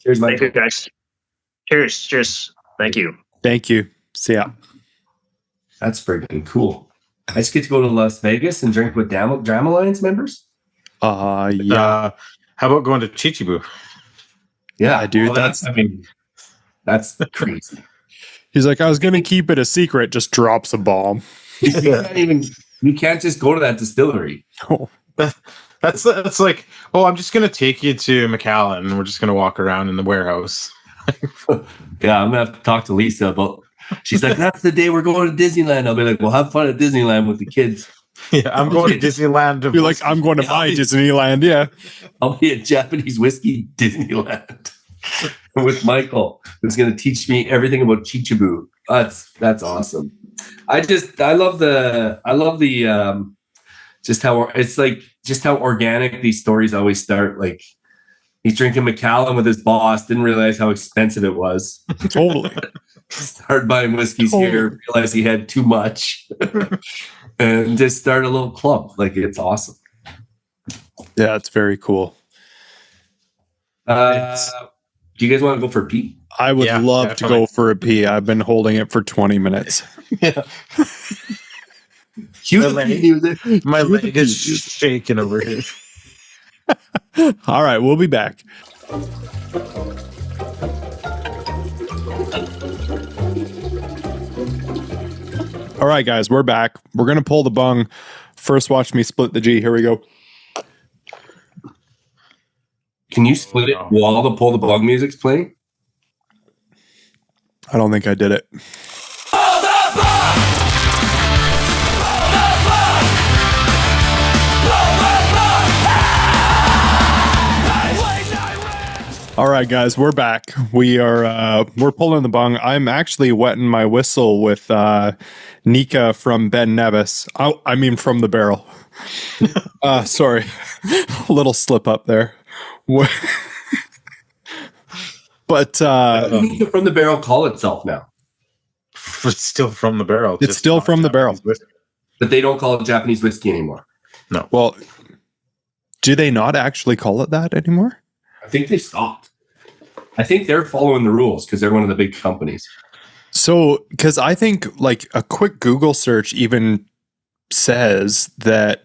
Cheers, Mike. Thank you, guys. Cheers. Thank you. See ya. That's freaking cool. I just get to go to Las Vegas and drink with Dram Alliance members. Yeah. How about going to Chichibu? Yeah, dude. Well, that's crazy. He's like, I was gonna keep it a secret. Just drops a bomb. You can't just go to that distillery. Oh. That's like, I'm just gonna take you to McAllen and we're just gonna walk around in the warehouse. Yeah, I'm gonna have to talk to Lisa about. She's like, that's the day we're going to Disneyland. I'll be like, well, have fun at Disneyland with the kids. Yeah, I'm going to Disneyland. You're like, I'm going to buy Disneyland. Yeah, I'll be at Japanese Whiskey Disneyland. with Michael, who's going to teach me everything about Chichibu. That's awesome. I love the just how organic these stories always start. Like he's drinking Macallan with his boss, didn't realize how expensive it was. Totally. Started buying whiskeys here, realized he had too much, and just start a little club. Like it's awesome. Yeah, it's very cool. Do you guys want to go for a pee? I would Yeah, love definitely. to go for a pee. I've been holding it for 20 minutes. Cue My the leg- pee music. My leg is shaking over here. All right, we'll be back. All right, guys, we're back. We're going to pull the bung. First, watch me split the G. Here we go. Can you split it while the pull the bug music's playing? I don't think I did it. All right, guys, we're back. We're pulling the bung. I'm actually wetting my whistle with Nikka from Ben Nevis. I mean, from the barrel. Sorry, a little slip up there. But From the barrel call itself now, It's still from the barrel. It's just still not from the barrel. Japanese whiskey. but they don't call it Japanese whiskey anymore. well, do they not actually call it that anymore? I think they stopped. I think they're following the rules because they're one of the big companies. So, because I think like a quick Google search even says that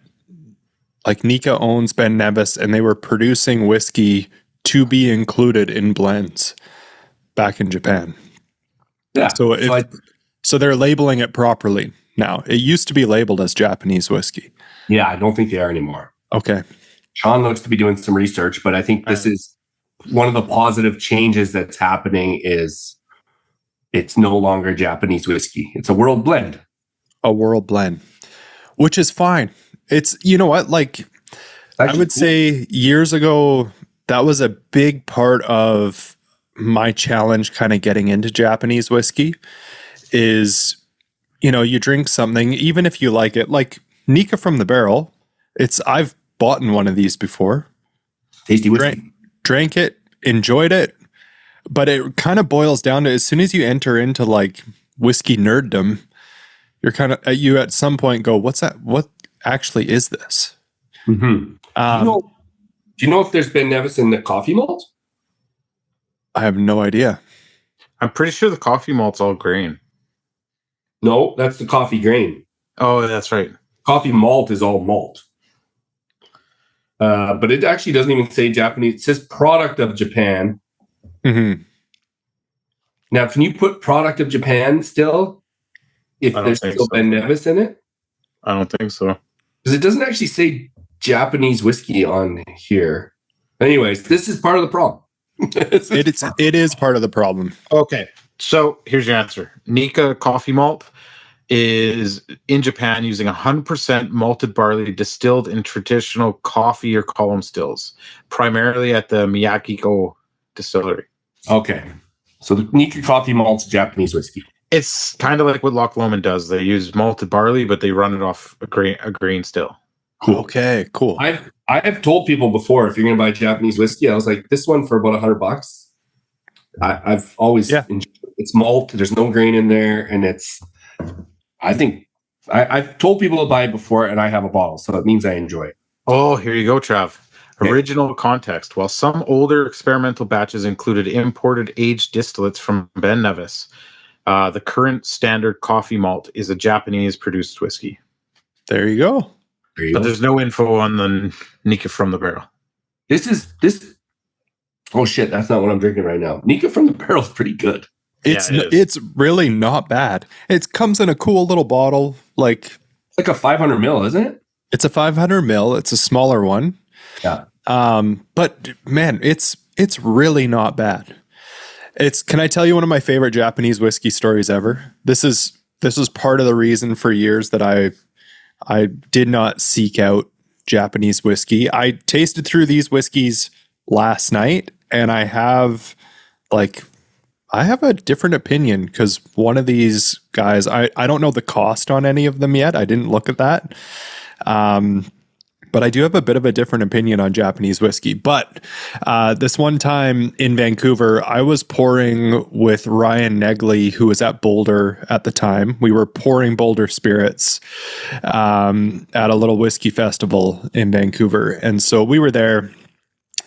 like Nikka owns Ben Nevis and they were producing whiskey to be included in blends back in Japan. Yeah. So they're labeling it properly now. It used to be labeled as Japanese whiskey. Yeah, I don't think they are anymore. Okay. Sean looks to be doing some research, but I think this is one of the positive changes that's happening is it's no longer Japanese whiskey. It's a world blend. A world blend, which is fine. It's, you know what, like I would say years ago, that was a big part of my challenge kind of getting into Japanese whiskey is, you know, you drink something, even if you like it, like Nikka from the barrel. I've bought in one of these before. Tasty whiskey. Drank it, enjoyed it, but it kind of boils down to as soon as you enter into like whiskey nerddom, you're kind of you at some point go, what's that? What actually is this? Mm-hmm. Do you know if there's Ben Nevis in the coffee malt? I have no idea. I'm pretty sure the coffee malt's all grain. No, that's the coffee grain. Oh, that's right. Coffee malt is all malt. But it actually doesn't even say Japanese. It says product of Japan. Mm-hmm. Now, can you put product of Japan still if I don't there's think still so. Ben Nevis in it? I don't think so. Because it doesn't actually say Japanese whiskey on here. Anyways, this is part of the problem. It is part of the problem. Okay. So here's your answer. Nikka coffee malt is in Japan using 100% malted barley distilled in traditional coffee or column stills, primarily at the Miyagikyo distillery. Okay. So the Nikka coffee malt's Japanese whiskey. It's kind of like what Loch Lomond does. They use malted barley, but they run it off a grain still. Cool. Okay, cool. I've told people before, if you're going to buy Japanese whiskey, I was like, this one for about $100. I've always enjoyed it. It's malt. There's no grain in there, and I've told people to buy it before, and I have a bottle, so it means I enjoy it. Oh, here you go, Trav. Okay. Original context. While some older experimental batches included imported aged distillates from Ben Nevis, the current standard coffee malt is a Japanese produced whiskey. There you go. But there's no info on the Nikka from the barrel. This. Oh shit, that's not what I'm drinking right now. Nikka from the barrel is pretty good. It's really not bad. It comes in a cool little bottle. It's like a 500 ml, isn't it? It's a 500 ml. It's a smaller one. Yeah. But man, it's really not bad. Can I tell you one of my favorite Japanese whiskey stories ever? This is part of the reason for years that I did not seek out Japanese whiskey. I tasted through these whiskeys last night, and I have like, I have a different opinion because one of these guys, I don't know the cost on any of them yet. I didn't look at that. But I do have a bit of a different opinion on Japanese whiskey. But this one time in Vancouver, I was pouring with Ryan Negley, who was at Boulder at the time. We were pouring Boulder spirits at a little whiskey festival in Vancouver. And so we were there.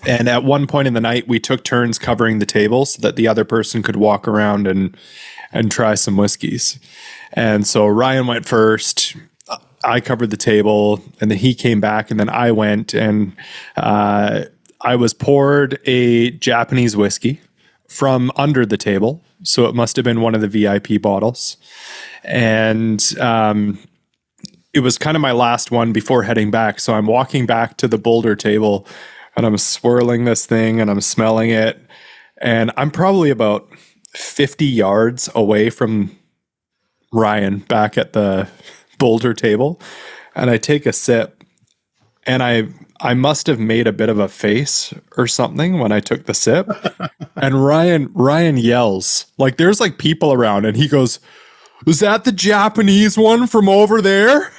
And at one point in the night, we took turns covering the table so that the other person could walk around and try some whiskeys. And so Ryan went first. I covered the table, and then he came back, and then I went, and I was poured a Japanese whiskey from under the table. So it must have been one of the VIP bottles. And it was kind of my last one before heading back. So I'm walking back to the Boulder table, and I'm swirling this thing, and I'm smelling it. And I'm probably about 50 yards away from Ryan back at the Boulder table, and I take a sip, and I must have made a bit of a face or something when I took the sip. And Ryan yells, like there's like people around, and he goes, "Was that the Japanese one from over there?"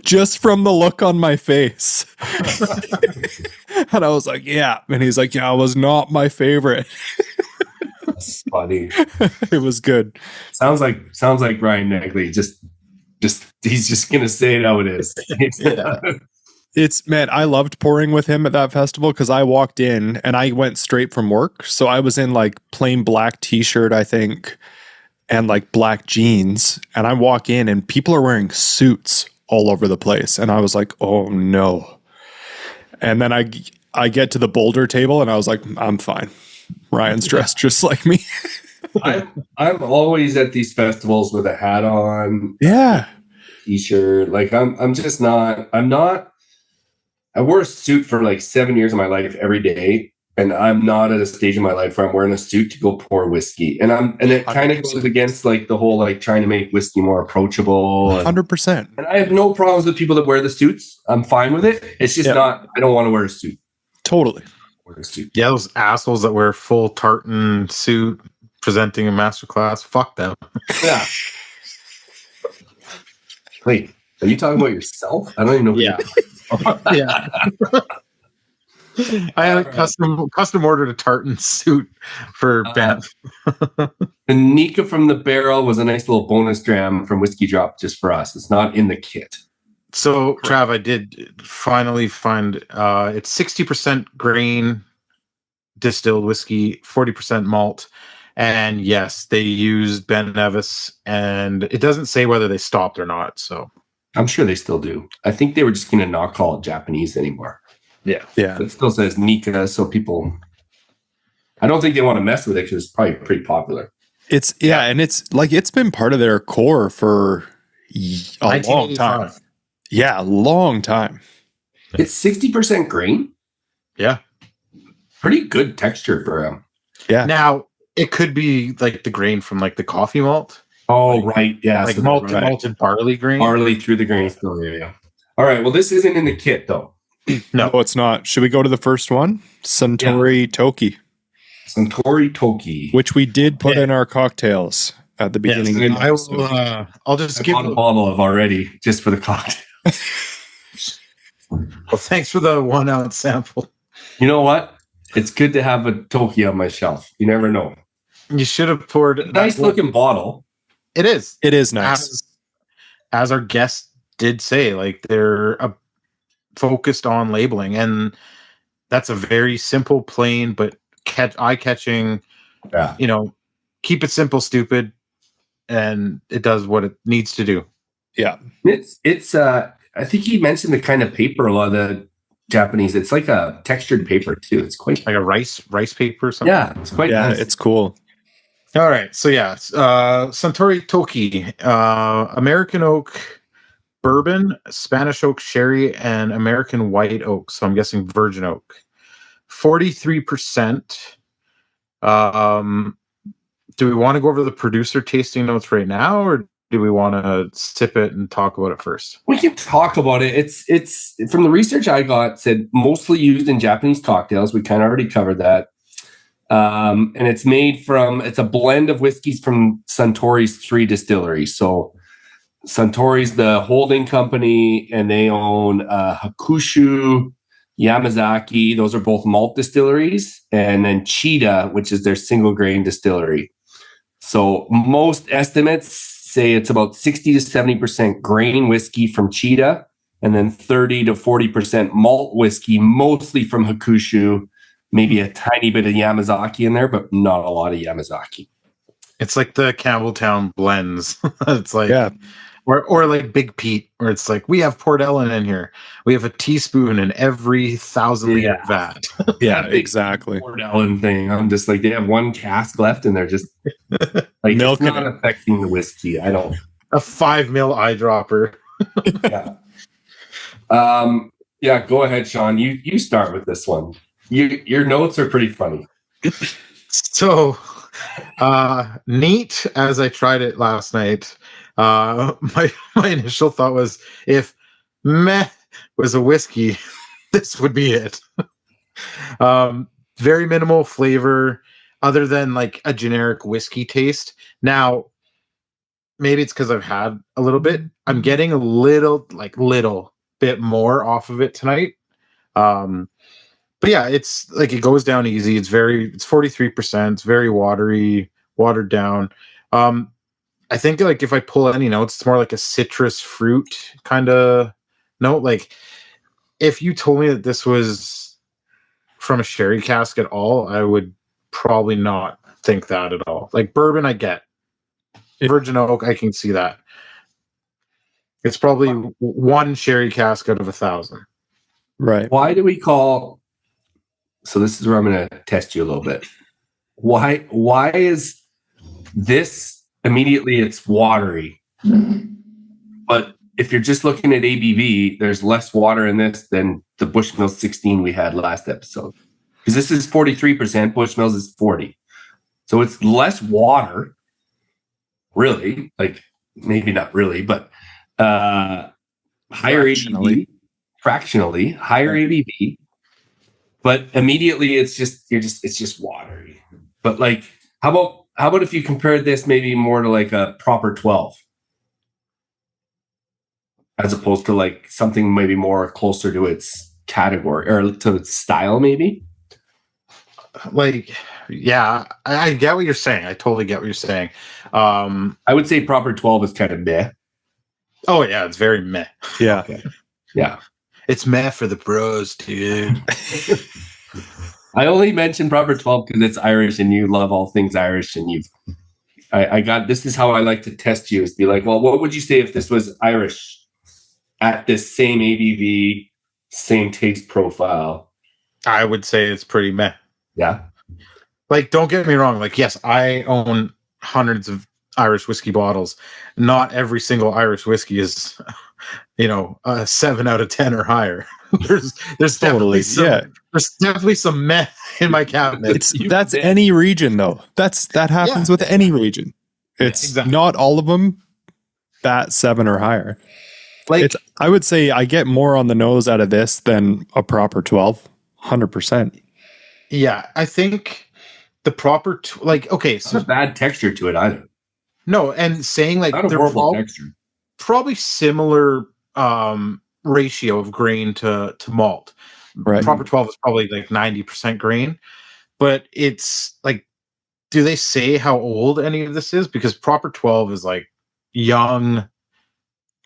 Just from the look on my face. And I was like, "Yeah." And he's like, "Yeah, it was not my favorite." That's funny. It was good. Sounds like Ryan Negley. Just he's just gonna say it how it is. It's, man, I loved pouring with him at that festival because I walked in and I went straight from work. So I was in like plain black t-shirt, I think, and like black jeans. And I walk in and people are wearing suits all over the place. And I was like, oh no. And then I get to the Boulder table and I was like, I'm fine. Ryan's dressed just like me. I'm always at these festivals with a hat on, Yeah. t-shirt. Like I'm not. I wore a suit for like 7 years of my life every day, and I'm not at a stage in my life where I'm wearing a suit to go pour whiskey. And it kind of goes against like the whole like trying to make whiskey more approachable. 100%. And I have no problems with people that wear the suits. I'm fine with it. It's just not. I don't want to wear a suit. Totally. Yeah, those assholes that wear full tartan suit presenting a masterclass. Fuck them. Yeah. Wait, are you talking about yourself? I don't even know. Yeah. Yeah. I had a custom ordered a tartan suit for Banff. The Nikka from the barrel was a nice little bonus dram from Whiskey Drop just for us. It's not in the kit. So, Trav, I did finally find it's 60% grain distilled whiskey, 40% malt. And yes, they used Ben Nevis, and it doesn't say whether they stopped or not. So I'm sure they still do. I think they were just going to not call it Japanese anymore. Yeah. It still says Nikka, so people. I don't think they want to mess with it because it's probably pretty popular. It's and it's like it's been part of their core for a long time. Yeah, a long time. It's 60% grain. Yeah. Pretty good texture for them. Yeah. Now it could be like the grain from like the coffee malt. Oh, right. Yeah. Like so malted barley grain. Barley through the grain. Still, yeah. All right. Well, this isn't in the kit though. No, it's not. Should we go to the first one? Suntory Toki. Suntory Toki. Which we did put in our cocktails at the beginning. Yes, I'll just give a bottle of already just for the cocktail. Well, thanks for the 1 ounce sample. You know what? It's good to have a Toki on my shelf. You never know. You should have poured Nice looking bottle. It is. It is nice. As our guest did say, like they're focused on labeling, and that's a very simple, plain, but eye-catching. Yeah. You know, keep it simple, stupid, and it does what it needs to do. Yeah. It's I think he mentioned the kind of paper a lot of the Japanese. It's like a textured paper too. It's quite like a rice paper or something. Yeah, it's quite nice. It's cool. All right. So yeah, Suntory Toki, American oak bourbon, Spanish oak sherry, and American white oak. So I'm guessing virgin oak. 43%. Do we want to go over the producer tasting notes right now, or do we want to sip it and talk about it first? We can talk about it. It's from the research I got, said mostly used in Japanese cocktails. We kind of already covered that. And it's a blend of whiskeys from Suntory's 3 distilleries. So Suntory's the holding company, and they own Hakushu, Yamazaki. Those are both malt distilleries. And then Cheetah, which is their single grain distillery. So most estimates say it's about 60 to 70% grain whiskey from Cheetah, and then 30 to 40% malt whiskey, mostly from Hakushu, maybe a tiny bit of Yamazaki in there, but not a lot of Yamazaki. It's like the Campbelltown blends. It's like, Yeah. or like Big Pete, where it's like, we have Port Ellen in here. We have a teaspoon in every 1,000-liter vat. Yeah, That big exactly. Port Ellen thing. I'm just like, they have one cask left, and they're just like, Milking it's not it. affecting the whiskey. I don't. A 5 mil eyedropper. Yeah. Go ahead, Sean. You start with this one. Your notes are pretty funny. So neat as I tried it last night. My initial thought was, if meh was a whiskey, this would be it. Very minimal flavor other than like a generic whiskey taste. Now, maybe it's because I've had a little bit. I'm getting a little bit more off of it tonight. But yeah, it's like, it goes down easy. It's 43%. It's very watered down. I think like if I pull any notes, it's more like a citrus fruit kind of note. Like, if you told me that this was from a sherry cask at all, I would probably not think that at all. Like bourbon, I get. Virgin oak, I can see that. It's probably one sherry cask out of 1,000. Right. Why do we call? So this is where I'm going to test you a little bit. Why is this immediately? It's watery, but if you're just looking at ABV, there's less water in this than the Bushmills 16 we had last episode. Because this is 43%, Bushmills is 40, so it's less water. Really, like maybe not really, but higher ABV, fractionally higher ABV. But immediately it's just watery. But like, how about if you compared this maybe more to like a proper 12, as opposed to like something maybe more closer to its category or to its style, maybe? Like, yeah, I get what you're saying. I totally get what you're saying. I would say proper 12 is kind of meh. Oh yeah, it's very meh. Yeah. Okay. Yeah. It's meh for the bros, dude. I only mentioned proper 12 because it's Irish and you love all things Irish, and this is how I like to test you, is be like, well, what would you say if this was Irish at this same ABV, same taste profile? I would say it's pretty meh. Yeah. Like, don't get me wrong. Like, yes, I own hundreds of Irish whiskey bottles. Not every single Irish whiskey is, a 7 out of 10 or higher. There's Totally. there's definitely some meh in my cabinet. That's any region though. That happens with any region. It's exactly. Not all of them bat 7 or higher. Like, I would say I get more on the nose out of this than a proper 12. 100%. yeah, I think the proper okay, It's so not a bad texture to it either. no, and saying like Not a they're horrible texture. probably similar ratio of grain to malt. Right. Proper 12 is probably like 90% grain, but it's like, do they say how old any of this is? Because proper 12 is like young,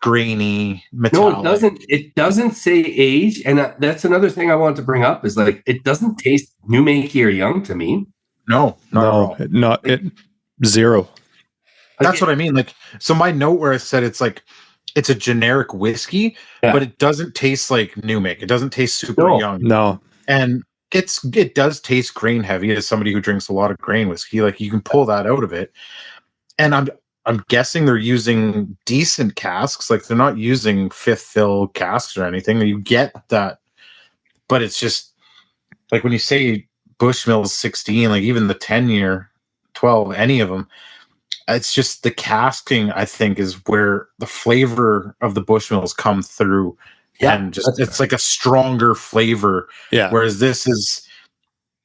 grainy, metallic. No, it doesn't. It doesn't say age, and that's another thing I want to bring up is like, it doesn't taste new makey or young to me. No, not at all. Zero. That's what I mean. Like, so my note where I said it's like, it's a generic whiskey, Yeah. but it doesn't taste like new make. It doesn't taste super young. No. And it does taste grain heavy as somebody who drinks a lot of grain whiskey. Like, you can pull that out of it. And I'm guessing they're using decent casks. Like, they're not using fifth fill casks or anything. You get that, but it's just like when you say Bushmills 16, like even the 10-year, 12, any of them, it's just the casking, I think, is where the flavor of the Bushmills come through. Yeah, and just it's like a stronger flavor. Yeah. Whereas this is,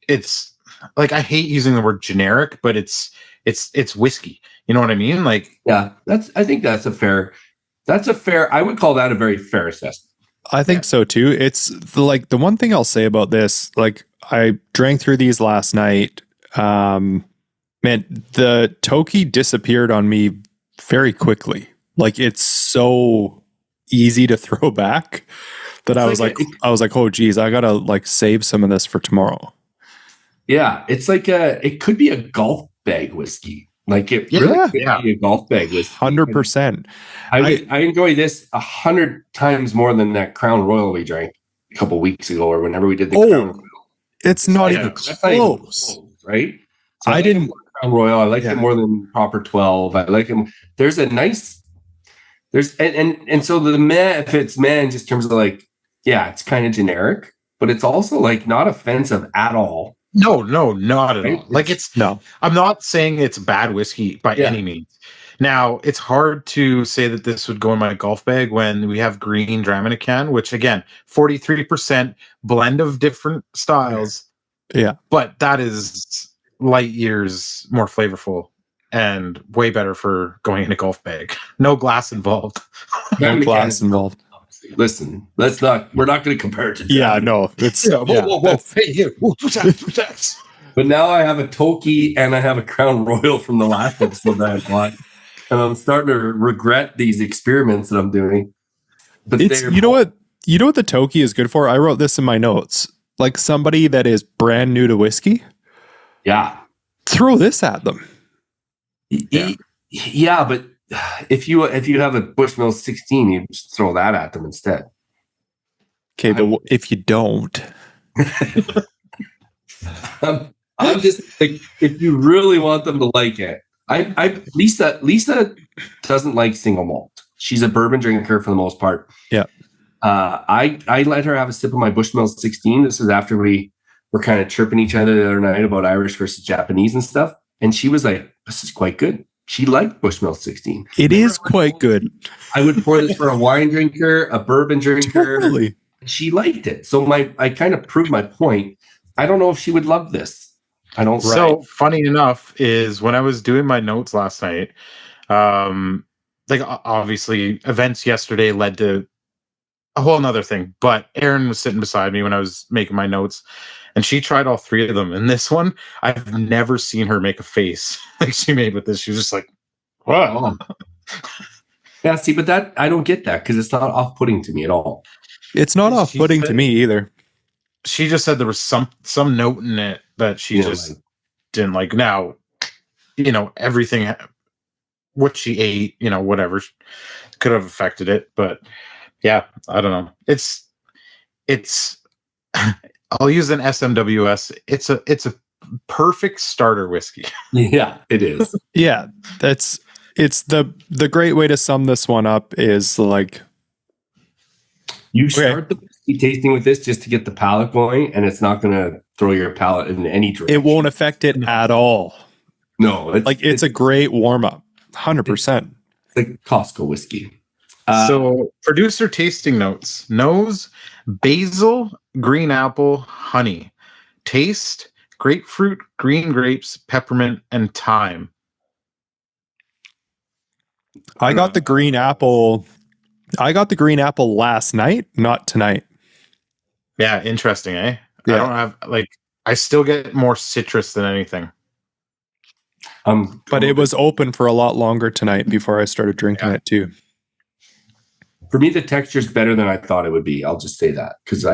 it's like I hate using the word generic, but it's whiskey. You know what I mean? Like, Yeah, I think that's a fair. I would call that a very fair assessment. I think so too. It's the one thing I'll say about this, like I drank through these last night. Man, the Toki disappeared on me very quickly. Like it's so easy to throw back that I was like, oh geez, I gotta like save some of this for tomorrow. Yeah, it's like it could be a golf bag whiskey. Like it really could be a golf bag whiskey. 100%. I enjoy this 100 times more than that Crown Royal we drank a couple weeks ago, or whenever we did the Crown Royal. It's not even close, right? So I didn't Crown Royal. I like it more than Proper 12. I like him. There's a nice. There's and so the man, if it's man, just in terms of like, yeah, it's kind of generic, but it's also like not offensive at all. No, not at all. Like I'm not saying it's bad whiskey by any means. Now, it's hard to say that this would go in my golf bag when we have green Dram in a can, which again, 43% blend of different styles. Yeah. But that is light years more flavorful and way better for going in a golf bag. No glass involved. No glass involved. Listen, we're not going to compare it to Dram. Yeah, no. It's whoa. Hey, here. But now I have a Toki and I have a Crown Royal from the last episode that I bought. And I'm starting to regret these experiments that I'm doing. But you know what the Toki is good for? I wrote this in my notes. Like somebody that is brand new to whiskey. Yeah. Throw this at them. Yeah, but if you have a Bushmill 16, you just throw that at them instead. Okay, but if you don't, I'm just like, if you really want them to like it, Lisa doesn't like single malt. She's a bourbon drinker for the most part. Yeah. I let her have a sip of my Bushmill 16. This was after we were kind of chirping each other the other night about Irish versus Japanese and stuff, and she was like, "This is quite good." She liked Bushmill 16. It is quite good. I would pour this for a wine drinker, a bourbon drinker. Totally. She liked it. So I kind of proved my point. I don't know if she would love this. I don't. So funny enough is when I was doing my notes last night, like obviously events yesterday led to a whole nother thing, but Erin was sitting beside me when I was making my notes and she tried all three of them. And this one, I've never seen her make a face like she made with this. She was just like, wow. Yeah, see, but that I don't get that because it's not off-putting to me at all. It's not off-putting to me either. She just said there was some note in it that she didn't like. Now, everything, what she ate, whatever could have affected it. But yeah, I don't know. It's I'll use an SMWS. It's a perfect starter whiskey. Yeah, it is. Yeah, it's the great way to sum this one up is like you start the whiskey tasting with this just to get the palate going, and it's not going to throw your palate in any direction. It won't affect it at all. No, it's a great warm up. 100%. It's like Costco whiskey. So producer tasting notes: nose, basil, green apple, honey. Taste: grapefruit, green grapes, peppermint, and thyme. I got the green apple last night, not tonight. Yeah, interesting, eh? Yeah. I don't have I still get more citrus than anything. But it was open for a lot longer tonight before I started drinking it too. For me, the texture is better than I thought it would be. I'll just say that because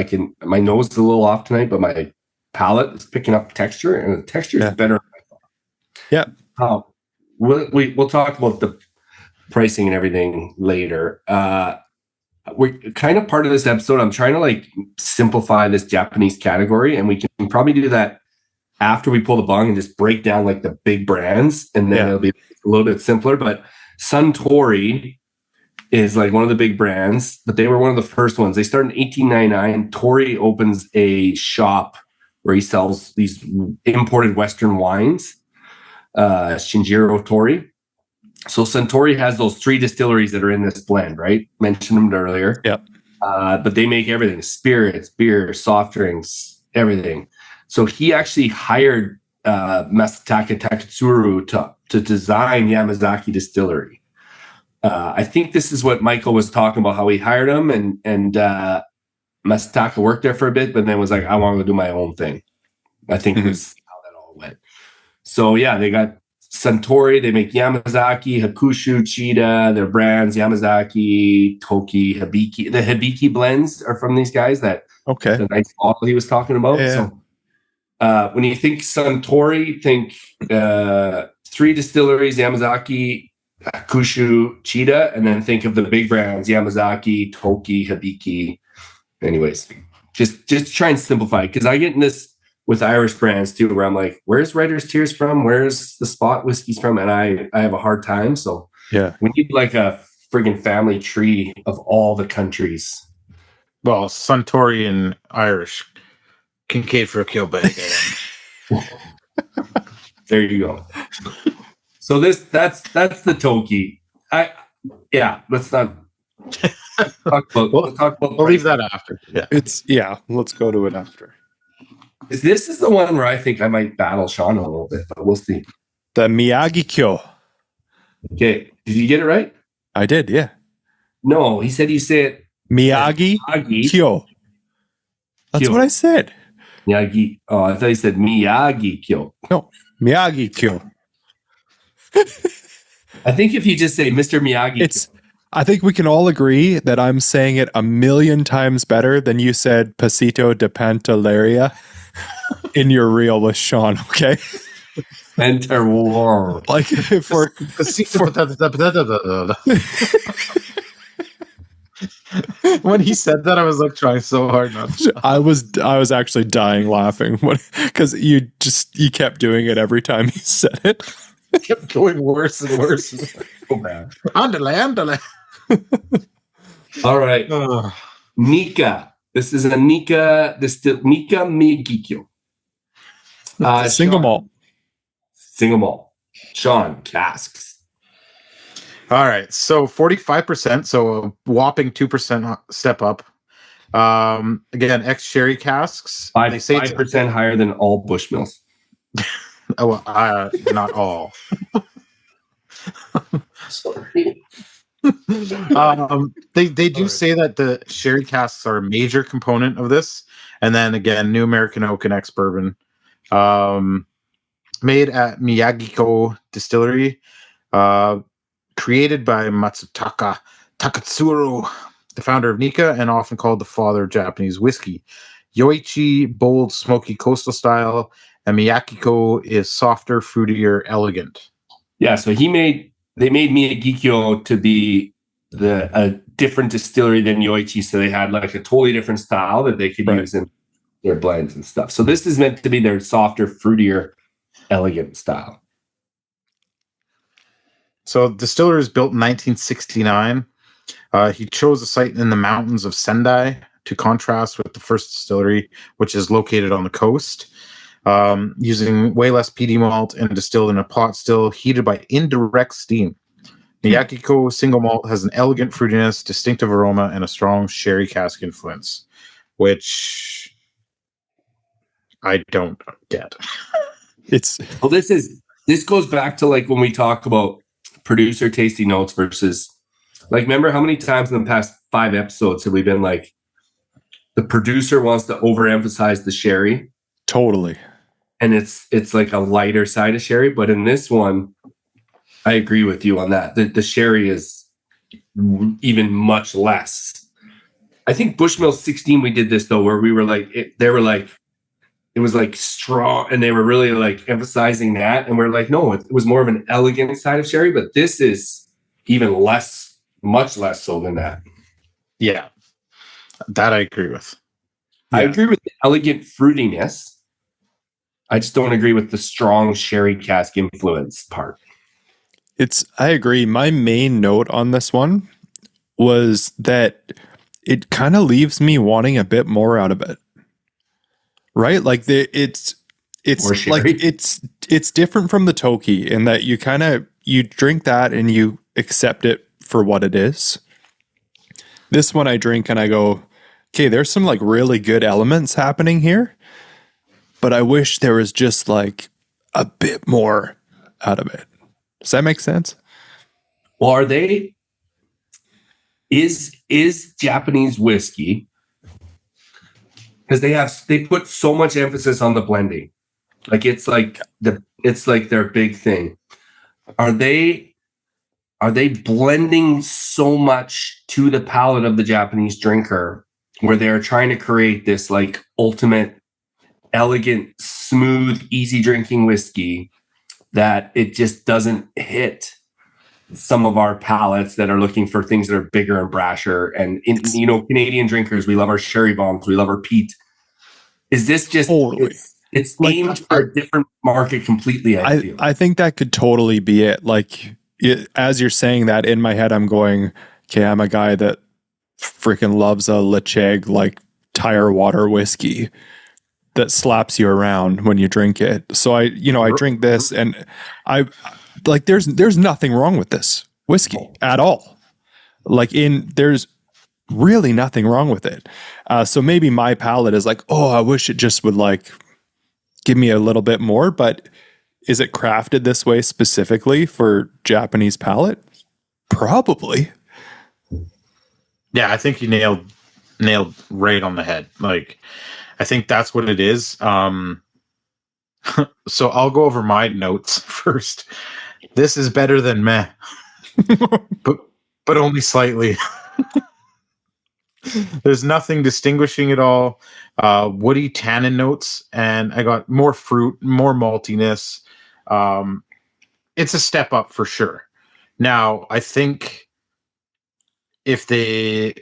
my nose is a little off tonight, but my palate is picking up texture, and the texture is better than I thought. Yeah. We'll talk about the pricing and everything later. We're kind of part of this episode. I'm trying to simplify this Japanese category, and we can probably do that after we pull the bung and just break down the big brands, and then it'll be a little bit simpler. But Suntory is one of the big brands, but they were one of the first ones. They started in 1899. Tori opens a shop where he sells these imported Western wines, Shinjiro Tori. So Suntory has those 3 distilleries that are in this blend, right? Mentioned them earlier. Yep. But they make everything: spirits, beer, soft drinks, everything. So he actually hired Masataka Takatsuru to design Yamazaki Distillery. I think this is what Michael was talking about, how he hired him, and Masataka worked there for a bit, but then was like, I want to do my own thing. I think was how that all went. So yeah, they got Suntory, they make Yamazaki, Hakushu, Chida, their brands, Yamazaki, Toki, Hibiki. The Hibiki blends are from these guys, the nice bottle he was talking about. Yeah. So when you think Suntory, think 3 distilleries, Yamazaki, Hakushu, Chida, and then think of the big brands, Yamazaki, Toki, Hibiki. Anyways, just try and simplify, because I get in this with Irish brands too, where I'm like, where's Writer's Tears from? Where's the Spot whiskeys from? And I have a hard time. So Yeah. we need like a friggin' family tree of all the countries. Well, Suntory and Irish. Kincaid for a Kilbeg. There you go. So that's the Toki. Let's not talk about. We'll leave that after. Yeah. Let's go to it after. This is the one where I think I might battle Sean a little bit, but we'll see. The Miyagikyo. Okay, did you get it right? I did, yeah. No, he said you say it Miyagi-kyo. That's what I said. Miyagi. Oh, I thought you said Miyagi-kyo. No, Miyagi-kyo. I think if you just say Mr. Miyagi, I think we can all agree that I'm saying it 1,000,000 times better than you said Pasito de Pantelleria in your reel with Sean, okay? Banter war. Like if we're when he said that, I was like trying so hard not to. I was actually dying laughing because you kept doing it every time you said it. It kept going worse and worse. So bad. Andale. All right. Nikka. This is a Nikka Miyagikyo. Single malt. Single malt. Sean, casks. All right. So 45%. So a whopping 2% step up. Again, ex-sherry casks. They say 5% higher than all Bushmills. Not all. Sorry. They do say that the sherry casks are a major component of this, and then again, New American Oak and ex bourbon, made at Miyagikyo Distillery, created by Matsutaka Takatsuru, the founder of Nikka, and often called the father of Japanese whiskey. Yoichi, bold, smoky coastal style, and Miyagikyo is softer, fruitier, elegant. Yeah, so they made Miyagikyo to be a different distillery than Yoichi, so they had like a totally different style that they could use in their blends and stuff. So this is meant to be their softer, fruitier, elegant style. So the distiller is built in 1969. He chose a site in the mountains of Sendai to contrast with the first distillery, which is located on the coast. Using way less peaty malt and distilled in a pot still heated by indirect steam. Miyagikyo single malt has an elegant fruitiness, distinctive aroma, and a strong sherry cask influence, which I don't get. This goes back to like when we talk about producer tasting notes versus, like, remember how many times in the past 5 episodes have we been like, the producer wants to overemphasize the sherry? Totally. And it's like a lighter side of sherry, but in this one, I agree with you on that. The sherry is even much less. I think Bushmill 16 we did this though, where we were like, it was like strong, and they were really like emphasizing that, and we're like, no, it was more of an elegant side of sherry, but this is even less, much less so than that. Yeah, that I agree with. I agree with the elegant fruitiness. I just don't agree with the strong sherry cask influence part. I agree. My main note on this one was that it kind of leaves me wanting a bit more out of it. Right? Like it's like it's different from the Toki in that you drink that and you accept it for what it is. This one I drink and I go, okay, there's some like really good elements happening here. but I wish there was just like a bit more out of it. Does that make sense? Well, is Japanese whiskey, because they put so much emphasis on the blending. Like it's like their big thing. Are they blending so much to the palate of the Japanese drinker where they're trying to create this like ultimate elegant, smooth, easy drinking whiskey that it just doesn't hit some of our palates that are looking for things that are bigger and brasher? And Canadian drinkers, we love our sherry bombs, we love our peat. Is this just it's like, aimed for a different market completely? I think that could totally be it. Like as you're saying that, in my head, I'm going, okay, I'm a guy that freaking loves a Lecheg like tire water whiskey that slaps you around when you drink it. So I drink this and I like, there's nothing wrong with this whiskey at all. Like there's really nothing wrong with it. So maybe my palate is like, oh, I wish it just would like give me a little bit more, but is it crafted this way specifically for Japanese palate? Probably. Yeah, I think you nailed right on the head. Like, I think that's what it is. So I'll go over my notes first. This is better than meh, but only slightly. There's nothing distinguishing at all. Woody tannin notes, and I got more fruit, more maltiness. It's a step up for sure. Now, I think if I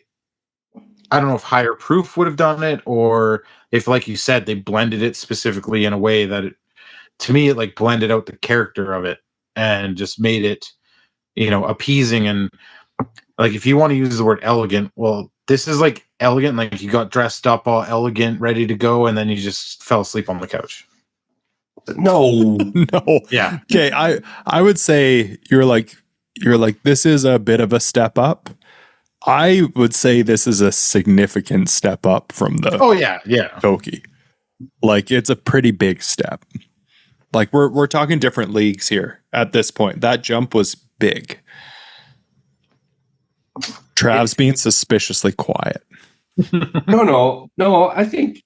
don't know if higher proof would have done it, or if, like you said, they blended it specifically in a way that to me, it like blended out the character of it and just made it, appeasing. And like, if you want to use the word elegant, well, this is like elegant. Like you got dressed up all elegant, ready to go, and then you just fell asleep on the couch. No. Yeah. Okay. I would say you're like, this is a bit of a step up. I would say this is a significant step up from the Toki. Like it's a pretty big step. Like we're talking different leagues here at this point. That jump was big. Trav's being suspiciously quiet. No. I think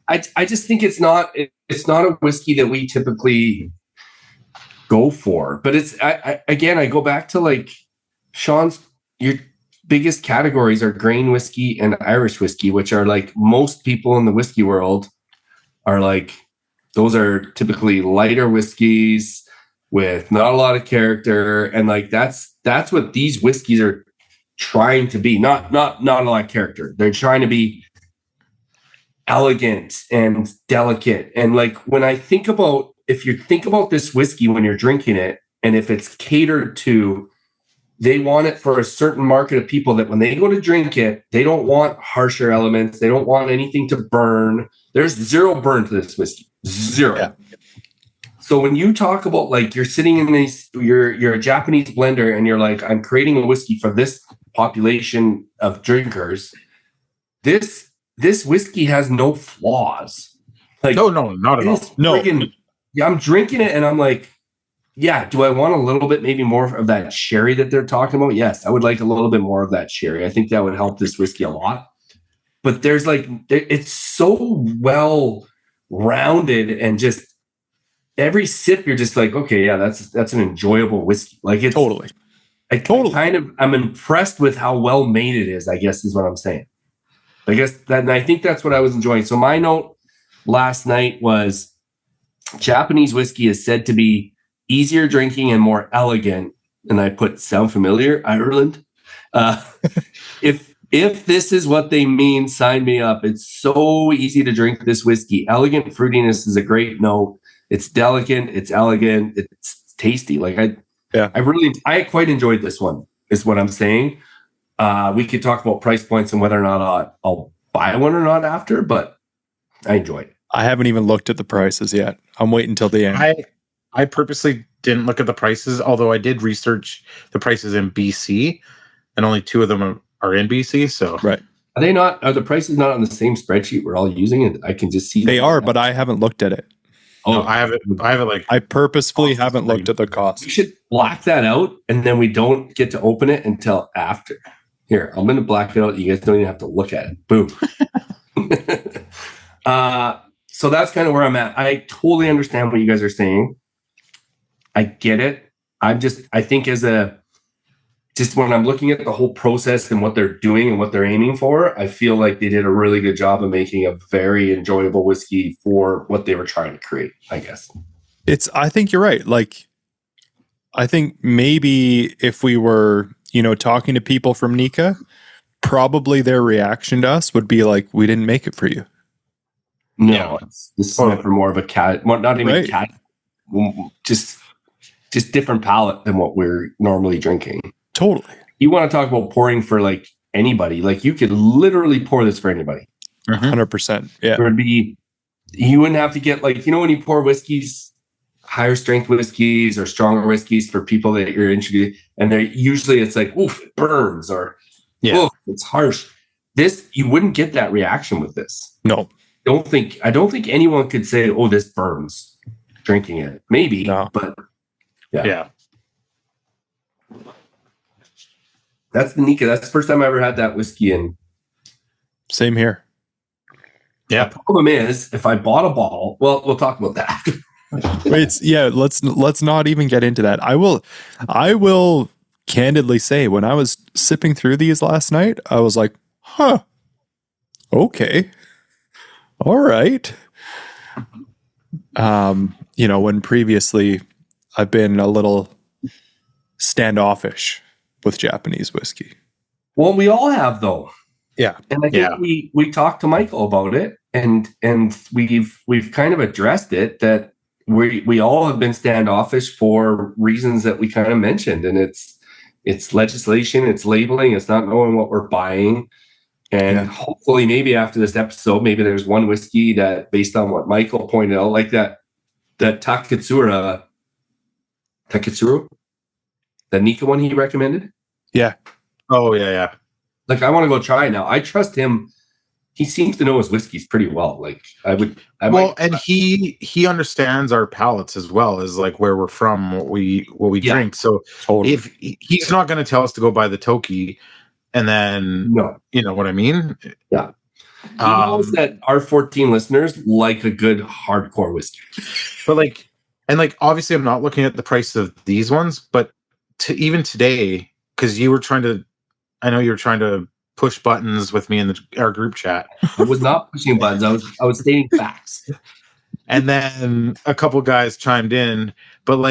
I just think it's not a whiskey that we typically go for. But it's I go back to like Sean's, your biggest categories are grain whiskey and Irish whiskey, which are like most people in the whiskey world are like, those are typically lighter whiskeys with not a lot of character. And like, that's what these whiskeys are trying to be. Not a lot of character. They're trying to be elegant and delicate. And like, when I think about, if you think about this whiskey when you're drinking it, and if it's catered to, they want it for a certain market of people that when they go to drink it, they don't want harsher elements. They don't want anything to burn. There's zero burn to this whiskey. Zero. Yeah. So when you talk about like, you're sitting in you're a Japanese blender and you're like, I'm creating a whiskey for this population of drinkers. This whiskey has no flaws. Like, no, not at all. No. I'm drinking it and I'm like, yeah, do I want a little bit, maybe more of that sherry that they're talking about? Yes, I would like a little bit more of that sherry. I think that would help this whiskey a lot. But there's like, it's so well rounded, and just every sip, you're just like, okay, yeah, that's an enjoyable whiskey. Like it's totally. I'm impressed with how well made it is, I guess is what I'm saying. And I think that's what I was enjoying. So my note last night was Japanese whiskey is said to be easier drinking and more elegant. And I put, sound familiar, Ireland? If this is what they mean, sign me up. It's so easy to drink this whiskey. Elegant fruitiness is a great note. It's delicate, it's elegant, it's tasty. Like I quite enjoyed this one, is what I'm saying. We could talk about price points and whether or not I'll buy one or not after, but I enjoyed it. I haven't even looked at the prices yet. I'm waiting until the end. I purposely didn't look at the prices, although I did research the prices in BC, and only 2 of them are in BC. So right. Are they not? Are the prices not on the same spreadsheet we're all using? And I can just see They them? are, but I haven't looked at it. No, I have it like I purposefully haven't looked at the We cost. should black that out, and then we don't get to open it until after. Here, I'm going to black it out. You guys don't even have to look at it. Boom. So that's kind of where I'm at. I totally understand what you guys are saying. I get it. I think just when I'm looking at the whole process and what they're doing and what they're aiming for, I feel like they did a really good job of making a very enjoyable whiskey for what they were trying to create, I guess. I think you're right. Like, I think maybe if we were, talking to people from Nikka, probably their reaction to us would be like, we didn't make it for you. No, this is meant for more of a cat, not even Right. cat, just different palate than what we're normally drinking. Totally. You want to talk about pouring for like anybody? Like you could literally pour this for anybody. 100%. Yeah. There would be, you wouldn't have to get like, when you pour whiskeys, higher strength whiskeys or stronger whiskeys for people that you're introduced, and they're usually it's like, oof, it burns, or oof, it's harsh. This, you wouldn't get that reaction with this. No. I don't think anyone could say, oh, this burns drinking it. Maybe, No. but yeah. That's the Nikka. That's the first time I ever had that whiskey. And Same here. Yeah. the problem is, if I bought a bottle, well, we'll talk about that. Let's not even get into that. I will candidly say, when I was sipping through these last night, I was like, huh, okay, all right. When previously I've been a little standoffish with Japanese whiskey. Well, we all have though. Yeah. And I think we talked to Michael about it, and we've kind of addressed it, that we all have been standoffish for reasons that we kind of mentioned, and it's legislation, it's labeling, it's not knowing what we're buying. And hopefully maybe after this episode, maybe there's one whiskey that, based on what Michael pointed out, like that Taketsuru, the Nikka one he recommended. Yeah. Oh yeah. Like, I want to go try it now. I trust him. He seems to know his whiskeys pretty well. Like and he understands our palates as well as like where we're from, what we drink. So Totally. if he's not going to tell us to go buy the Toki, and then you know what I mean? Yeah. He knows that our 14 listeners like a good hardcore whiskey. But obviously I'm not looking at the price of these ones, but even today, because I know you were trying to push buttons with me in our group chat. I was not pushing buttons. I was stating facts. And then a couple guys chimed in, but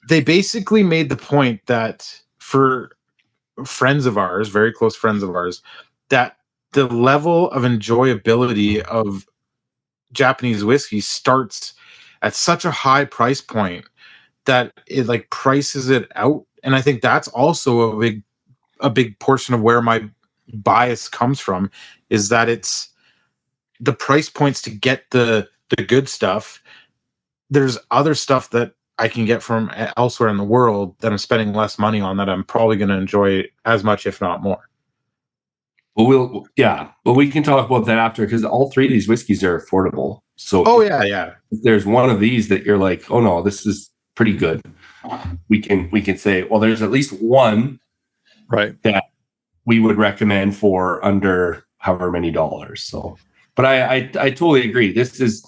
they basically made the point that for friends of ours, very close friends of ours, that the level of enjoyability of Japanese whiskey starts at such a high price point that it prices it out. And I think that's also a big portion of where my bias comes from, is that it's the price points to get the good stuff. There's other stuff that I can get from elsewhere in the world that I'm spending less money on, that I'm probably going to enjoy as much, if not more. Well, we can talk about that after, because all three of these whiskeys are affordable. So if there's one of these that you're like, oh no, this is pretty good, we can say, well, there's at least one Right. that we would recommend for under however many dollars. So, but I totally agree. This is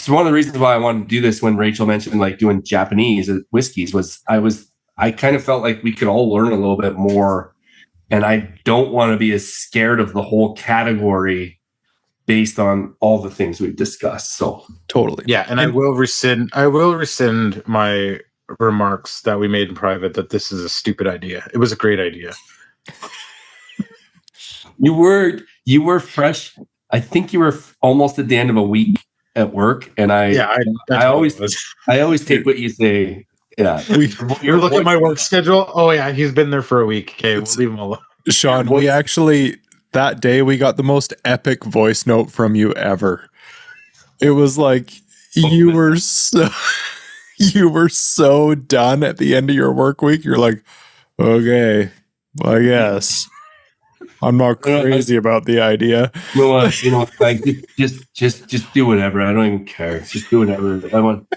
one of the reasons why I wanted to do this. When Rachel mentioned doing Japanese whiskeys, I kind of felt like we could all learn a little bit more, and I don't want to be as scared of the whole category based on all the things we've discussed. So Totally. Yeah, and I will rescind my remarks that we made in private that this is a stupid idea. It was a great idea. You were fresh. I think you were almost at the end of a week at work, and I always take what you say. Yeah, you're looking at my work schedule. Oh yeah, he's been there for a week. Okay, we'll leave him alone. Sean, we actually, that day we got the most epic voice note from you ever. It was like you were so done at the end of your work week. You're like, okay, I guess. I'm not crazy about the idea. Like just do whatever. I don't even care. Just do whatever. I want.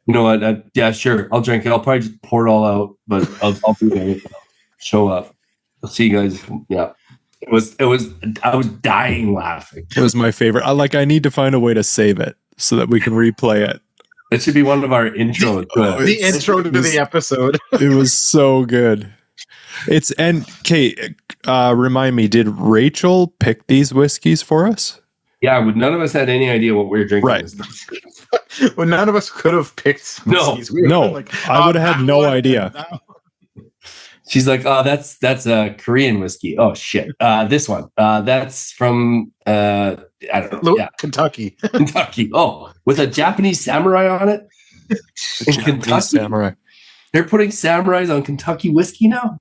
You know what? Yeah, sure. I'll drink it. I'll probably just pour it all out, but I'll do it. Show up. I'll see you guys. Yeah. It was. I was dying laughing. It was my favorite. I need to find a way to save it so that we can replay it. It should be one of our intros. The intro to the episode. It was so good. Remind me, did Rachel pick these whiskeys for us? Yeah, but none of us had any idea what we were drinking. Right. Well, none of us could have picked whiskeys. I would have had no idea. She's like, oh, that's a Korean whiskey. Oh shit. This one. That's from I don't know. Yeah. Kentucky. Kentucky. Oh, with a Japanese samurai on it. In Kentucky. Samurai. They're putting samurais on Kentucky whiskey now.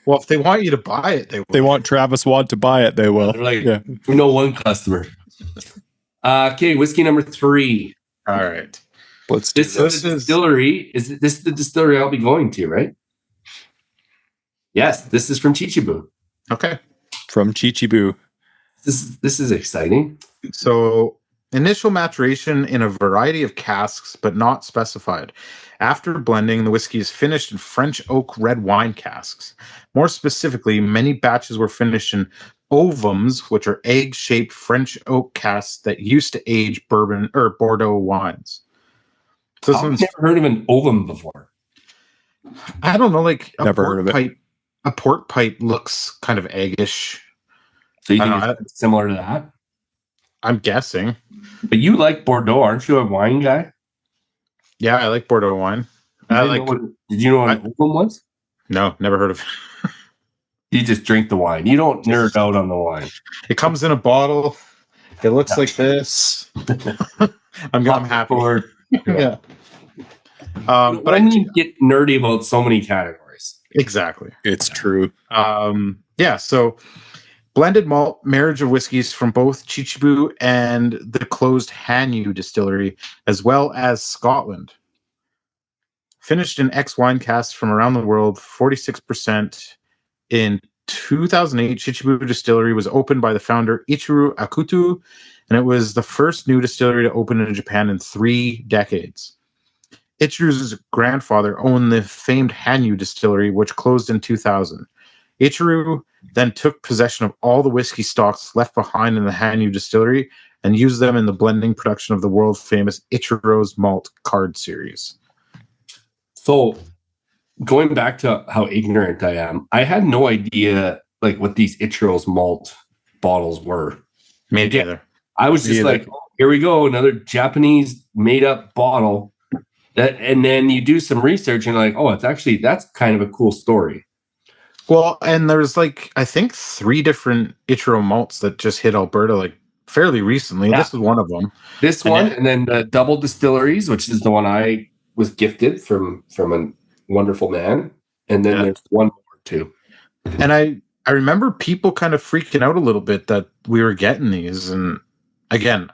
Well, if they want you to buy it, they want Travis Watt to buy it. They will. They're like, we know one customer. Okay, whiskey number 3. All right. This is the distillery. This is the distillery I'll be going to, right? Yes, this is from Chichibu. Okay. From Chichibu. This is exciting. So, initial maturation in a variety of casks, but not specified. After blending, the whiskey is finished in French oak red wine casks. More specifically, many batches were finished in ovums, which are egg-shaped French oak casks that used to age bourbon or Bordeaux wines. So I've never heard of an ovum before. I don't know, like never heard of it. A port pipe looks kind of eggish. So you think it's similar to that? I'm guessing. But you like Bordeaux, aren't you a wine guy? Yeah, I like Bordeaux wine. Did you know what an ovum was? No, never heard of it. You just drink the wine. You don't nerd out on the wine. It comes in a bottle. It looks like this. I'm happy. Yeah. But I mean, get nerdy about so many categories. Exactly. It's true. So blended malt marriage of whiskeys from both Chichibu and the closed Hanyu distillery, as well as Scotland. Finished in X wine casks from around the world, 46%. In 2008, Chichibu Distillery was opened by the founder Ichiro Akutu, and it was the first new distillery to open in Japan in 3 decades. Ichiro's grandfather owned the famed Hanyu Distillery, which closed in 2000. Ichiro then took possession of all the whiskey stocks left behind in the Hanyu Distillery and used them in the blending production of the world-famous Ichiro's Malt card series. So, going back to how ignorant I am, I had no idea like what these Ichiro's Malt bottles were. Me neither. I was just like, oh, here we go, another Japanese made-up bottle. And then you do some research and you're like, oh, that's kind of a cool story. Well, and there's I think 3 different Ichiro malts that just hit Alberta fairly recently. Yeah. This is one of them. And then the double distilleries, which is the one I was gifted from a wonderful man. And then there's one more too. And I remember people kind of freaking out a little bit that we were getting these. And again,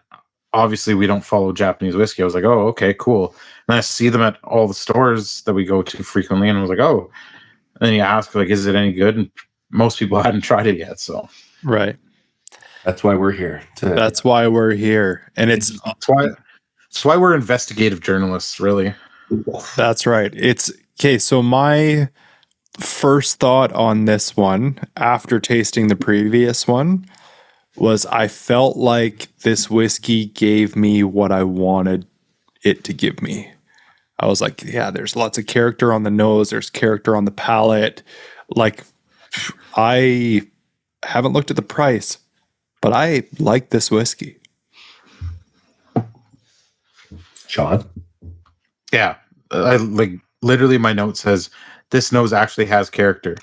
obviously we don't follow Japanese whiskey. I was like, oh, okay, cool. And I see them at all the stores that we go to frequently. And I was like, oh. And then you ask, is it any good? And most people hadn't tried it yet. So, right. That's why we're here. That's why we're here. And it's why we're investigative journalists, really. That's right. It's okay. So my first thought on this one after tasting the previous one was I felt like this whiskey gave me what I wanted it to give me. I was like, yeah, there's lots of character on the nose. There's character on the palate. I haven't looked at the price, but I like this whiskey. Sean? Yeah. I literally my note says this nose actually has character.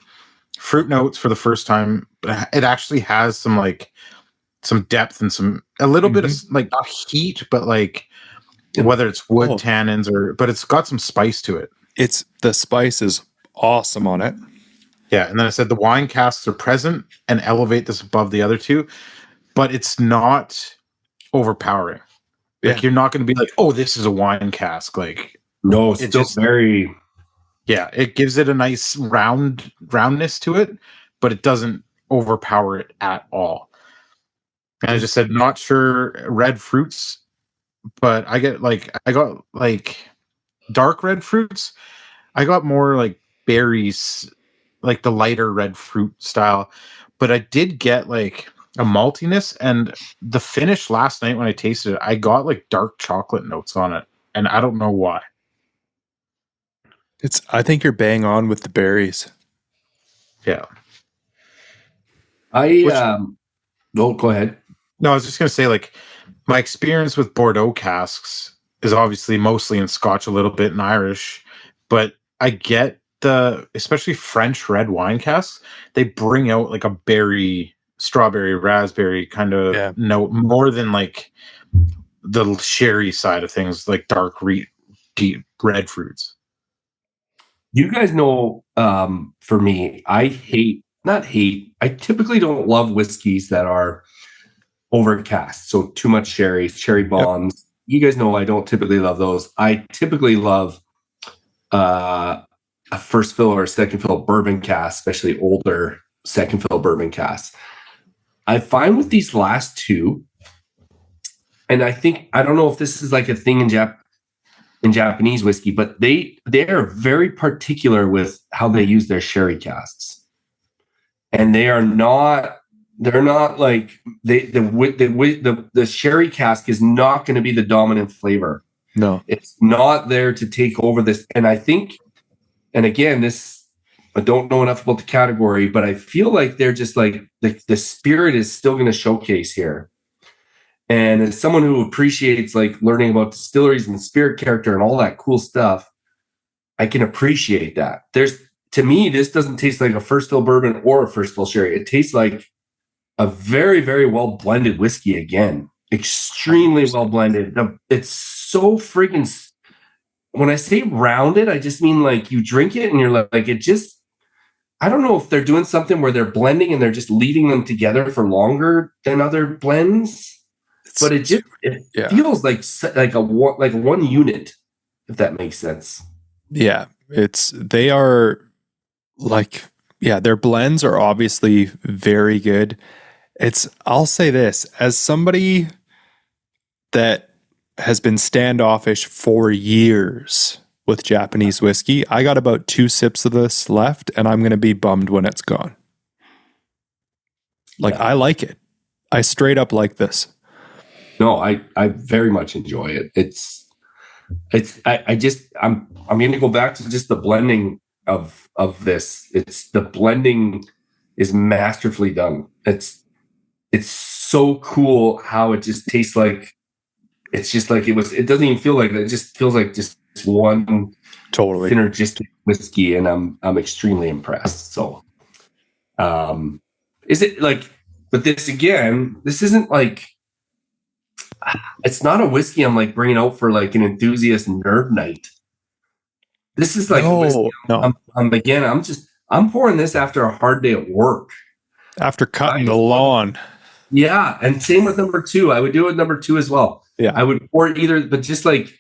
Fruit notes for the first time, but it actually has some depth and a little bit of not heat, but whether it's wood tannins but it's got some spice to it. The spice is awesome on it. Yeah, and then I said the wine casks are present and elevate this above the other two, but it's not overpowering. You're not going to be like, oh, this is a wine cask. No, it's just very. Yeah, it gives it a nice roundness to it, but it doesn't overpower it at all. And I just said, not sure red fruits, but I got like dark red fruits. I got more like berries, like the lighter red fruit style, but I did get like a maltiness, and the finish last night when I tasted it, I got like dark chocolate notes on it, and I don't know why. I think you're bang on with the berries. Yeah. No, go ahead. No, I was just gonna say, like, my experience with Bordeaux casks is obviously mostly in Scotch, a little bit in Irish, but I get especially French red wine casks, they bring out like a berry, strawberry, raspberry kind of note more than like the sherry side of things, like dark, deep red fruits. You guys know, for me, I typically don't love whiskeys that are overcast. So too much cherry bombs. Yep. You guys know I don't typically love those. I typically love a first fill or a second fill bourbon cask, especially older second fill bourbon casks. I find with these last two, and I don't know if this is like a thing in Japanese whiskey, but they are very particular with how they use their sherry casks, and they're not like the sherry cask is not going to be the dominant flavor. No, it's not there to take over this. And I think, and again, I don't know enough about the category, but I feel like they're just like the spirit is still going to showcase here. And as someone who appreciates like learning about distilleries and the spirit character and all that cool stuff, I can appreciate that. To me, this doesn't taste like a first fill bourbon or a first fill sherry. It tastes like a very, very well blended whiskey again. Extremely well blended. It's so freaking, when I say rounded, I just mean like you drink it and you're like it just, I don't know if they're doing something where they're blending and they're just leaving them together for longer than other blends. But it feels like one unit, if that makes sense. Yeah, they are like, yeah, their blends are obviously very good. I'll say this, as somebody that has been standoffish for years with Japanese whiskey, I got about 2 sips of this left, and I'm going to be bummed when it's gone. Like, I like it. I straight up like this. No, I very much enjoy it. I'm going to go back to just the blending of this. The blending is masterfully done. It's so cool how it just tastes like, it's just like it doesn't even feel like that. It just feels like just one totally synergistic whiskey, and I'm extremely impressed. So, is it like, but this isn't like, it's not a whiskey I'm like bringing out for like an enthusiast nerd night. This is like a whiskey. No. I'm pouring this after a hard day at work. After cutting the lawn. Yeah, and same with number 2. I would do it with number 2 as well. Yeah, I would pour either, but just like,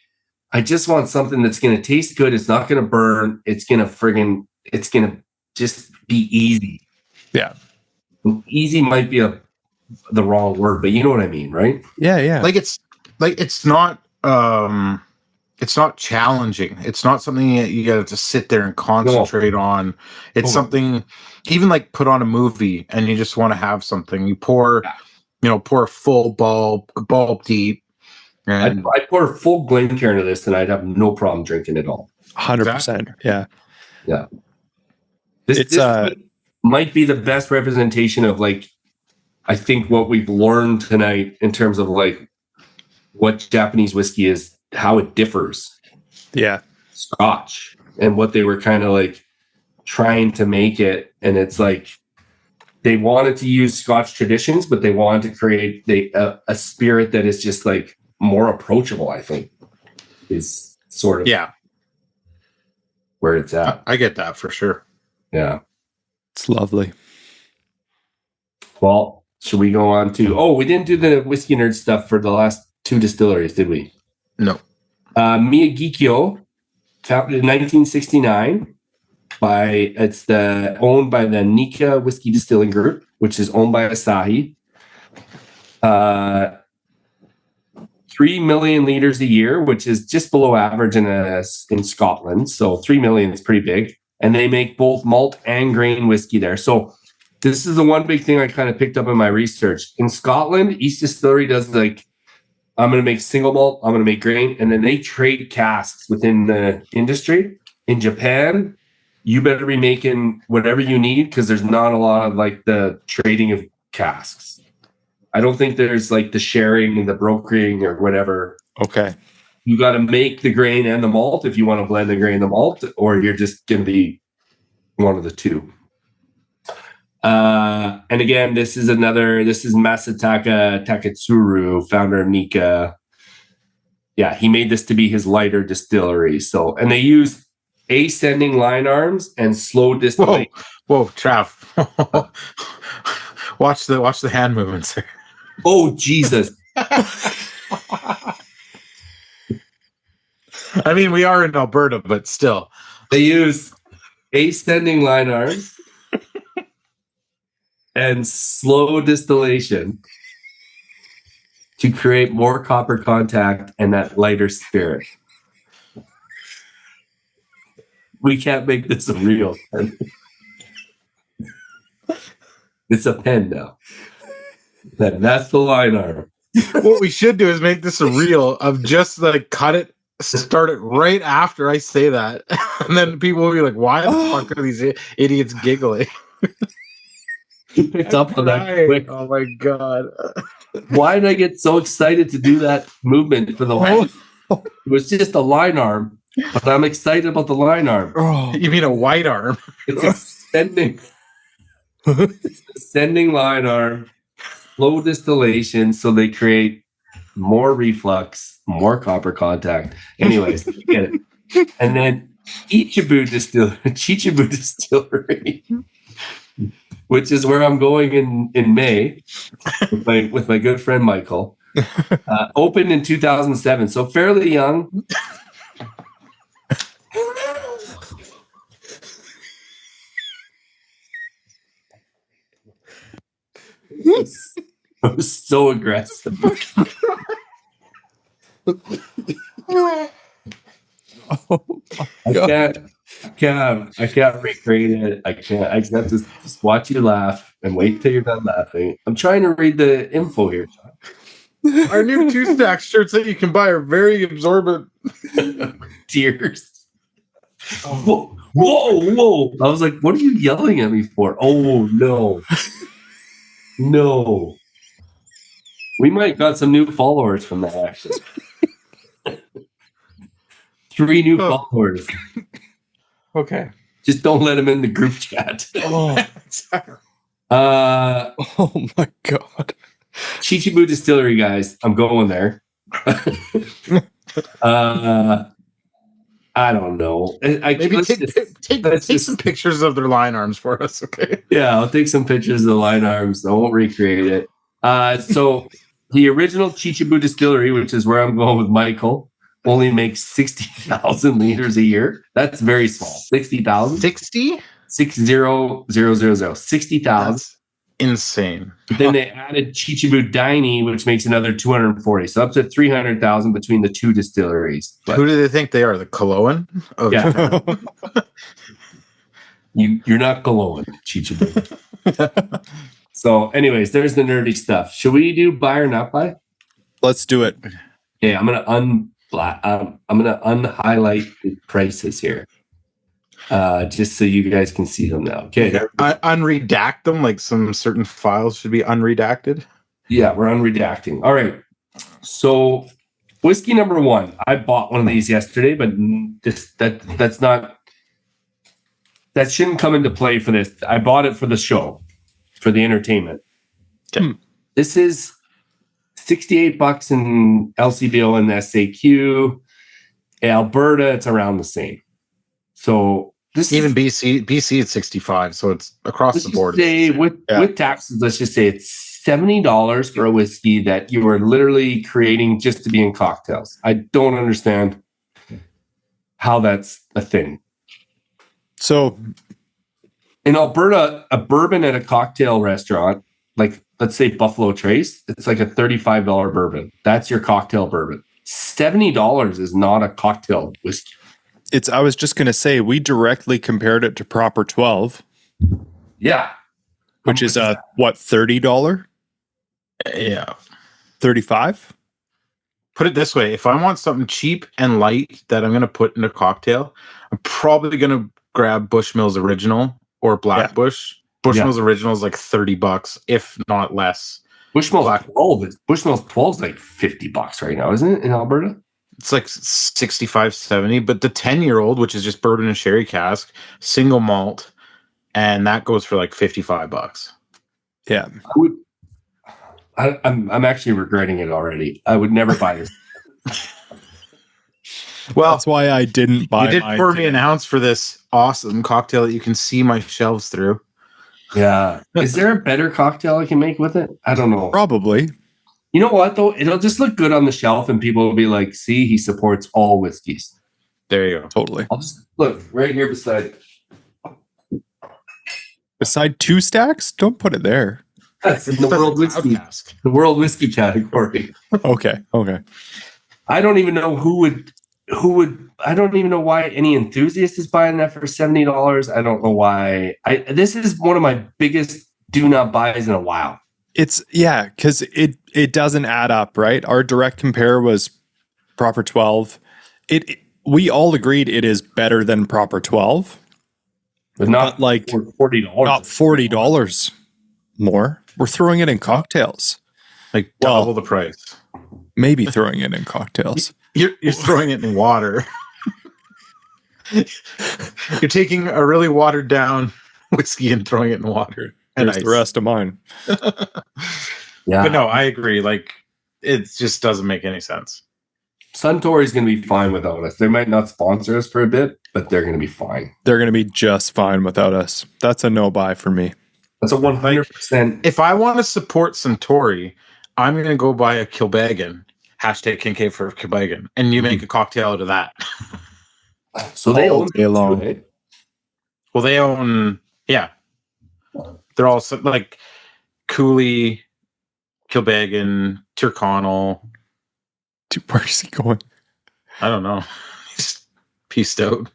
I just want something that's going to taste good. It's not going to burn. It's going to just be easy. Yeah, easy might be the wrong word, but you know what I mean, right? Yeah. It's not challenging. It's not something that you got to sit there and concentrate on. It's something, even like put on a movie and you just want to have something. You pour a full bulb deep. And I'd pour a full Glencairn into this and I'd have no problem drinking it all. 100%. Yeah. This might be the best representation of like, I think what we've learned tonight in terms of like what Japanese whiskey is, how it differs. Yeah. Scotch and what they were kind of like trying to make it. And it's like, they wanted to use Scotch traditions, but they wanted to create a spirit that is just like more approachable, I think, is sort of where it's at. I get that for sure. Yeah. It's lovely. Well, should we go on to, we didn't do the whiskey nerd stuff for the last 2 distilleries, did we? No. Miyagikyo, founded in 1969 owned by the Nikka Whiskey Distilling Group. which is owned by Asahi. 3 million liters a year, which is just below average in Scotland. So 3 million is pretty big. And they make both malt and grain whiskey there. So this is the one big thing I kind of picked up in my research. In Scotland, each distillery does like, I'm going to make single malt, I'm going to make grain, and then they trade casks within the industry. In Japan, you better be making whatever you need because there's not a lot of like the trading of casks. I don't think there's like the sharing and the brokering or whatever. Okay. You got to make the grain and the malt if you want to blend the grain and the malt, or you're just going to be one of the two. And again, this is Masataka Taketsuru, founder of Nikka. Yeah, he made this to be his lighter distillery. So, and they use ascending line arms and slow distillation. Whoa, Trav. watch the hand movements there. Oh, Jesus. I mean, we are in Alberta, but still. They use ascending line arms and slow distillation to create more copper contact and that lighter spirit. We can't make this a real pen. It's a pen now. That's the line arm. What we should do is make this a reel of just like start it right after I say that. And then people will be like, why the fuck are these idiots giggling? You picked up on that quick. Oh my God. Why did I get so excited to do that movement for the line? It was just a line arm, but I'm excited about the line arm. You mean a white arm? It's extending. It's ascending line arm, slow distillation, so they create more reflux, more copper contact. Anyways, you get it. And then Chichibu Distillery, which is where I'm going in May with my good friend Michael, opened in 2007, so fairly young. I was so aggressive. I can't recreate it. I just have to just watch you laugh and wait till you're done laughing. I'm trying to read the info here, John. Our new 2-stack shirts that you can buy are very absorbent. Tears. Whoa. I was like, what are you yelling at me for? Oh, no. No. We might got some new followers from that, actually. 3 new followers. Okay. Just don't let them in the group chat. Oh my God. Chichibu Distillery, guys. I'm going there. I don't know. Maybe take some pictures of their line arms for us, okay? Yeah, I'll take some pictures of the line arms. I won't recreate it. So the original Chichibu Distillery, which is where I'm going with Michael, only makes 60,000 liters a year. That's very small. 60,000? 60? 60,000. 60,000. That's insane. Then they added Chichibu Daini, which makes another 240. So up to 300,000 between the two distilleries. But, who do they think they are? The Cologne? Of yeah. You're not Cologne, Chichibu. So anyways, there's the nerdy stuff. Should we do buy or not buy? Let's do it. Yeah, I'm gonna unhighlight the prices here, just so you guys can see them now. Okay, unredact them, like some certain files should be unredacted. Yeah, we're unredacting. All right. So, whiskey number 1. I bought one of these yesterday, but that shouldn't come into play for this. I bought it for the show, for the entertainment. Okay. This is $68 in LCBO and SAQ. Alberta, it's around the same. So this even BC it's 65, so it's across the board. With taxes, let's just say it's $70 for a whiskey that you are literally creating just to be in cocktails. I don't understand how that's a thing. So In Alberta, a bourbon at a cocktail restaurant, like let's say Buffalo Trace, it's like a $35 bourbon. That's your cocktail bourbon. $70 is not a cocktail whiskey. I was just going to say, we directly compared it to Proper 12, Yeah. which is what, $30? Yeah. 35? Put it this way: if I want something cheap and light that I'm going to put in a cocktail, I'm probably going to grab Bushmills Original or Black Bush. Bushmills Original is like $30, if not less. Bushmills 12 is like $50 right now, isn't it, in Alberta? It's like 65, 70, but the 10-year-old, which is just bourbon and sherry cask, single malt, and that goes for like $55. Yeah. I'm actually regretting it already. I would never buy this. Well, that's why I didn't buy. You did pour me an ounce for this awesome cocktail that you can see my shelves through. Yeah. Is there a better cocktail I can make with it? I don't know. Probably. You know what, though? It'll just look good on the shelf, and people will be like, see, he supports all whiskeys. There you go. Totally. I'll just look right here beside. Beside 2 stacks? Don't put it there. That's in the world whiskey. The world whiskey category. Okay. I don't even know who would. I don't even know why any enthusiast is buying that for $70. I don't know why. This is one of my biggest do not buys in a while. It's because it doesn't add up, right? Our direct compare was Proper 12. We all agreed it is better than Proper 12, but not like $40. Not $40 more. We're throwing it in cocktails, like double the price. Maybe throwing it in cocktails. You're throwing it in water. You're taking a really watered down whiskey and throwing it in water. And the rest of mine. Yeah. But no, I agree. Like, it just doesn't make any sense. Suntory is going to be fine without us. They might not sponsor us for a bit, but they're going to be fine. They're going to be just fine without us. That's a no buy for me. That's a 100%. If I want to support Suntory, I'm going to go buy a Kilbeggan. Hashtag Kincaid for Kilbeggan. And you make a cocktail out of that. So they own day long. Well, they own, yeah. They're all like Cooley, Kilbeggan, Tyrconnell. Where's he going? I don't know. He's pieced out.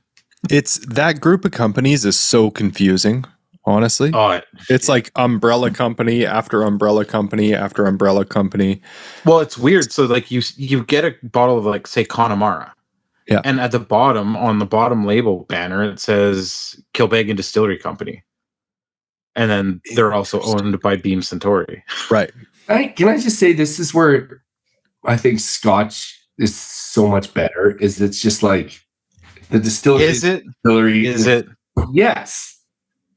It's that group of companies is so confusing, honestly. It's like umbrella company after umbrella company after umbrella company. Well, it's weird. So like you get a bottle of like say Connemara. Yeah. And at the bottom, on the bottom label banner, it says Kilbeggan Distillery Company. And then they're also owned by Beam Suntory. Right. Can I just say this is where I think Scotch is so much better. Is it's just like the distillery. Is it? Distillery. Is it? Yes.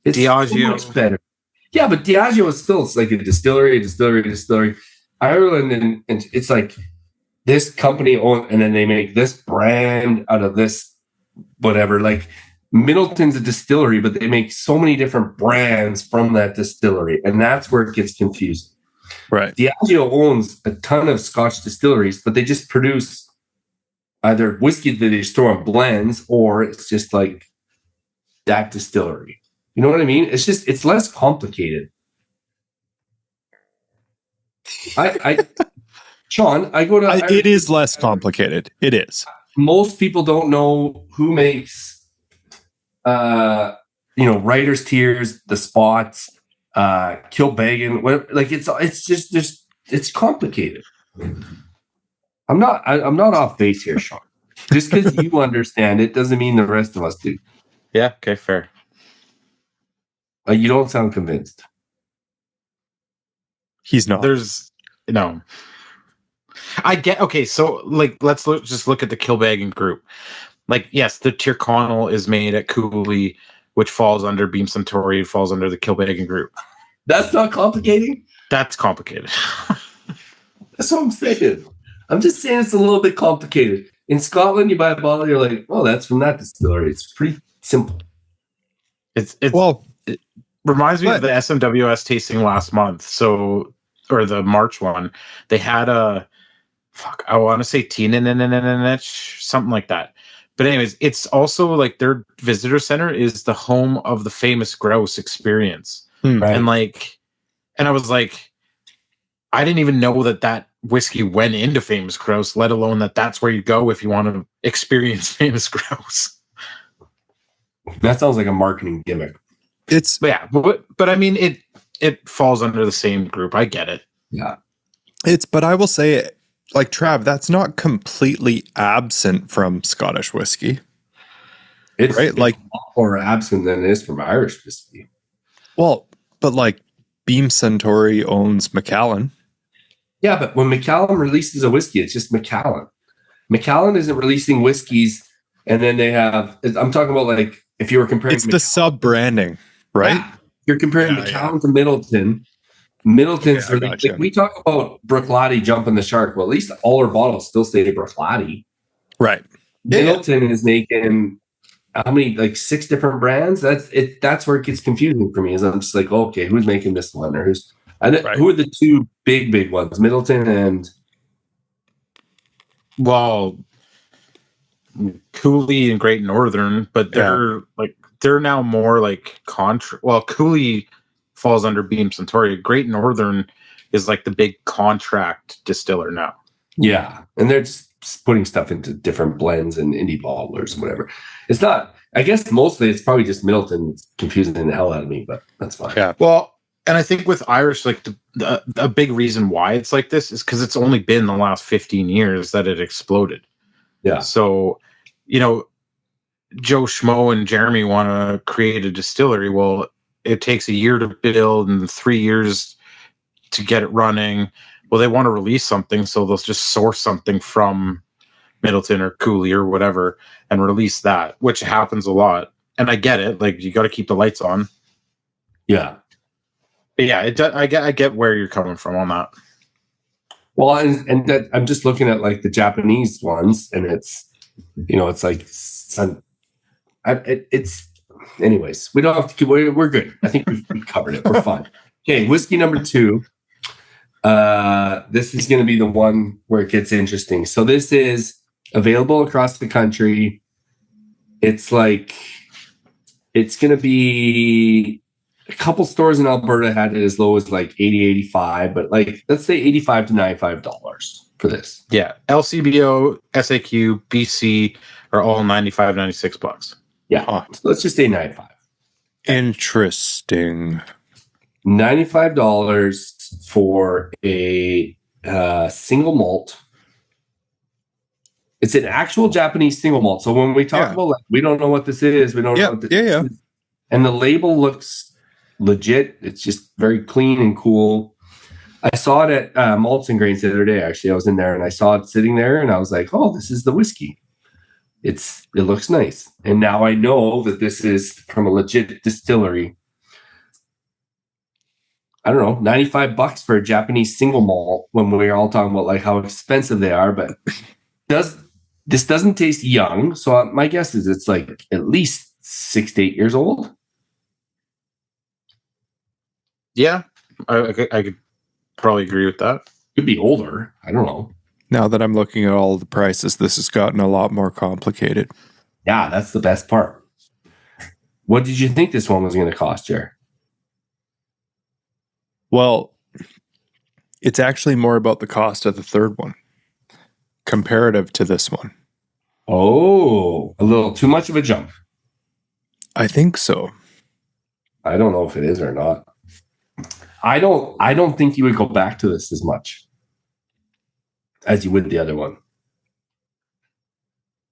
It's Diageo. so much better. Yeah, but Diageo is still it's like a distillery. Ireland and it's like this company owns, and then they make this brand out of this whatever. Like Middleton's a distillery, but they make so many different brands from that distillery, and that's where it gets confusing. Right. Diageo owns a ton of Scotch distilleries, but they just produce either whiskey that they just throw on blends, or it's just like that distillery. You know what I mean? It's less complicated. Sean, I go to. It is less complicated. It is. Most people don't know who makes, Writer's Tears, the Spots, Kilbeggan. Whatever. Like it's complicated. I'm not off base here, Sean. Just because you understand it doesn't mean the rest of us do. Yeah. Okay. Fair. You don't sound convinced. He's not. There's no. I get okay. So like, let's just look at the Kilbeggan group. Like, yes, the Tyrconnell is made at Cooley, which falls under Beam Suntory, falls under the Kilbeggan group. That's not complicating. That's complicated. That's what I'm saying. I'm just saying it's a little bit complicated. In Scotland, you buy a bottle, you're like, oh, that's from that distillery. It's pretty simple. It reminds me of the SMWS tasting last month. Or the March one. They had I want to say Teenanich, something like that. But anyways, it's also like their visitor center is the home of the famous grouse experience. Right. And I was like, I didn't even know that whiskey went into famous grouse, let alone that's where you go if you want to experience famous grouse. That sounds like a marketing gimmick. It's But yeah, but I mean, it falls under the same group. I get it. Yeah. but I will say, like Trav, that's not completely absent from Scottish whiskey. It's Right, like- a lot more absent than it is from Irish whiskey. Well, but like Beam Suntory owns Macallan. Yeah, but when Macallan releases a whiskey, it's just Macallan. Macallan isn't releasing whiskeys, and then they have. I'm talking about like if you were comparing. It's the sub branding, right? Yeah, you're comparing Yeah, Macallan to Middleton. Middleton's Yeah, I like, gotcha. we talk about Bruichladdich jumping the shark. Well, at least all our bottles still say Bruichladdich. Right. Yeah. Middleton is making how many, like 6 different brands? That's it. That's where it gets confusing for me. Is I'm just like, okay, who's making this one, or Right. who are the 2 big ones? Middleton and Well, Cooley and Great Northern, but they're now more like Cooley falls under Beam Suntory. Great Northern is like the big contract distiller now. yeah, and they're just putting stuff into different blends and indie bottlers and whatever. It's not. I guess mostly it's probably just Middleton. It's confusing the hell out of me, but that's fine. Yeah. Well, and I think with Irish, like a big reason why it's like this is because it's only been the last 15 years that it exploded. Yeah. So, Joe Schmo and Jeremy want to create a distillery. Well, it takes a year to build and 3 years to get it running. Well, they want to release something, so they'll just source something from Middleton or Cooley or whatever and release that, which happens a lot. And I get it. Like, you got to keep the lights on. Yeah. But yeah, I get where you're coming from on that. Well, and that I'm just looking at like the Japanese ones, and it's it's like it's anyways. We don't have to. We're good. I think we've covered it. We're fine. Okay, whiskey number 2. This is going to be the one where it gets interesting. So this is available across the country. It's going to be a couple stores in Alberta had it as low as like 80, 85, but like let's say $85 to $95 for this. Yeah, LCBO, SAQ, BC are all $95, $96. Yeah, so let's just say 95. Interesting. $95 for a single malt. It's an actual Japanese single malt. So when we talk about like, we don't know what this is, we don't know what this is. And the label looks legit. It's just very clean and cool. I saw it at Malts and Grains the other day. Actually, I was in there and I saw it sitting there, and I was like, "Oh, this is the whiskey. It looks nice." And now I know that this is from a legit distillery. I don't know, $95 for a Japanese single malt when we're all talking about like how expensive they are, but this doesn't taste young. So my guess is it's like at least 6 to 8 years old. Yeah, I could probably agree with that. Could be older. I don't know. Now that I'm looking at all the prices, this has gotten a lot more complicated. Yeah, that's the best part. What did you think this one was going to cost, Jer? Well, it's actually more about the cost of the third one comparative to this one. Oh, a little too much of a jump. I think so. I don't know if it is or not. I don't think you would go back to this as much as you would the other one.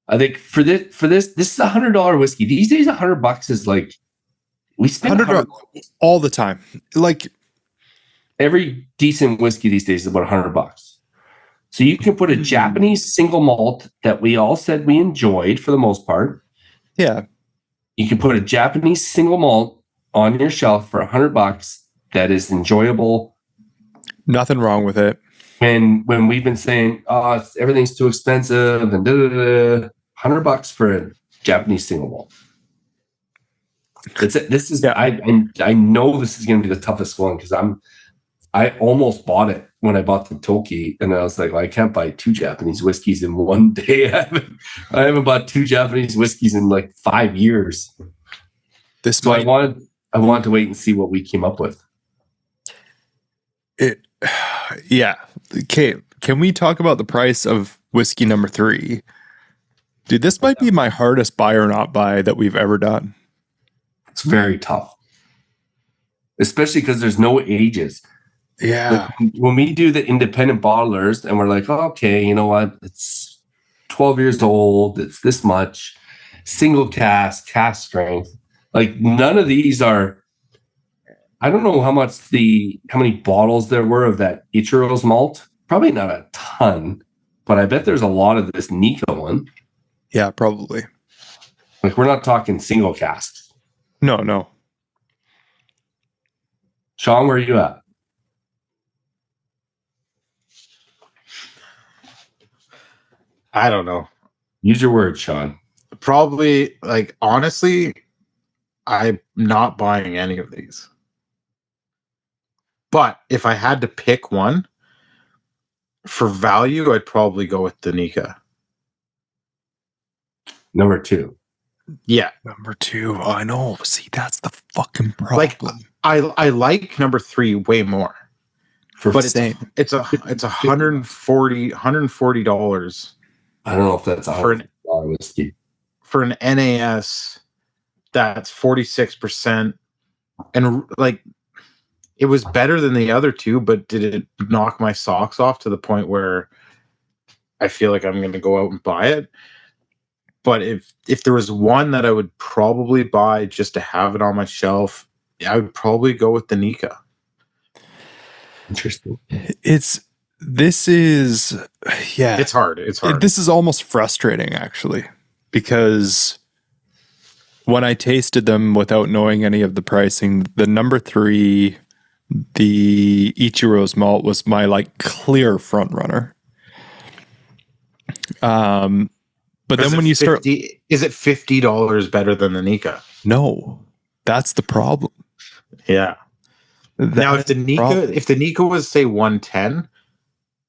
I think for this is $100 whiskey. These days, $100 is like we spend $100 all the time. Like every decent whiskey these days is about $100. So you can put a Japanese single malt that we all said we enjoyed for the most part. Yeah, you can put a Japanese single malt on your shelf for $100 that is enjoyable. Nothing wrong with it. When we've been saying, oh, everything's too expensive and $100 for a Japanese single malt. I know this is going to be the toughest one because I almost bought it when I bought the Toki, and I was like, well, I can't buy 2 Japanese whiskeys in one day. I haven't bought 2 Japanese whiskeys in like 5 years. This So might I wanted to wait and see what we came up with. it. Yeah. Okay. Can we talk about the price of whiskey number 3? Dude, this might be my hardest buy or not buy that we've ever done. It's very tough, especially because there's no ages. Yeah. When we do the independent bottlers and we're like, oh, okay, you know what? It's 12 years old. It's this much. Single cask strength. Like none of these are, I don't know how many bottles there were of that Ichiro's malt. Probably not a ton, but I bet there's a lot of this Nikka one. Yeah, probably. Like we're not talking single casks. No. Sean, where are you at? I don't know. Use your words, Sean. Probably, like, honestly, I'm not buying any of these. But if I had to pick one for value, I'd probably go with the Nikka. Number 2. Yeah. Number 2. Oh, I know. See, that's the fucking problem. Like, I like number 3 way more. But it's $140. I don't know if that's For $100 whiskey. For an NAS, that's 46%. And like, it was better than the other 2, but did it knock my socks off to the point where I feel like I'm going to go out and buy it? But if there was one that I would probably buy just to have it on my shelf, I would probably go with the Nikka. Interesting. It's hard. It's hard. This is almost frustrating, actually, because when I tasted them without knowing any of the pricing, the number 3, the Ichiro's malt, was my like clear front runner. But then when you start, is it $50 better than the Nikka? No, that's the problem. Yeah. Now, if the Nikka was say 110,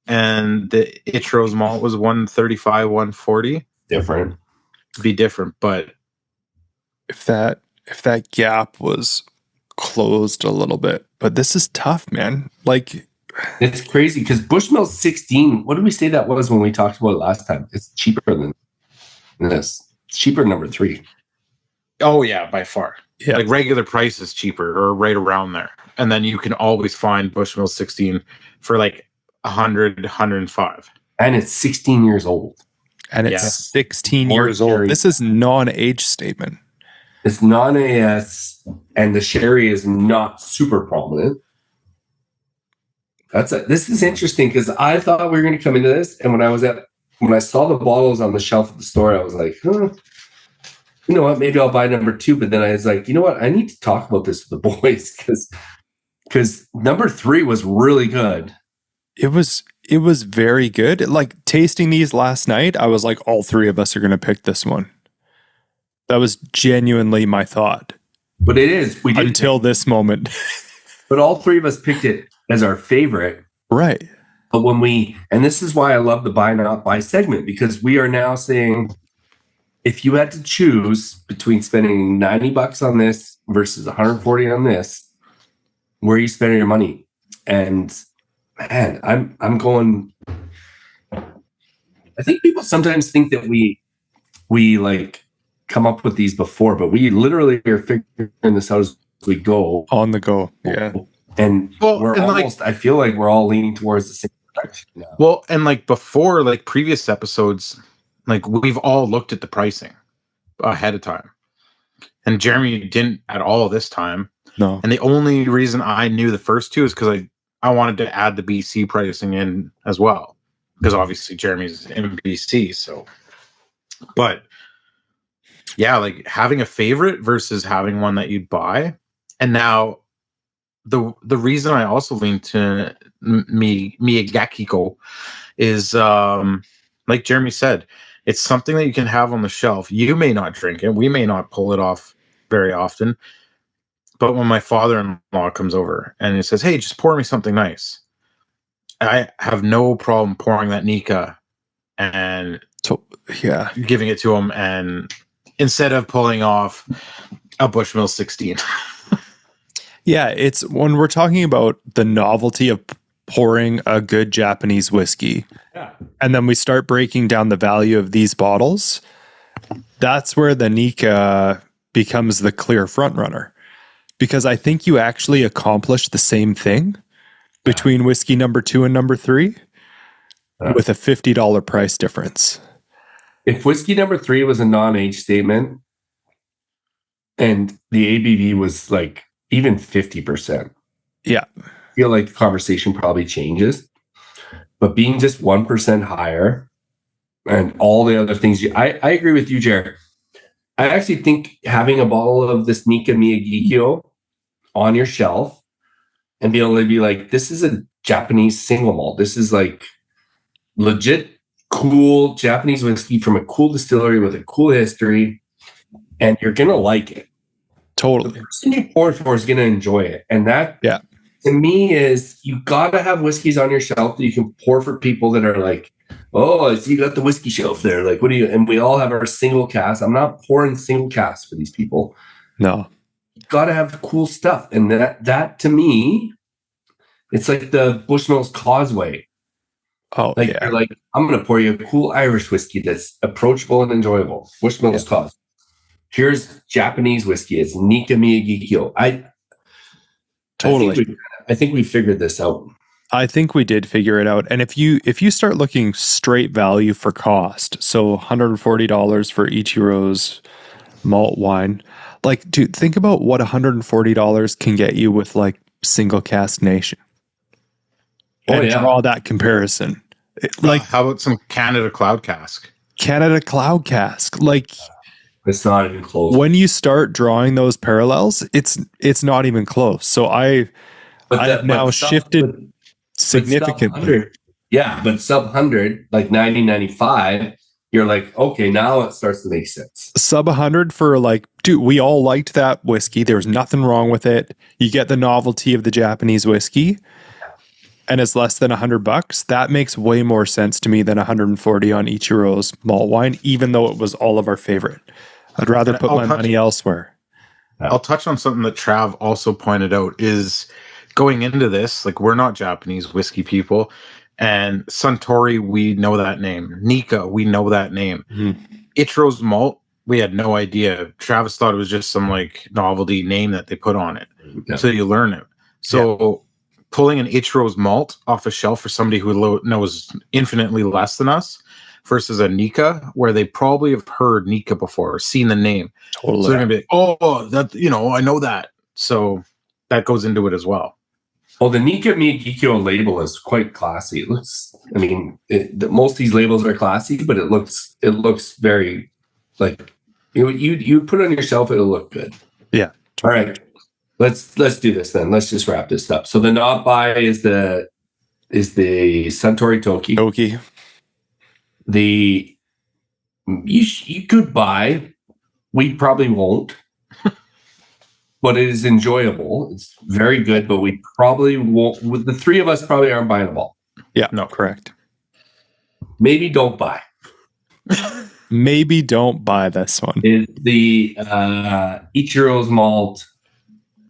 and the Ichiro's malt was 135, 140, different. It'd be different. But if that gap was closed a little bit, but this is tough, man. Like, it's crazy because Bushmill 16. What did we say that was when we talked about it last time? It's cheaper than this. It's cheaper than number 3. Oh yeah, by far. Yeah. Like regular price is cheaper or right around there, and then you can always find Bushmill 16 for like 100, 105. And it's 16 years old. And it's 16 years old. This is non-age statement. It's non-AS, and the sherry is not super prominent. This is interesting because I thought we were going to come into this, and when I saw the bottles on the shelf at the store, I was like, you know what? Maybe I'll buy number 2. But then I was like, you know what? I need to talk about this with the boys because number 3 was really good. It was very good. Like tasting these last night, I was like, all 3 of us are going to pick this one. That was genuinely my thought. But it is. We did until this moment. But all 3 of us picked it as our favorite. Right. But and this is why I love the buy not buy segment, because we are now saying, if you had to choose between spending $90 on this versus $140 on this, where are you spending your money? And man, I'm going. I think people sometimes think that we like come up with these before, but we literally are figuring this out as we go. On the go, yeah. And we're almost. I feel like we're all leaning towards the same direction now. Well, and like before, like previous episodes, like we've all looked at the pricing ahead of time, and Jeremy didn't at all this time. No. And the only reason I knew the first 2 is because I wanted to add the BC pricing in as well, because obviously Jeremy's in BC. So, but yeah, like having a favorite versus having one that you'd buy. And now the reason I also lean to Miyagikyo is like Jeremy said, it's something that you can have on the shelf. You may not drink it. We may not pull it off very often. But when my father-in-law comes over and he says, "Hey, just pour me something nice," I have no problem pouring that Nikka and Yeah. giving it to him, and instead of pulling off a Bushmill 16. Yeah, it's when we're talking about the novelty of pouring a good Japanese whiskey, and then we start breaking down the value of these bottles, that's where the Nikka becomes the clear front runner. Because I think you actually accomplish the same thing between whiskey number 2 and number 3 with a $50 price difference. If whiskey number 3 was a non-age statement and the ABV was like even 50%, yeah, I feel like the conversation probably changes. But being just 1% higher and all the other things, I agree with you, Jared. I actually think having a bottle of this Nikka Miyagikyo on your shelf and be able to be like, this is a Japanese single malt. This is like legit cool Japanese whiskey from a cool distillery with a cool history, and you're going to like it. Totally. The person you pour it for is going to enjoy it. And that, yeah, to me, is you got to have whiskeys on your shelf that you can pour for people that are like, oh, I see you got the whiskey shelf there. Like, what do you, and we all have our single cask. I'm not pouring single casks for these people. No. You got to have cool stuff. And that to me, it's like the Bushmills Causeway. Oh, like, yeah. You're like, I'm going to pour you a cool Irish whiskey that's approachable and enjoyable. Bushmills Causeway. Here's Japanese whiskey. It's Nikka Miyagikyo. Totally. I think we figured this out. I think we did figure it out. And if you start looking straight value for cost, so $140 for Ichiro's malt wine, like, dude, think about what $140 can get you with like single cask nation. And draw that comparison. Like, how about some Canada Cloud Cask? Canada Cloud Cask. Like, it's not even close. When you start drawing those parallels, it's not even close. So I have now shifted significantly. But sub 100, like 1995, you're like, okay, now it starts to make sense. Sub 100 for like, dude, we all liked that whiskey. There was nothing wrong with it. You get the novelty of the Japanese whiskey, and it's less than $100. That makes way more sense to me than 140 on Ichiro's malt wine, even though it was all of our favorite. I'd rather put my money elsewhere. I'll touch on something that Trav also pointed out is going into this, like, we're not Japanese whiskey people, and Suntory, we know that name. Nikka, we know that name. Mm-hmm. Ichiro's malt, we had no idea. Travis thought it was just some like novelty name that they put on it. Yeah. So you learn it. So pulling an Ichiro's malt off a shelf for somebody who knows infinitely less than us versus a Nikka, where they probably have heard Nikka before or seen the name. Totally. So they're going to be like, oh, that, I know that. So that goes into it as well. Well, the Nikka Miyagikyo label is quite classy. It looks, most of these labels are classy, but it looks very like you put it on your shelf, it'll look good. Yeah. All right. Let's do this then. Let's just wrap this up. So the not buy is the Suntory Toki. You could buy. We probably won't. But it is enjoyable. It's very good, but we probably won't. With the three of us, probably aren't buying a ball. Yeah, no, correct. Maybe don't buy. Maybe don't buy this one. Is the Ichiro's Malt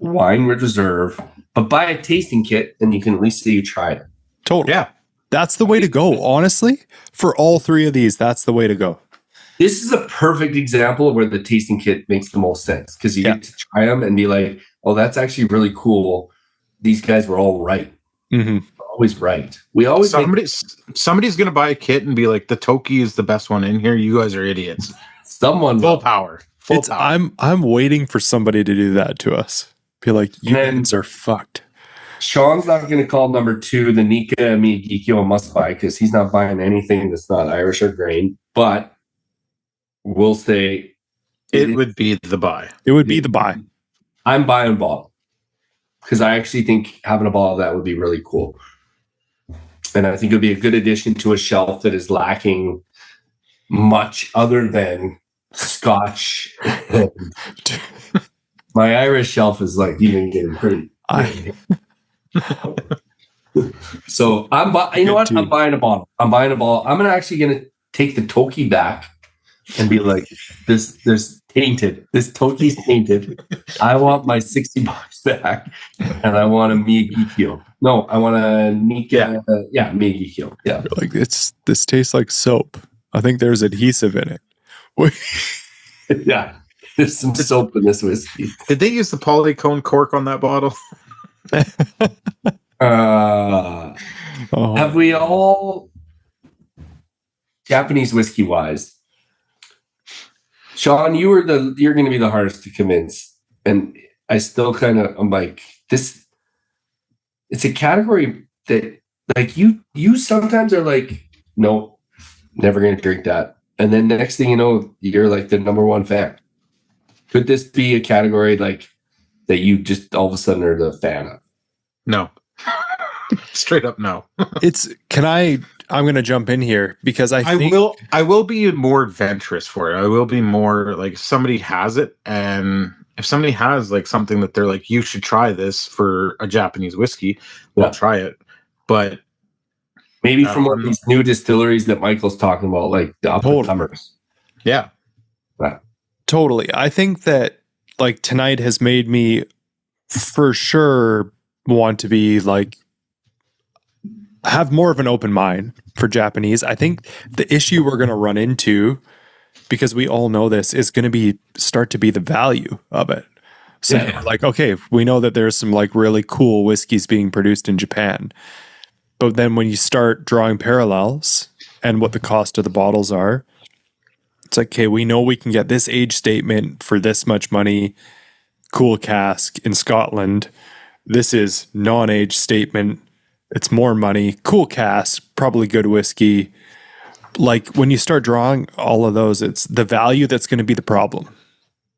Wine Reserve, but buy a tasting kit, and you can at least say you tried it. Totally. Yeah, that's the way to go. Honestly, for all three of these, that's the way to go. This is a perfect example of where the tasting kit makes the most sense because you get to try them and be like, "Oh, that's actually really cool." These guys were all right. Mm-hmm. Always right. We always somebody's going to buy a kit and be like, "The Toki is the best one in here. You guys are idiots." Someone full power. I'm waiting for somebody to do that to us. Be like, you guys are fucked. Sean's not going to call number 2 the Nikka Miyagikyo a must buy because he's not buying anything that's not Irish or grain, but. We'll say it would be the buy. It would be the buy. I'm buying a bottle because I actually think having a bottle of that would be really cool. And I think it would be a good addition to a shelf that is lacking much other than Scotch. My Irish shelf is like even getting pretty. So you know what? I'm buying a bottle. I'm actually gonna take the Toki back and be like, there's tainted. This Toki's tainted. I want my $60 back, and I want a Miyagikyo. No, I want a Nikka. Miyagikyo. Yeah. Like this tastes like soap. I think there's adhesive in it. Yeah. There's some soap in this whiskey. Did they use the polycone cork on that bottle? Have we all, Japanese whiskey wise? Sean, you're going to be the hardest to convince, and I still I'm like this. It's a category that like you sometimes are like, no, never going to drink that, and then the next thing you know, you're like the number one fan. Could this be a category like that you just all of a sudden are the fan of? No. Straight up no. I'm going to jump in here because I will be more adventurous for it. I will be more like if somebody has it, and if somebody has like something that they're like, you should try this for a Japanese whiskey, we'll try it. But maybe from one of these new distilleries that Michael's talking about, like the up and comers. Yeah. Totally. I think that like tonight has made me for sure want to be like have more of an open mind for Japanese. I think the issue we're going to run into, because we all know this, is going to start to be the value of it. So like, okay, we know that there's some like really cool whiskeys being produced in Japan, but then when you start drawing parallels and what the cost of the bottles are, it's like, okay, we know we can get this age statement for this much money, cool cask in Scotland. This is non-age statement. It's more money, cool cask, probably good whiskey. Like when you start drawing all of those, it's the value that's going to be the problem.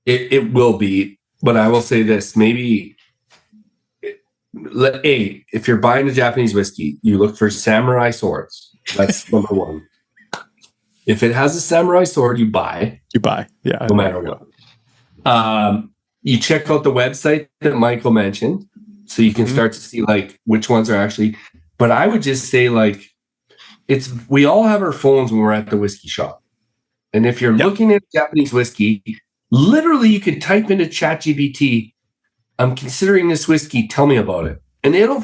It will be, but I will say this, maybe if you're buying a Japanese whiskey, you look for samurai swords. That's number one. If it has a samurai sword, you buy. Yeah. No matter what. You check out the website that Michael mentioned, so you can start to see like which ones are actually. But I would just say like we all have our phones when we're at the whiskey shop, and if you're looking at Japanese whiskey, literally you could type into ChatGPT, "I'm considering this whiskey. Tell me about it," and it'll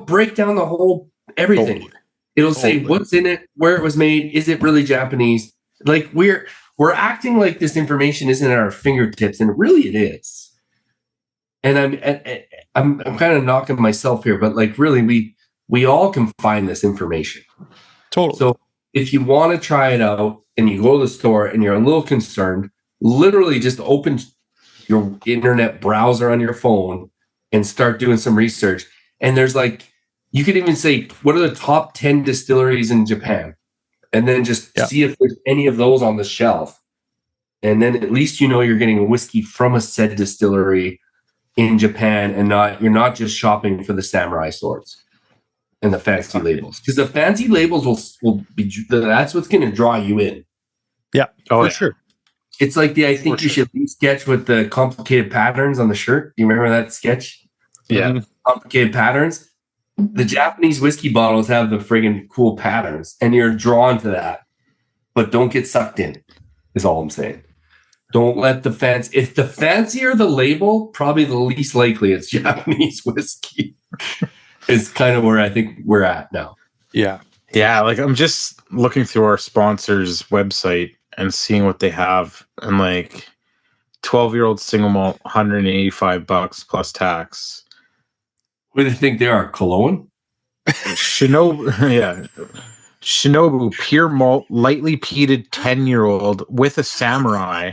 break down the whole everything. Totally. It'll say what's in it, where it was made, is it really Japanese? Like we're acting like this information isn't at our fingertips, and really it is. And I'm kind of knocking myself here, but like really we all can find this information. Totally. So if you want to try it out and you go to the store and you're a little concerned, literally just open your internet browser on your phone and start doing some research. And there's like, you could even say, what are the top 10 distilleries in Japan? And then just see if there's any of those on the shelf. And then at least you know you're getting a whiskey from a said distillery in Japan, and you're not just shopping for the samurai swords and the fancy labels. Because the fancy labels will be, that's what's going to draw you in. Yeah. For sure. It's like I think you should sketch with the complicated patterns on the shirt. Do you remember that sketch? Yeah. Complicated patterns. The Japanese whiskey bottles have the friggin' cool patterns, and you're drawn to that. But don't get sucked in, is all I'm saying. Don't let the fancy. If the fancier the label, probably the least likely it's Japanese whiskey. Is kind of where I think we're at now. Yeah. Yeah, like I'm just looking through our sponsors' website and seeing what they have, and like 12-year-old single malt, $185 plus tax. What do you think they are? Cologne? Shinobu pure malt, lightly peated 10-year-old with a samurai.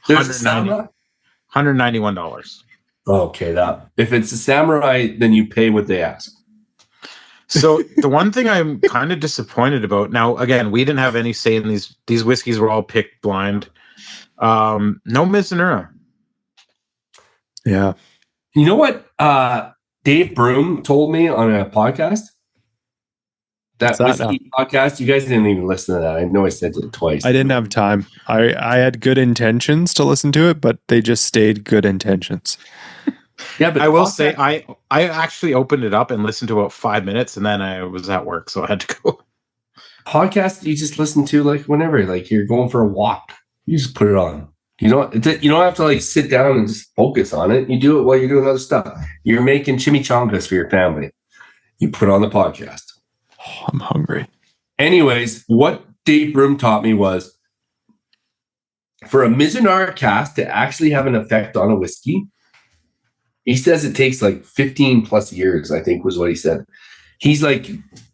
$191. Okay, that if it's a samurai, then you pay what they ask. So the one thing I'm kind of disappointed about, now again, we didn't have any say in these whiskeys were all picked blind. No Mizunara. Yeah. You know what? Dave Broom told me on a podcast That What's that whiskey podcast, you guys didn't even listen to that. I know I sent it twice. I didn't have time. I had good intentions to listen to it, but they just stayed good intentions. Yeah, but I will say I actually opened it up and listened to about 5 minutes, and then I was at work, so I had to go. podcast you just listen to like whenever, like you're going for a walk. You just put it on. You don't have to like sit down and just focus on it. You do it while you're doing other stuff. You're making chimichangas for your family. You put on the podcast. Oh, I'm hungry. Anyways, what Dave Broom taught me was for a Mizunara cask to actually have an effect on a whiskey, he says it takes like 15 plus years, I think was what he said. He's like,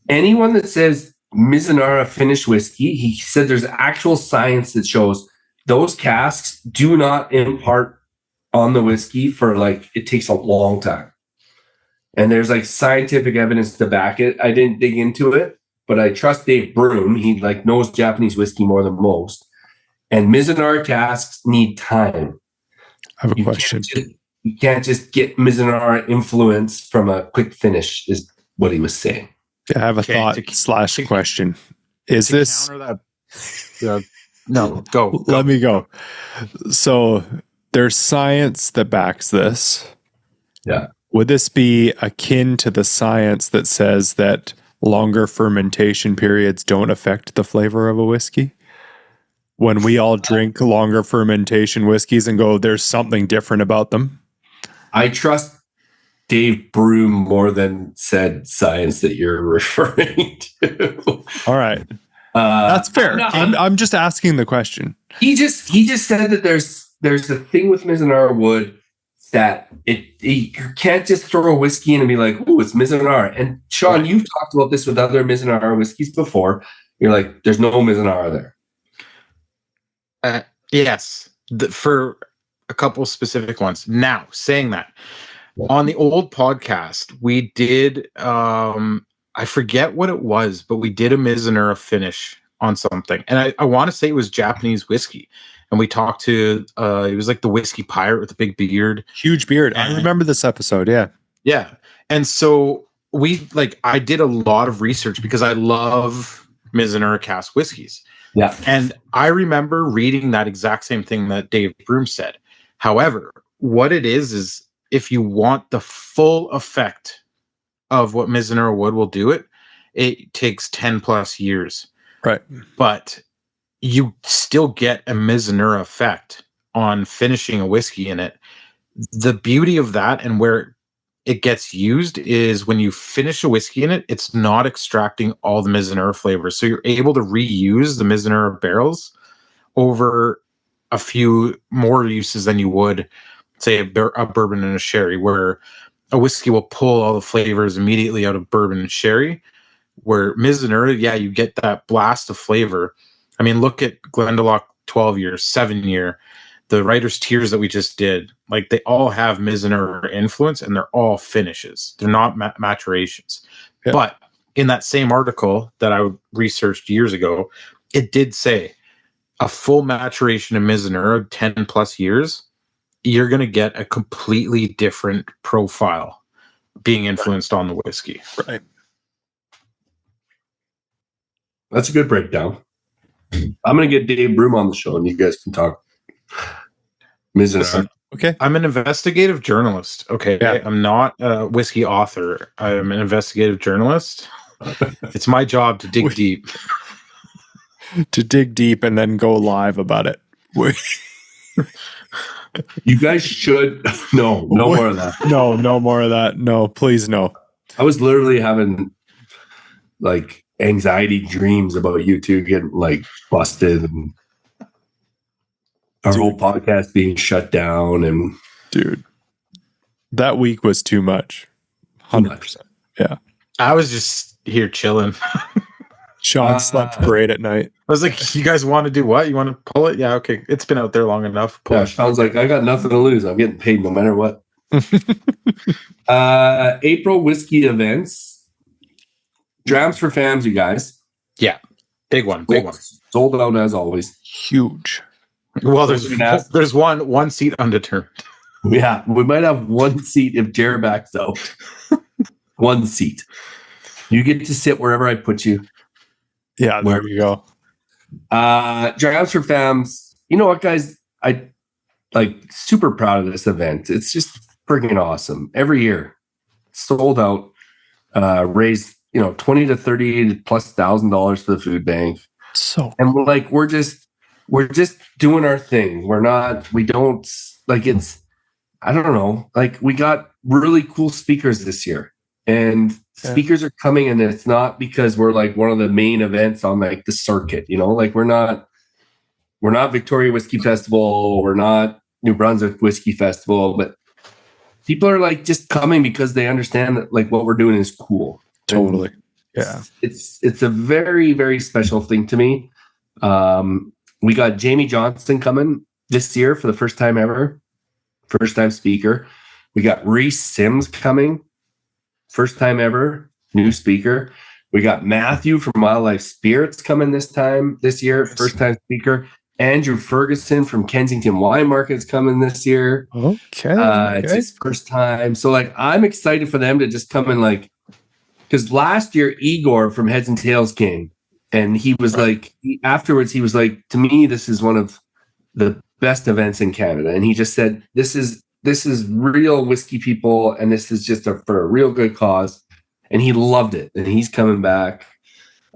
anyone that says Mizunara finished whiskey, he said there's actual science that shows those casks do not impart on the whiskey for like, it takes a long time. And there's like scientific evidence to back it. I didn't dig into it, but I trust Dave Broom. He like knows Japanese whiskey more than most. And Mizunara casks need time. I have a question. You can't just get Mizunara influence from a quick finish, is what he was saying. I have a Okay, thought / question. Is this... No, go. Let me go. So there's science that backs this. Yeah. Would this be akin to the science that says that longer fermentation periods don't affect the flavor of a whiskey? When we all drink longer fermentation whiskeys and go, there's something different about them? I trust Dave Broom more than said science that you're referring to. All right. That's fair. I'm just asking the question. He just said that there's a thing with Mizunara wood that you can't just throw a whiskey in and be like, oh, it's Mizunara. And Sean, you've talked about this with other Mizunara whiskeys before. You're like, there's no Mizunara there. Yes, for a couple specific ones. Now, saying that, on the old podcast, we did, I forget what it was, but we did a Mizunara finish on something. And I want to say it was Japanese whiskey. And we talked to, it was like the whiskey pirate with the big beard. Huge beard. I remember this episode. Yeah. Yeah. And so I did a lot of research because I love Mizunara cask whiskeys. Yeah. And I remember reading that exact same thing that Dave Broom said. However, what it is if you want the full effect of what Mizunara wood will do, it takes 10 plus years. Right. But you still get a Mizunara effect on finishing a whiskey in it. The beauty of that and where it gets used is when you finish a whiskey in it, it's not extracting all the Mizunara flavors. So you're able to reuse the Mizunara barrels over a few more uses than you would, say, a bourbon and a sherry, where a whiskey will pull all the flavors immediately out of bourbon and sherry. Where Mizunara, yeah, you get that blast of flavor. I mean, look at Glendalough 12 year, 7 year, the Writer's Tears that we just did. Like, they all have Mizunara influence, and they're all finishes. They're not maturations. Yeah. But in that same article that I researched years ago, it did say a full maturation of Mizunara, 10 plus years, you're going to get a completely different profile being influenced on the whiskey. Right. That's a good breakdown. I'm going to get Dave Broom on the show, and you guys can talk Mizunara. Okay. I'm an investigative journalist. Okay. Yeah. I'm not a whiskey author. I'm an investigative journalist. It's my job to dig deep. To dig deep and then go live about it. You guys should. No more of that. No more of that. No, please no. I was literally having like anxiety dreams about you two getting like busted and our whole podcast being shut down. And dude, that week was too much. 100%. Yeah. I was just here chilling. Sean slept great at night. I was like, you guys want to do what? You want to pull it? Yeah, okay. It's been out there long enough. Yeah, Sean's like, I got nothing to lose. I'm getting paid no matter what. April whiskey events. Drams for fans, you guys. Yeah. Big one. Sold out as always. Huge. Well, there's one seat undetermined. Yeah, we might have one seat if Jared backs out. One seat. You get to sit wherever I put you. Yeah, there you go. Drams for Fams. You know what, guys? I super proud of this event. It's just freaking awesome. Every year, sold out. Raised $20 to $30 plus $1,000 for the food bank. So and we're just doing our thing. We don't it's, I don't know, we got really cool speakers this year, and speakers are coming, and it's not because we're one of the main events on the circuit, we're not Victoria Whiskey Festival, we're not New Brunswick Whiskey Festival, but people are just coming because they understand that what we're doing is cool. Totally. And yeah. It's a very, very special thing to me. We got Jamie Johnson coming this year for the first time ever. First time speaker. We got Reese Sims coming. First time ever. New speaker. We got Matthew from Wildlife Spirits coming this year. First time speaker. Andrew Ferguson from Kensington Wine Market is coming this year. Okay. It's his first time. So I'm excited for them to just come in because last year Igor from Heads and Tails came, and he was afterwards he was to me, this is one of the best events in Canada. And he just said, this is real whiskey people, and this is just for a real good cause. And he loved it, and he's coming back.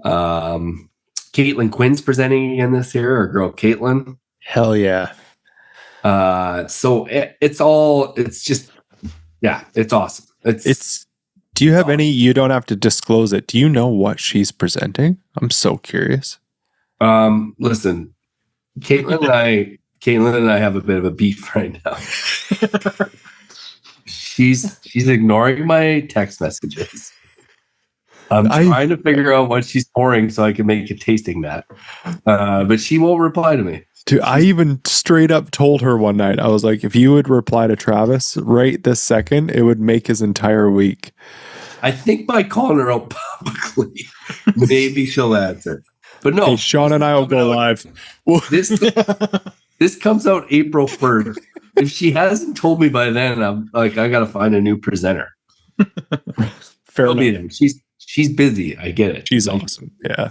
Caitlin Quinn's presenting again this year, our girl Caitlin. Hell yeah. So it's awesome. Do you have any, you don't have to disclose it, do you know what she's presenting? I'm so curious. Listen, Caitlin and I have a bit of a beef right now. She's ignoring my text messages. I'm trying to figure out what she's pouring so I can make a tasting that. But she won't reply to me. Dude, I even straight up told her one night, I was like, if you would reply to Travis right this second, it would make his entire week. I think by calling her out publicly, maybe she'll answer. But no. Hey, Sean and I will go live. This comes out April 1st. If she hasn't told me by then, I'm I got to find a new presenter. Fair enough. She's busy. I get it. She's awesome. Yeah.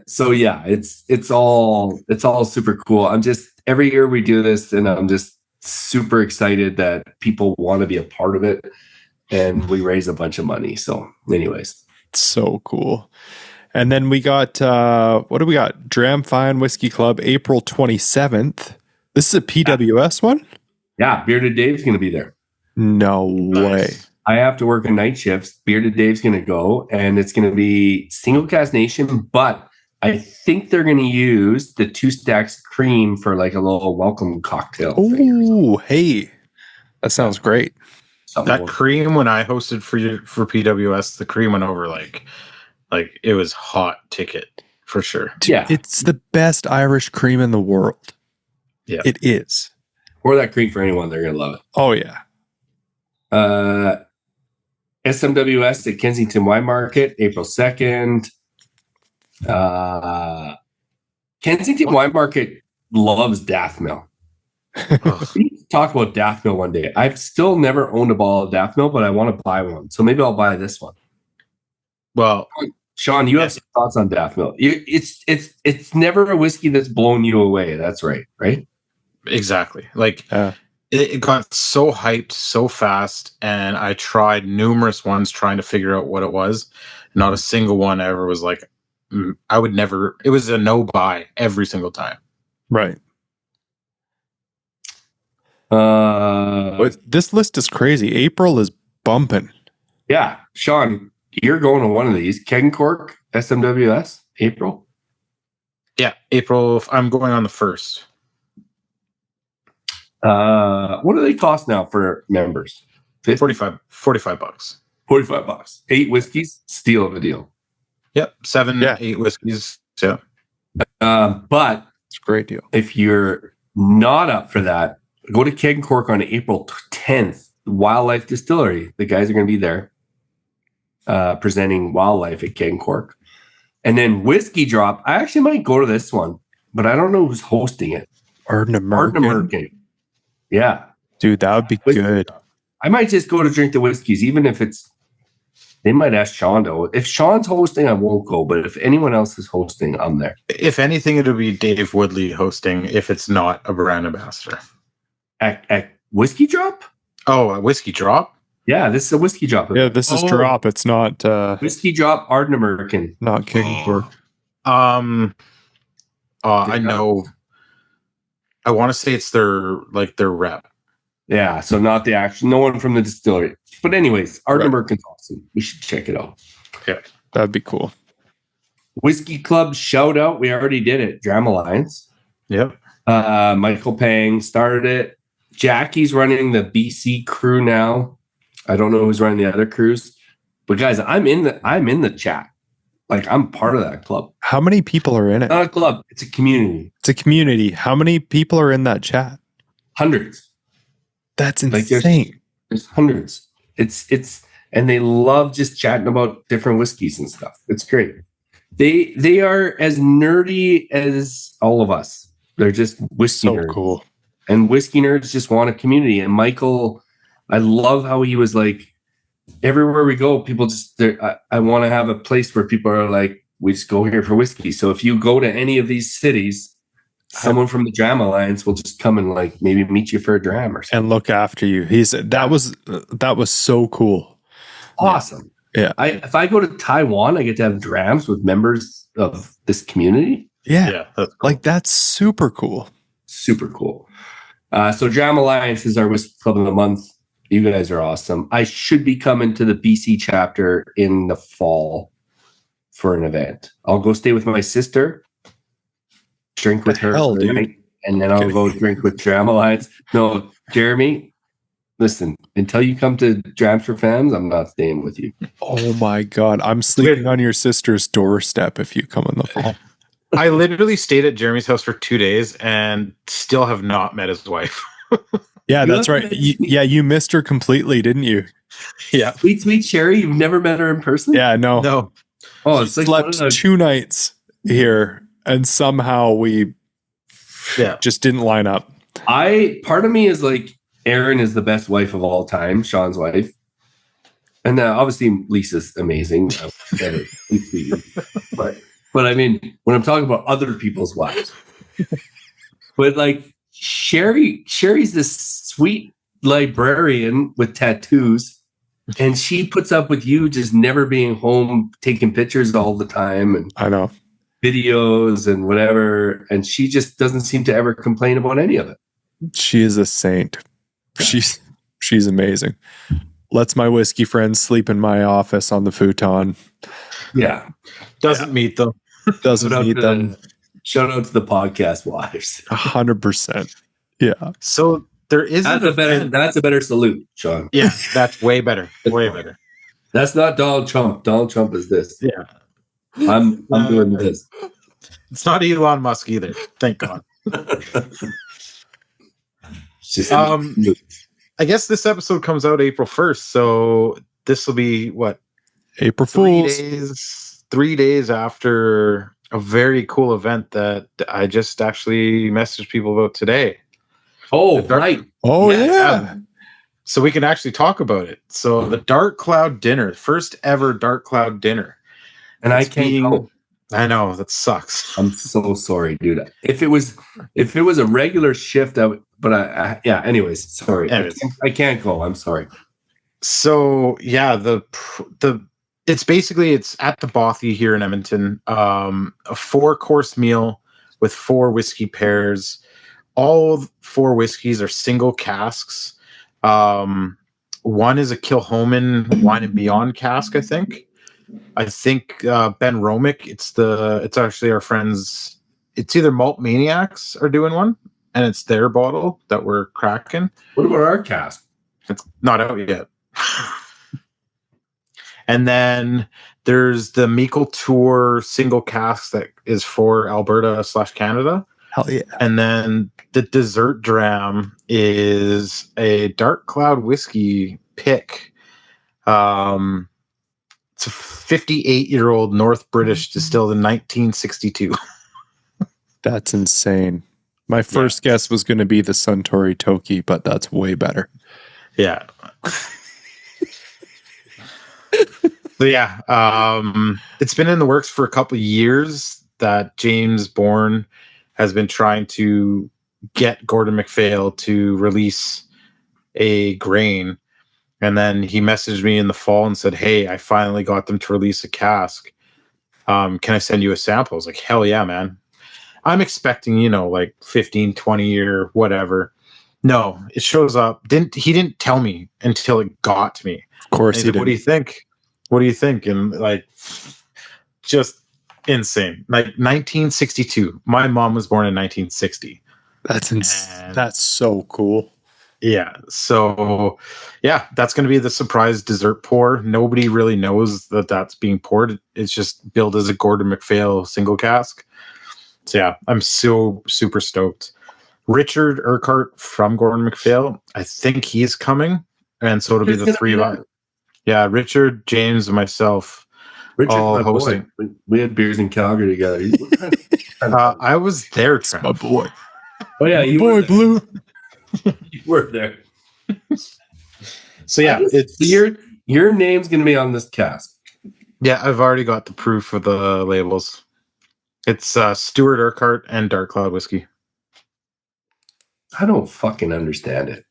So yeah, it's all super cool. I'm just, every year we do this, and I'm just super excited that people want to be a part of it, and we raise a bunch of money. So anyways, so cool. And then we got, what do we got? Dram Fine Whiskey Club, April 27th. This is a PWS one? Yeah, Bearded Dave's going to be there. No way. I have to work a night shift. Bearded Dave's going to go, and it's going to be single cast nation, but I think they're going to use the 2 stacks cream for a little welcome cocktail. Oh, hey. That sounds great. That cream, when I hosted for PWS, the cream went over like it was hot ticket for sure. Yeah. It's the best Irish cream in the world. Yeah. It is. Pour that cream for anyone. They're going to love it. Oh, yeah. SMWS at Kensington Wine Market, April 2nd. Kensington Wine Market loves Daffmill. We talk about Daffmill one day. I've still never owned a bottle of Daffmill, but I want to buy one. So maybe I'll buy this one. Well, Sean, you have some thoughts on Daffmill. It's never a whiskey that's blown you away. That's right, right? Exactly. It got so hyped so fast, and I tried numerous ones trying to figure out what it was. Not a single one ever was I would never. It was a no buy every single time. Right. This list is crazy. April is bumping. Yeah, Sean, you're going to one of these. Keg and Cork, SMWS, April. Yeah, April. I'm going on the 1st. What do they cost now for members? 45 bucks. $45. 8 whiskeys, steal of a deal. Yep, 8 whiskeys. Yeah. But it's a great deal. If you're not up for that, go to Keg and Cork on April 10th. Wildlife Distillery. The guys are going to be there presenting Wildlife at Keg and Cork. And then Whiskey Drop. I actually might go to this one, but I don't know who's hosting it. Ardnamurchan. Yeah. Dude, that would be good. I might just go to drink the whiskeys, even if it's They might ask Sean though. If Sean's hosting, I won't go. But if anyone else is hosting, I'm there. If anything, it'll be Dave Woodley hosting if it's not a brand ambassador. At Whiskey Drop? Oh, a Whiskey Drop? Yeah, this is a Whiskey Drop. Yeah, this is Oh. Drop. It's not Whiskey Drop Ardent American. not King Pork. I know. I want to say it's their rep. Yeah, so not the action. No one from the distillery. But anyways, Ardent American's awesome. We should check it out. That'd be cool. Whiskey Club shout out. We already did it. Dram Alliance. Yep. Michael Pang started it. Jackie's running the BC crew now. I don't know who's running the other crews, but guys, I'm in the chat. Like, I'm part of that club. How many people are in it? Not a club. It's a community. It's a community. How many people are in that chat? Hundreds. That's Like, insane. There's hundreds. It's and they love just chatting about different whiskeys and stuff. It's great. They are as nerdy as all of us. They're just whiskey So nerds. cool. And whiskey nerds just want a community. And Michael, I love how he was like, everywhere we go, people just, I want to have a place where people are like, we just go here for whiskey. So if you go to any of these cities, someone from the Dram Alliance will just come and like maybe meet you for a dram or something. And look after you. That was so cool. Awesome. Yeah. If I go to Taiwan, I get to have drams with members of this community. Yeah. That's Like, that's super cool. Super cool. So Dram Alliance is our whiskey club of the month. You guys are awesome. I should be coming to the BC chapter in the fall for an event. I'll go stay with my sister, drink with her hell, for a dude? night, and then I'll go drink with Dram Alliance. No, Jeremy, listen, until you come to Drams for Fams, I'm not staying with you. Oh my God. I'm sleeping on your sister's doorstep if you come in the fall. I literally stayed at Jeremy's house for 2 days and still have not met his wife. Yeah, You that's have right. to- You missed her completely, didn't you? Yeah. Sweet Sherry, you've never met her in person? Yeah, no. No. Oh, She it's like slept one of the- 2 nights here, and somehow we Yeah. just didn't line up. part of me is like, Erin is the best wife of all time, Sean's wife. And obviously Lisa's amazing. But I mean, when I'm talking about other people's wives, but like Sherry's this sweet librarian with tattoos, and she puts up with you just never being home, taking pictures all the time and I know. videos and whatever. And she just doesn't seem to ever complain about any of it. She is a saint. She's amazing. Lets my whiskey friends sleep in my office on the futon. Yeah. Doesn't meet them. Doesn't Shout out need to them. Shout out to the podcast wives. 100%. Yeah. So there is That's a better salute, Sean. Yeah, that's way better. Way better. That's not Donald Trump. Donald Trump is this. Yeah. I'm doing this. It's not Elon Musk either. Thank God. It's just I guess this episode comes out April 1st, so this will be what, April 3 Fools. days 3 days after a very cool event that I just actually messaged people about today. oh, right. Oh, Yeah. yeah. So we can actually talk about it. So the Dark Cloud Dinner, first ever Dark Cloud Dinner. And I It's can't being- go. I know, that sucks. I'm so sorry, dude. If it was a regular shift, but yeah, anyways, sorry. Anyways. I can't go. I'm sorry. So yeah, it's at the Bothy here in Edmonton. A 4-course meal with 4 whiskey pairs. All 4 whiskeys are single casks. One is a Kilhoman Wine and Beyond cask, I think. Ben Romick. It's actually our friends. It's either Malt Maniacs are doing one, and it's their bottle that we're cracking. What about our cast? It's not out yet. And then there's the Meikle Tour single cask that is for Alberta/Canada. Hell yeah. And then the dessert dram is a Dark Cloud whiskey pick. It's a 58-year-old North British distilled in 1962. That's insane. My first guess was going to be the Suntory Toki, but that's way better. Yeah. So yeah, it's been in the works for a couple of years that James Bourne has been trying to get Gordon MacPhail to release a grain. And then he messaged me in the fall and said, "Hey, I finally got them to release a cask. Can I send you a sample?" I was like, "Hell yeah, man." I'm expecting, like 15, 20 or whatever. No, it shows up. He didn't tell me until it got to me. Of course He's he like, "What do did. you think? What do you think?" And like, just insane. Like 1962. My mom was born in 1960. And That's so cool. yeah. So yeah, that's going to be the surprise dessert pour. Nobody really knows that that's being poured. It's just billed as a Gordon MacPhail single cask. So yeah, I'm so super stoked. Richard Urquhart from Gordon MacPhail, I think he's coming. And so it'll be the three of us. Yeah, Richard, James, and myself. Richard's all my hosting. boy. We had beers in Calgary together. I was there, It's my Trev. boy. Oh yeah, you Boy were there. Blue. You were there. So yeah, it's your name's gonna be on this cask. yeah. I've already got the proof of the labels. It's Stuart Urquhart and Dark Cloud whiskey. I don't fucking understand it.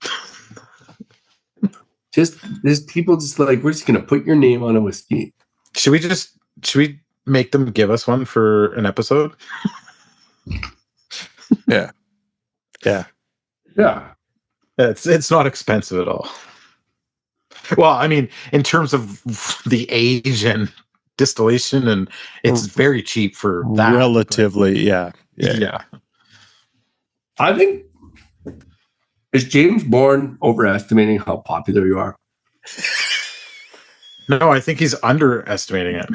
There's people just like, we're just gonna put your name on a whiskey. Should we make them give us one for an episode? Yeah. Yeah. It's not expensive at all. Well, I mean, in terms of the age and distillation, and it's very cheap for that. Relatively, yeah. Yeah. I think, is James Bourne overestimating how popular you are? No, I think he's underestimating it.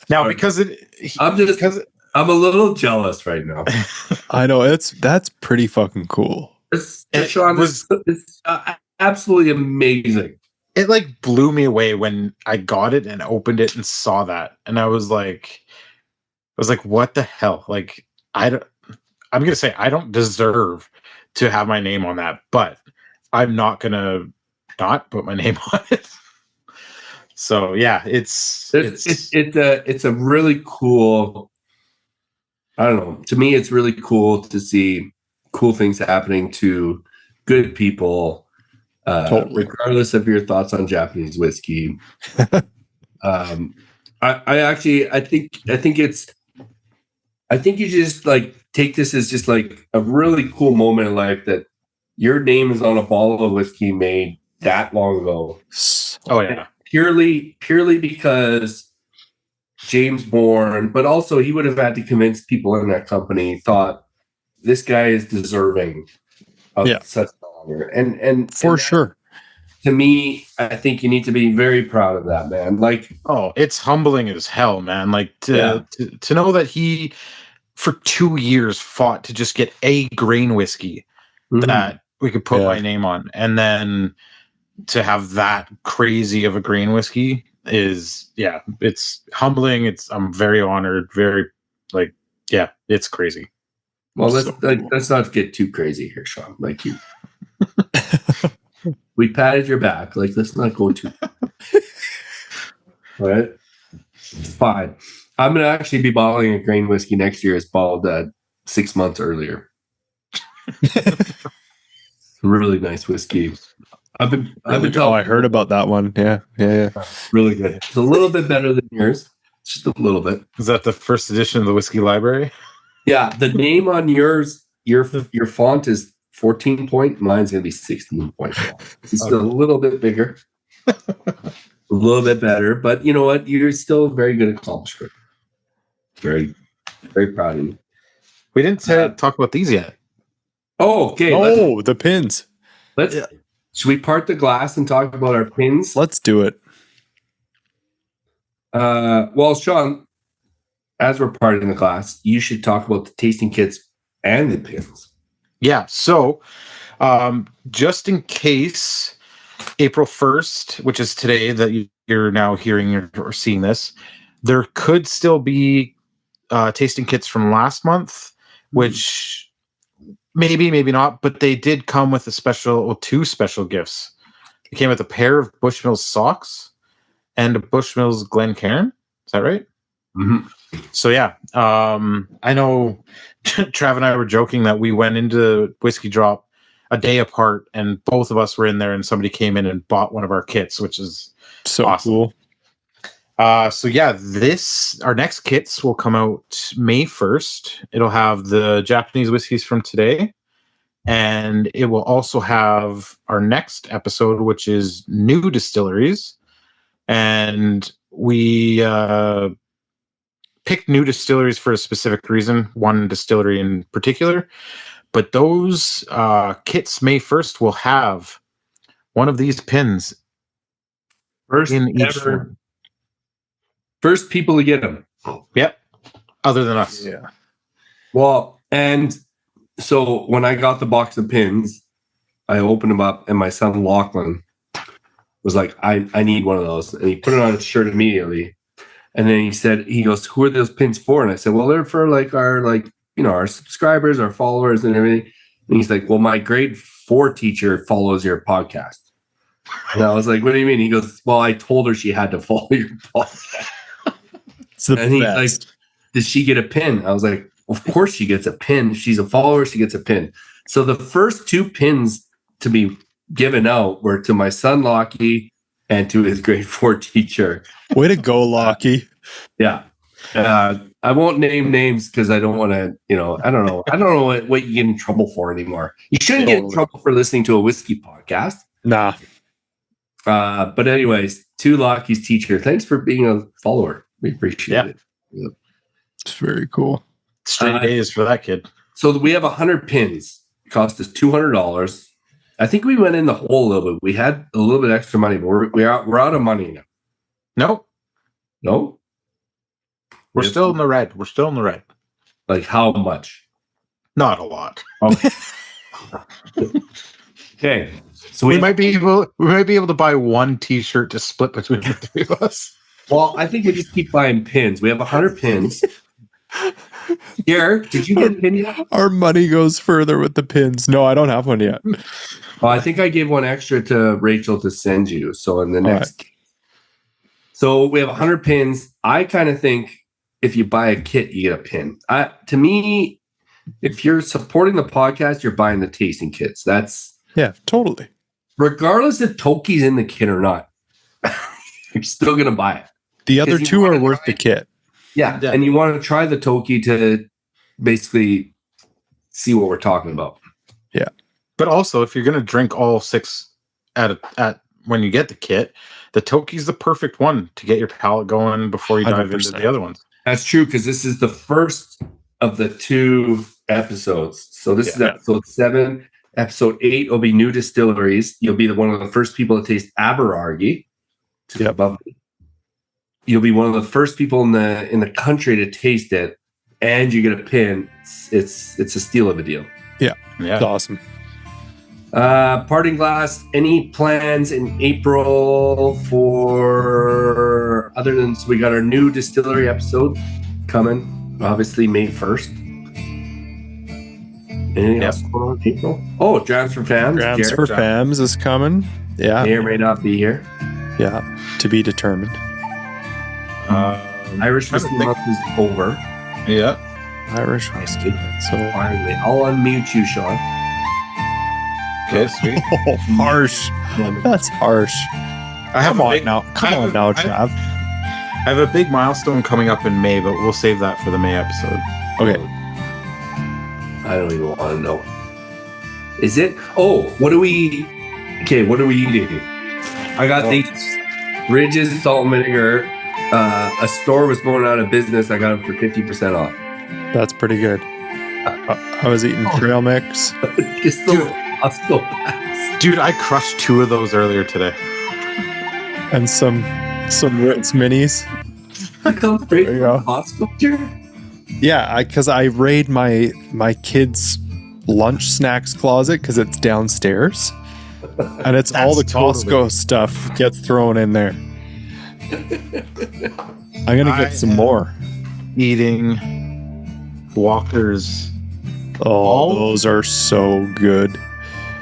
Now, because I'm a little jealous right now. I know that's pretty fucking cool. Sean, it's absolutely amazing. it like blew me away when I got it and opened it and saw that, and I was like, what the hell? Like, I'm gonna say I don't deserve to have my name on that, but I'm not gonna not put my name on it. So yeah, it's a really cool. I don't know. To me, it's really cool to see cool things happening to good people, regardless of your thoughts on Japanese whiskey. I think you just like take this as just like a really cool moment in life that your name is on a bottle of whiskey made that long ago. Oh yeah. Purely because James Bourne, but also he would have had to convince people in that company thought this guy is deserving of such honor. And for sure. To me, I think you need to be very proud of that, man. Like, oh, it's humbling as hell, man. Like to know that he for 2 years fought to just get a grain whiskey that we could put my name on, and then to have that crazy of a grain whiskey is it's humbling. I'm very honored, very it's crazy. Well, let's not get too crazy here, Sean. Like you we patted your back. Like, let's not go too all right. Fine. I'm gonna actually be bottling a grain whiskey next year. It's bottled 6 months earlier. Really nice whiskey. I've been I heard about that one. Yeah. Really good. It's a little bit better than yours. Just a little bit. Is that the first edition of the whiskey library? Yeah, the name on yours, your font is 14 point. Mine's gonna be 16 point. It's still a little bit bigger, a little bit better. But you know what? You're still a very good accomplishment. Very, very proud of you. We didn't talk about these yet. Oh, okay. Oh, the pins. Should we part the glass and talk about our pins? Let's do it. Well, Sean, as we're parting the glass, you should talk about the tasting kits and the pins. Yeah. So, just in case April 1st, which is today that you're now hearing or seeing this, there could still be tasting kits from last month, which maybe not, but they did come with two special gifts It came with a pair of Bushmills socks and a Bushmills Glencairn. Is that right? Mm-hmm. So yeah, I know Trav and I were joking that we went into Whiskey Drop a day apart, and both of us were in there, and somebody came in and bought one of our kits, which is So awesome. cool. So yeah, our next kits will come out May 1st. It'll have the Japanese whiskeys from today, and it will also have our next episode, which is new distilleries. And we picked new distilleries for a specific reason, one distillery in particular. But those kits May 1st will have one of these pins First in each ever, one. first people to get them. Yep. Other than us. Yeah. Well, and so when I got the box of pins, I opened them up, and my son Lachlan was like, I need one of those. And he put it on his shirt immediately. And then he goes, who are those pins for? And I said, well, they're for our subscribers, our followers and everything. And he's like, well, my grade 4 teacher follows your podcast. And I was like, what do you mean? He goes, well, I told her she had to follow your podcast. It's the And he's best. like, did she get a pin? I was like, of course she gets a pin. She's a follower. She gets a pin. So the first 2 pins to be given out were to my son, Lockie, and to his grade 4 teacher. Way to go, Lockie. Yeah. I won't name names because I don't want to, I don't know. I don't know what you get in trouble for anymore. You shouldn't get in trouble for listening to a whiskey podcast. Nah. But anyways, to Lockie's teacher, thanks for being a follower. We appreciate it. It's very cool. Straight A's for that kid. So we have 100 pins. It cost us $200. I think we went in the hole a little bit. We had a little bit extra money, but we're out of money now. Nope. No? We're still in the red. We're still in the red. Like how much? Not a lot. Okay. So We might be able to buy one T-shirt to split between the 3 of us. Well, I think we just keep buying pins. We have 100 pins. Here, did you get a pin yet? Our money goes further with the pins. No, I don't have one yet. Well, I think I gave one extra to Rachel to send you. So in the next, so we have 100 pins. I kind of think if you buy a kit, you get a pin. To me, if you're supporting the podcast, you're buying the tasting kits. That's Totally. regardless if Toki's in the kit or not. You're still gonna buy it. The other 'Cause you 2 are wanna worth try the kit. Yeah, and you want to try the Toki to basically see what we're talking about. Yeah. But also, if you're going to drink all 6 at when you get the kit, the Toki's the perfect one to get your palate going before you dive 100%. into the other ones. That's true, because this is the first of the 2 episodes. So this is episode 7. Episode 8 will be new distilleries. You'll be one of the first people to taste Aberargi. Yep. You'll be one of the first people in the country to taste it, and you get a pin. It's a steal of a deal. Yeah. It's awesome. Parting glass. Any plans in April for other than so we got our new distillery episode coming, obviously May 1st. Anything else going on in April? Oh, Drams for Fams. Grams for Fams is coming. Yeah. May or may not be here. Yeah. To be determined. Irish Whiskey Month is over. Yeah. Irish whiskey. So Finally, I'll unmute you, Sean. Okay, sweet. oh, harsh. That's harsh. I have Come a on big, now. Come on now, Trav. I have a big milestone coming up in May, but we'll save that for the May episode. Okay. I don't even want to know. Is it? Oh, what are we eating? I got these Ridges salt and vinegar. A store was going out of business. I got them for 50% off. That's pretty good. I was eating trail mix. Just the Costco packs. Dude, I crushed 2 of those earlier today. And some Ritz minis. That comes straight There you from go. Costco, Jared? Yeah, because I raid my kids' lunch snacks closet because it's downstairs, and it's all the That's Costco totally- stuff gets thrown in there. I'm gonna get some more. Eating Walker's Oh, those are so good.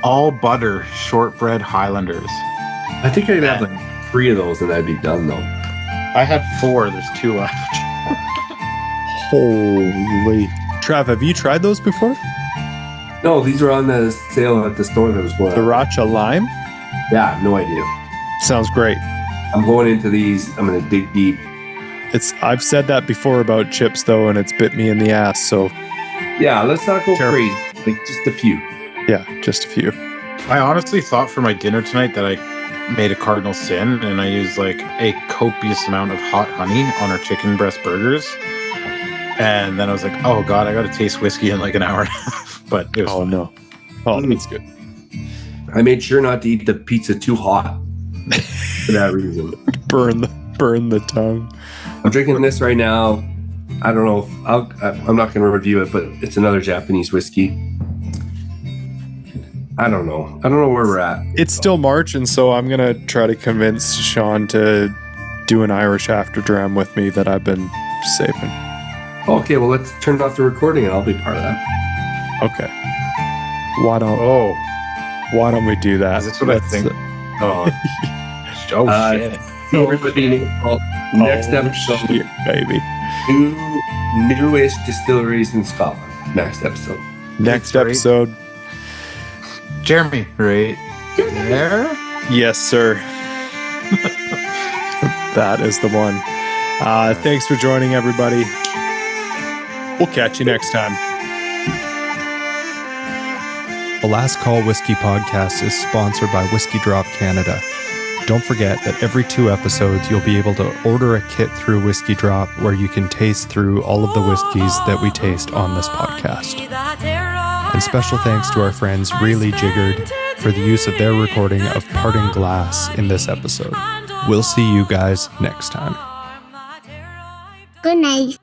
all butter shortbread Highlanders. I think I'd have like 3 of those and I'd be done though. I had 4. There's 2 left. Holy. Trav, have you tried those before? No, these are on the sale at the store that was going on. Sriracha lime? Yeah, I have no idea. Sounds great. I'm going into these. I'm going to dig deep. I've said that before about chips though, and it's bit me in the ass, so Yeah, let's not go Careful. crazy. Like just a few. yeah, just a few. I honestly thought for my dinner tonight that I made a cardinal sin, and I used like a copious amount of hot honey on our chicken breast burgers. And then I was like, oh god, I got to taste whiskey in like an hour and a half. But it was fine. No. Oh, that's good. I made sure not to eat the pizza too hot for that reason. Burn the tongue. I'm drinking this right now. I don't know if I'm not going to review it, but it's another Japanese whiskey. I don't know where we're at. It's still March, and so I'm gonna try to convince Sean to do an Irish after dram with me that I've been saving. Okay, well, let's turn off the recording and I'll be part of that. Okay. Why don't we do that? Is this what I think? Oh, shit. So everybody, next episode, shit, baby. newish distilleries in Scotland. Next episode. Next Great. episode. Jeremy, right there? Yes, sir. That is the one. Thanks for joining, everybody. We'll catch you next time. The Last Call Whiskey Podcast is sponsored by Whiskey Drop Canada. Don't forget that every 2 episodes, you'll be able to order a kit through Whiskey Drop where you can taste through all of the whiskeys that we taste on this podcast. And special thanks to our friends Really Jiggered for the use of their recording of Parting Glass in this episode. We'll see you guys next time. Good night.